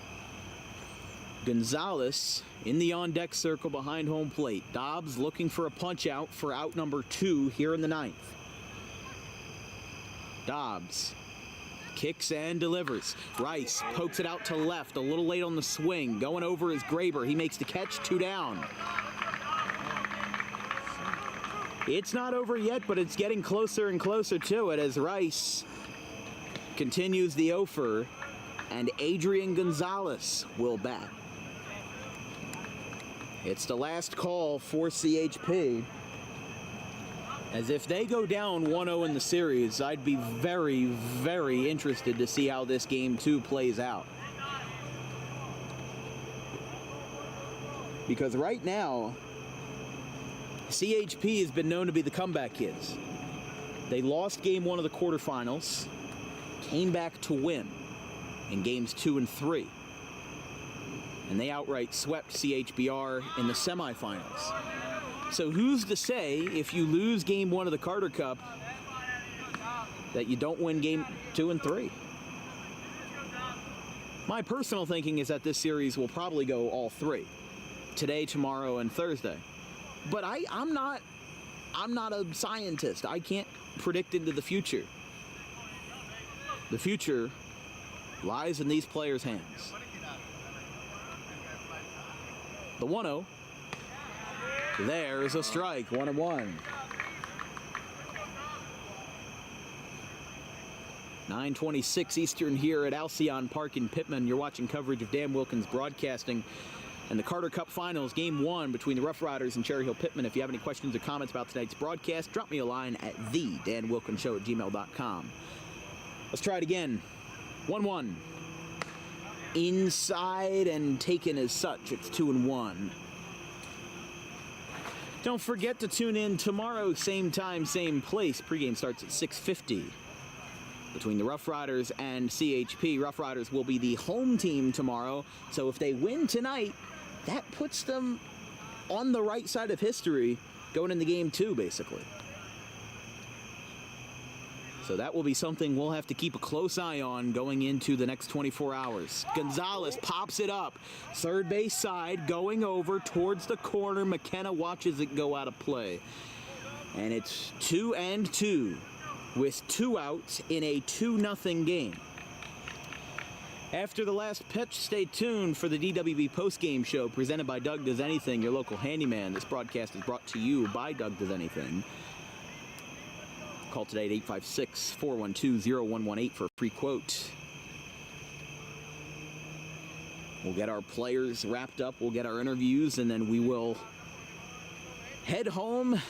Gonzalez in the on-deck circle behind home plate. Dobbs looking for a punch out for out number 2 here in the 9th. Dobbs kicks and delivers. Rice pokes it out to left, a little late on the swing. Going over is Graber. He makes the catch, 2 down. It's not over yet, but it's getting closer and closer to it as Rice continues the offer, and Adrian Gonzalez will bat. It's the last call for CHP. As if they go down 1-0 in the series, I'd be very, very interested to see how this game 2 plays out. Because right now, CHP has been known to be the comeback kids. They lost game 1 of the quarterfinals, came back to win in games 2 and 3. And they outright swept CHBR in the semifinals. So who's to say if you lose game 1 of the Carter Cup that you don't win game 2 and 3? My personal thinking is that this series will probably go all 3. Today, tomorrow, and Thursday. But I'm not a scientist. I can't predict into the future. The future lies in these players' hands. The 1-0. There's a strike, 1-1. 9:26 Eastern here at Alcion Park in Pitman. You're watching coverage of Dan Wilkins Broadcasting and the Carter Cup Finals, Game 1 between the Roughriders and Cherry Hill Pitman. If you have any questions or comments about tonight's broadcast, drop me a line at thedanwilkinshow@gmail.com. Let's try it again. 1-1. Inside and taken as such. It's 2-1. Don't forget to tune in tomorrow, same time, same place. Pregame starts at 6:50 between the Roughriders and CHP. Roughriders will be the home team tomorrow, so if they win tonight, that puts them on the right side of history going into game 2, basically. So that will be something we'll have to keep a close eye on going into the next 24 hours. Gonzalez pops it up. Third base side, going over towards the corner. McKenna watches it go out of play. And it's 2-2 with 2 outs in a 2-0 game. After the last pitch, stay tuned for the DWB postgame show presented by Doug Does Anything, your local handyman. This broadcast is brought to you by Doug Does Anything. Call today at 856-412-0118 for a free quote. We'll get our players wrapped up, we'll get our interviews, and then we will head home.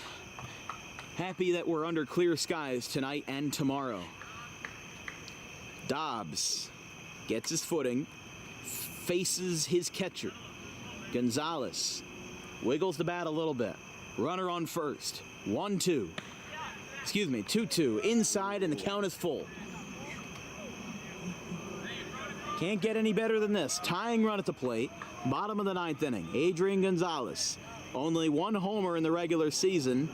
Happy that we're under clear skies tonight and tomorrow. Dobbs gets his footing, faces his catcher. Gonzalez wiggles the bat a little bit. Runner on first. 2-2. Inside, and the count is full. Can't get any better than this. Tying run at the plate. Bottom of the 9th inning. Adrian Gonzalez. Only 1 homer in the regular season,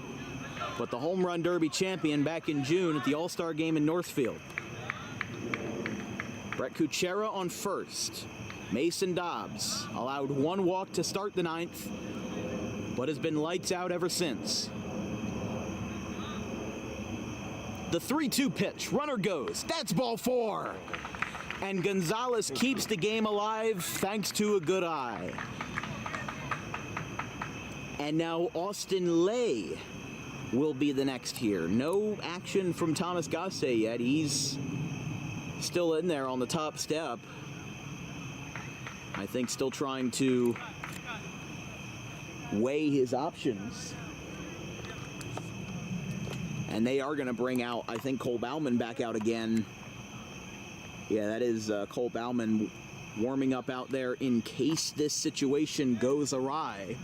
but the home run derby champion back in June at the All-Star game in Northfield. Brett Kuchera on first. Mason Dobbs allowed 1 walk to start the 9th, but has been lights out ever since. The 3-2 pitch. Runner goes. That's ball 4. And Gonzalez keeps the game alive thanks to a good eye. And now Austin Lay will be the next here. No action from Thomas Gasse yet. He's still in there on the top step. I think still trying to weigh his options. And they are going to bring out, I think, Cole Bauman back out again. Yeah, that is Cole Bauman warming up out there in case this situation goes awry.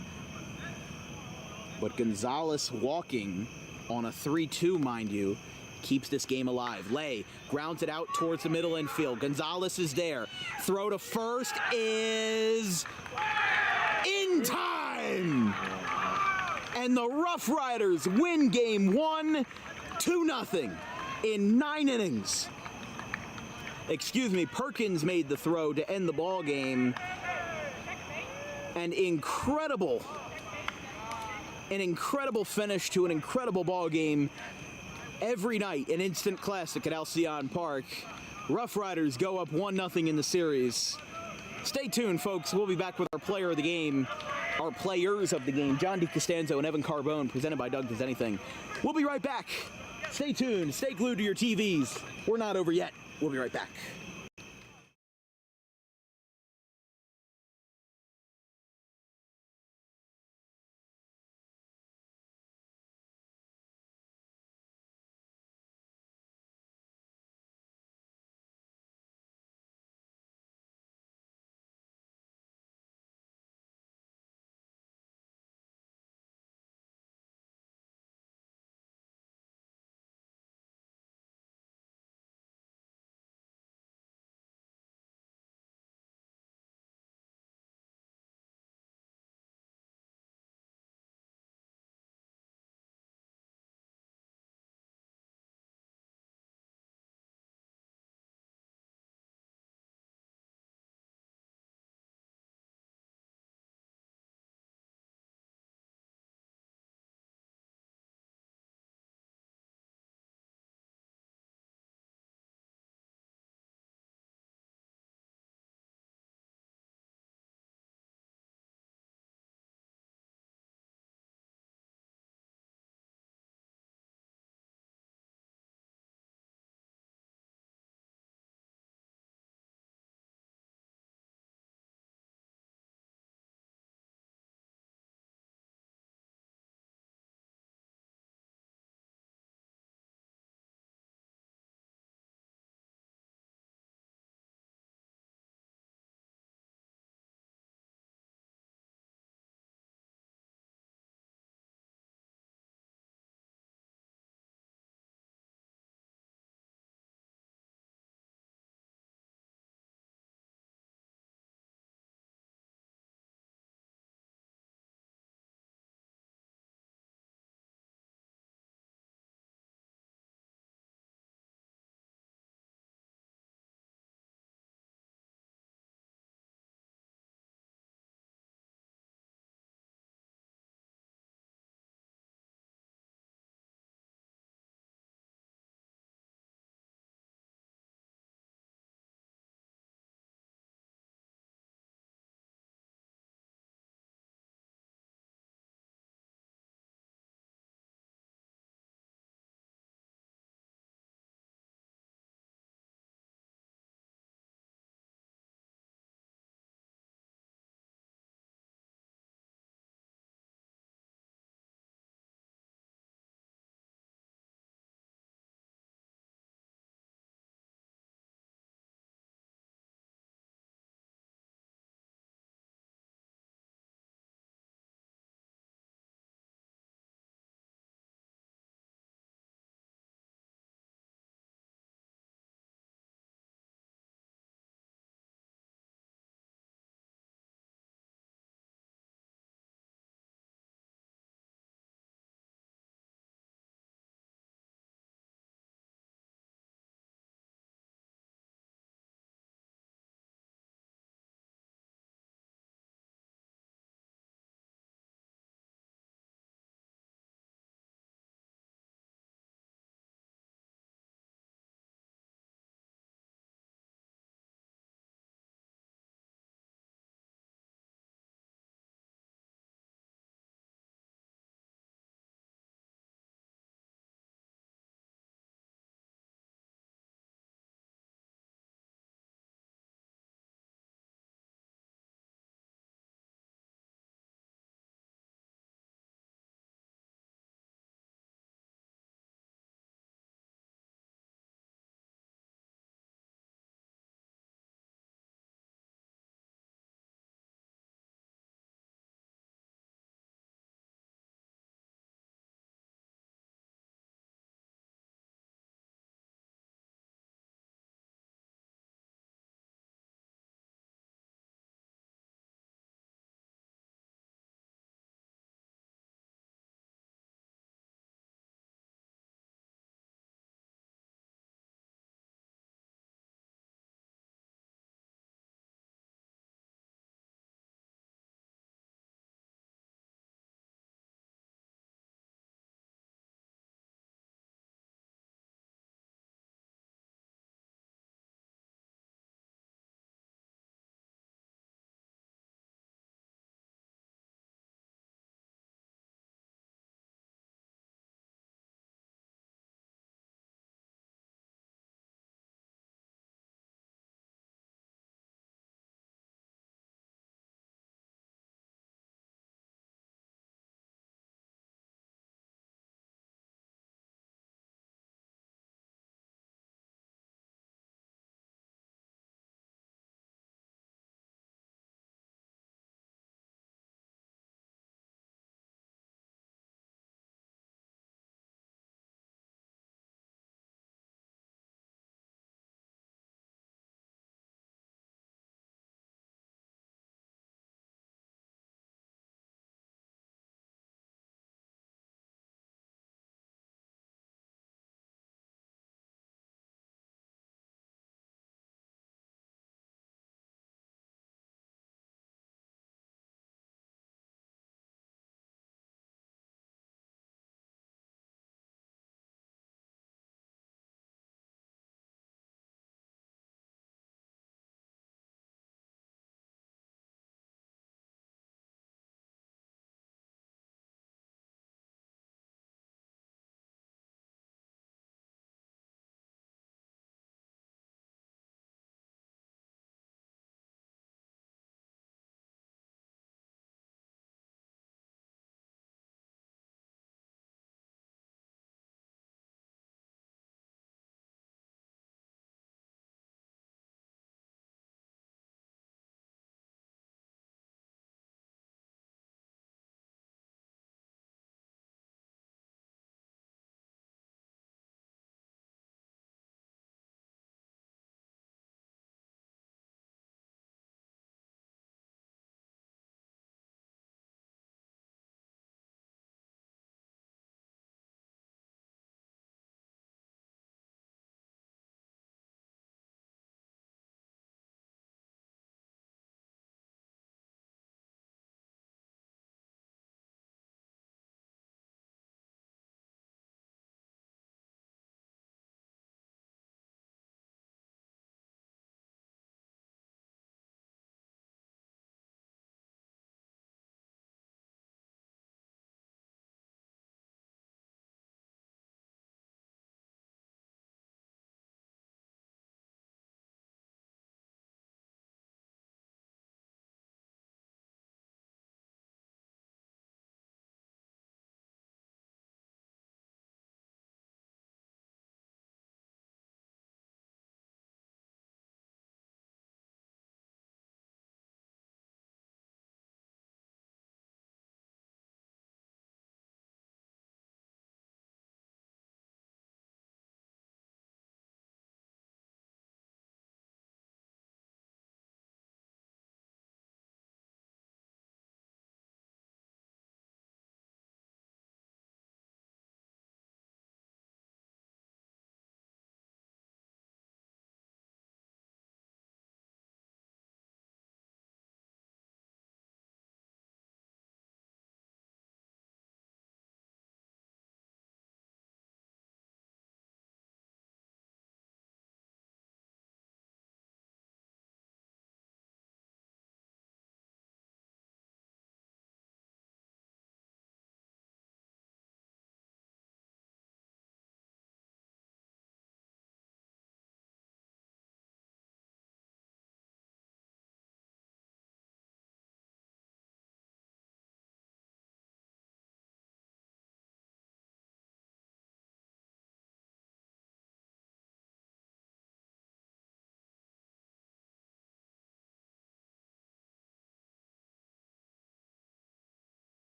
But Gonzalez walking on a 3-2, mind you, keeps this game alive. Lay grounds it out towards the middle infield. Gonzalez is there. Throw to first is in time! And the Roughriders win game 1, 2-0 in 9 innings. Perkins made the throw to end the ball game. An incredible finish to an incredible ball game. Every night, an instant classic at Alcion Park. Roughriders go up 1-0 in the series. Stay tuned, folks. We'll be back with our player of the game. Our players of the game, John DiCostanzo and Evan Carbone, presented by Doug Does Anything. We'll be right back. Stay tuned. Stay glued to your TVs. We're not over yet. We'll be right back.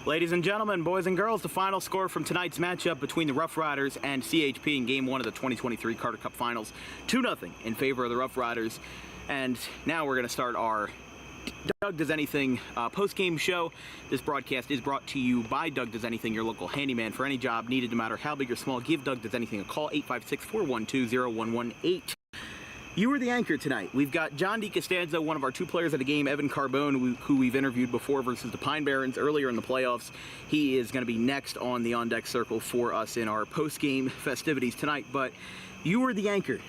Ladies and gentlemen, boys and girls, the final score from tonight's matchup between the Roughriders and CHP in Game 1 of the 2023 Carter Cup Finals. 2-0 in favor of the Roughriders. And now we're going to start our Doug Does Anything post-game show. This broadcast is brought to you by Doug Does Anything, your local handyman. For any job needed, no matter how big or small, give Doug Does Anything a call, 856-412-0118. You were the anchor tonight. We've got John DiCostanzo, one of our two players of the game, Evan Carbone, who we've interviewed before versus the Pine Barrens earlier in the playoffs. He is going to be next on the on-deck circle for us in our post-game festivities tonight. But you were the anchor.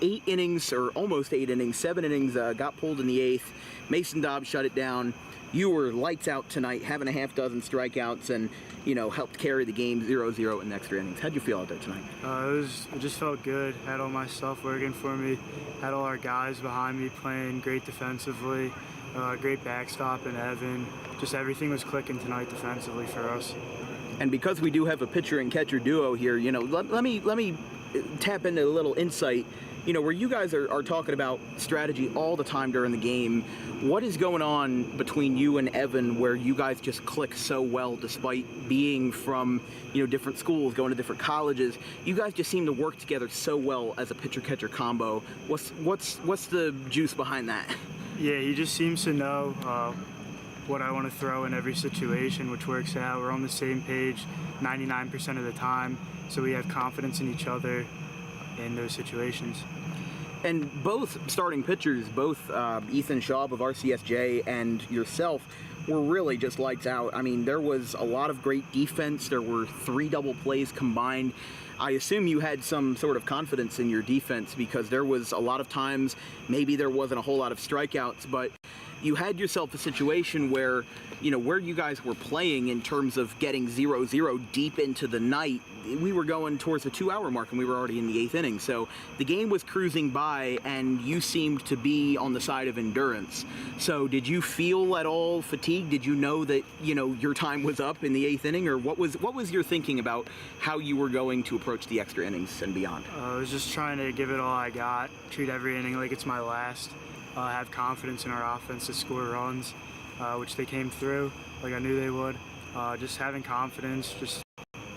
8 innings, or almost 8 innings, 7 innings, got pulled in the 8th. Mason Dobbs shut it down. You were lights out tonight, having a half dozen strikeouts and, you know, helped carry the game 0-0 in extra innings. How'd you feel out there tonight? It just felt good. Had all my stuff working for me. Had all our guys behind me playing great defensively. Great backstop and Evan. Just everything was clicking tonight defensively for us. And because we do have a pitcher and catcher duo here, you know, let me tap into a little insight. You know, where you guys are talking about strategy all the time during the game, what is going on between you and Evan where you guys just click so well despite being from, you know, different schools, going to different colleges? You guys just seem to work together so well as a pitcher-catcher combo. What's the juice behind that? Yeah, he just seems to know what I want to throw in every situation, which works out. We're on the same page 99% of the time, so we have confidence in each other in those situations. And both starting pitchers, both Ethan Schaub of RCSJ and yourself, were really just lights out. I mean, there was a lot of great defense. There were 3 double plays combined. I assume you had some sort of confidence in your defense because there was a lot of times maybe there wasn't a whole lot of strikeouts, but you had yourself a situation where, you know, where you guys were playing in terms of getting 0-0 deep into the night, we were going towards the 2-hour mark and we were already in the 8th inning. So the game was cruising by and you seemed to be on the side of endurance. So did you feel at all fatigued? Did you know that, you know, your time was up in the 8th inning, or what was your thinking about how you were going to approach the extra innings and beyond? I was just trying to give it all I got, treat every inning like it's my last, have confidence in our offense to score runs, which they came through like I knew they would. Just having confidence, just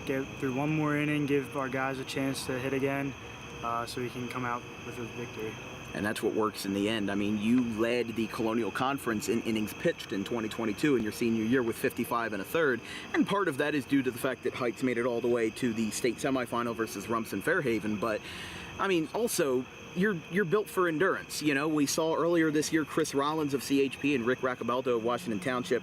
get through one more inning, give our guys a chance to hit again, so we can come out with a victory. And that's what works in the end. I mean, you led the Colonial Conference in innings pitched in 2022 in your senior year with 55 1/3, and part of that is due to the fact that Heights made it all the way to the state semifinal versus Rumson Fairhaven. But I mean, also, you're built for endurance. You know, we saw earlier this year Chris Rollins of CHP and Rick Raccabaldo of Washington Township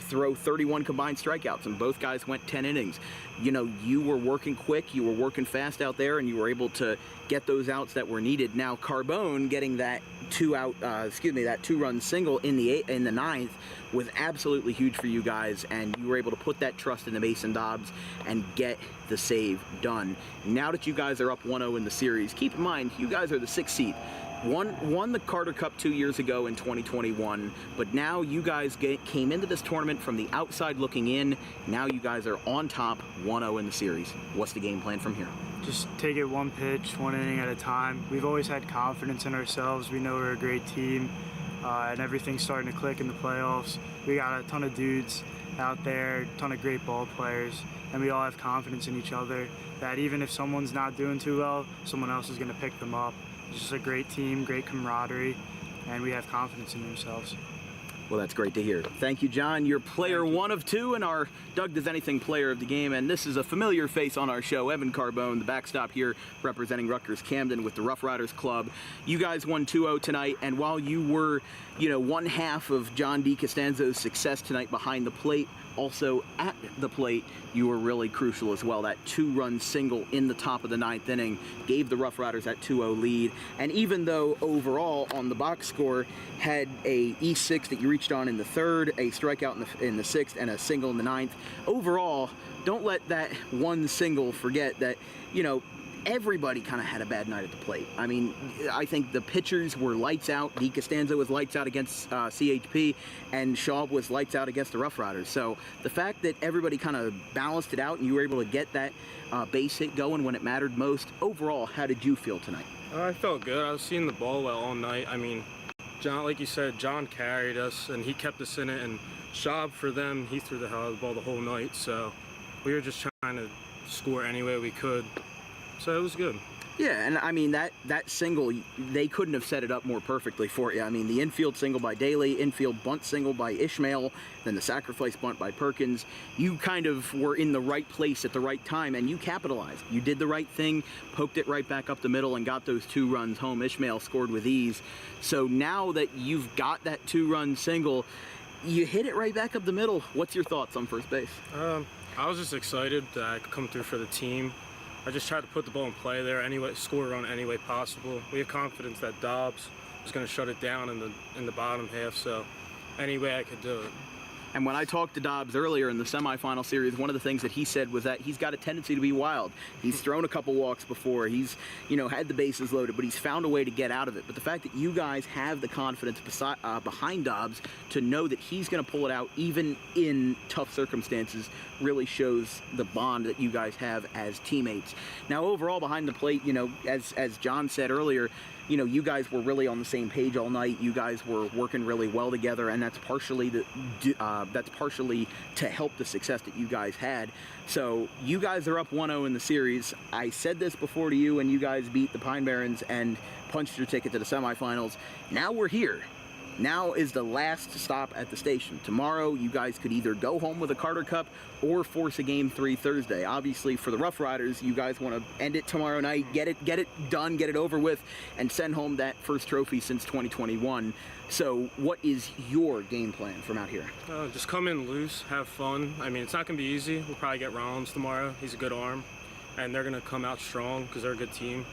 throw 31 combined strikeouts, and both guys went 10 innings. You know, you were working quick, you were working fast out there, and you were able to get those outs that were needed. Now, Carbone getting that 2-run single in the 9th was absolutely huge for you guys, and you were able to put that trust in the Mason Dobbs and get the save done. Now that you guys are up 1-0 in the series, keep in mind, you guys are the 6th seed. Won the Carter Cup 2 years ago in 2021, but now you guys came into this tournament from the outside looking in. Now you guys are on top, 1-0 in the series. What's the game plan from here? Just take it one pitch, one inning at a time. We've always had confidence in ourselves. We know we're a great team, and everything's starting to click in the playoffs. We got a ton of dudes out there, a ton of great ball players, and we all have confidence in each other that even if someone's not doing too well, someone else is going to pick them up. It's just a great team, great camaraderie, and we have confidence in themselves. Well, that's great to hear. Thank you, John. You're player 1 of 2 and our Doug Does Anything player of the game. And this is a familiar face on our show, Evan Carbone, the backstop here representing Rutgers Camden with the Roughriders Club. You guys won 2-0 tonight, and while you were, you know, one half of John DiCostanzo's success tonight behind the plate, also at the plate, you were really crucial as well. That 2-run single in the top of the 9th inning gave the Roughriders that 2-0 lead. And even though overall on the box score had a E6 that you reached on in the 3rd, a strikeout in the 6th, and a single in the 9th, overall, don't let that one single forget that, you know, everybody kind of had a bad night at the plate. I mean, I think the pitchers were lights out. DiCostanzo was lights out against CHP, and Schaub was lights out against the Roughriders. So the fact that everybody kind of balanced it out and you were able to get that base hit going when it mattered most, overall, how did you feel tonight? I felt good. I was seeing the ball well all night. I mean, John, like you said, John carried us, and he kept us in it, and Schaub, for them, he threw the hell out of the ball the whole night, so we were just trying to score any way we could. So it was good. Yeah, and I mean, that single, they couldn't have set it up more perfectly for you. I mean, the infield single by Daly, infield bunt single by Ishmael, then the sacrifice bunt by Perkins. You kind of were in the right place at the right time, and you capitalized. You did the right thing, poked it right back up the middle, and got those 2 runs home. Ishmael scored with ease. So now that you've got that 2-run single, you hit it right back up the middle. What's your thoughts on first base? I was just excited that I could come through for the team. I just tried to put the ball in play there anyway, score a run any way possible. We have confidence that Dobbs was going to shut it down in the bottom half, so any way I could do it. And when I talked to Dobbs earlier in the semifinal series, one of the things that he said was that he's got a tendency to be wild. He's thrown a couple walks before. He's, had the bases loaded, but he's found a way to get out of it. But the fact that you guys have the confidence behind Dobbs to know that he's going to pull it out even in tough circumstances really shows the bond that you guys have as teammates. Now, overall, behind the plate, as John said earlier, you guys were really on the same page all night. You guys were working really well together, and that's partially to help the success that you guys had. So you guys are up 1-0 in the series. I said this before to you, and you guys beat the Pine Barrens and punched your ticket to the semifinals. Now we're here. Now is the last stop at the station. Tomorrow, you guys could either go home with a Carter Cup or force a Game 3 Thursday. Obviously, for the Roughriders, you guys want to end it tomorrow night, get it done, get it over with, and send home that first trophy since 2021. So what is your game plan from out here? Just come in loose, have fun. I mean, it's not going to be easy. We'll probably get Rollins tomorrow. He's a good arm. And they're going to come out strong because they're a good team.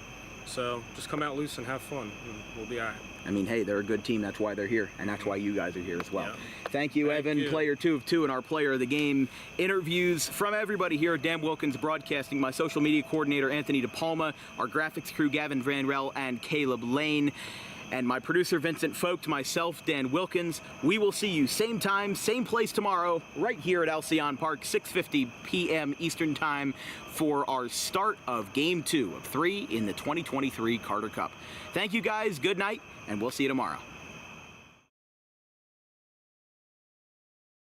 So just come out loose and have fun, and we'll be all right. I mean, hey, they're a good team. That's why they're here, and that's why you guys are here as well. Yeah. Thank you, Evan, you. player 2 of 2, and our player of the game interviews from everybody here at Dan Wilkins Broadcasting, my social media coordinator, Anthony DePalma, our graphics crew, Gavin Vanrell and Caleb Lane, and my producer, Vincent Folkt, myself, Dan Wilkins. We will see you same time, same place tomorrow, right here at Alcion Park, 6:50 p.m. Eastern Time for our start of Game 2 of 3 in the 2023 Carter Cup. Thank you guys, good night, and we'll see you tomorrow.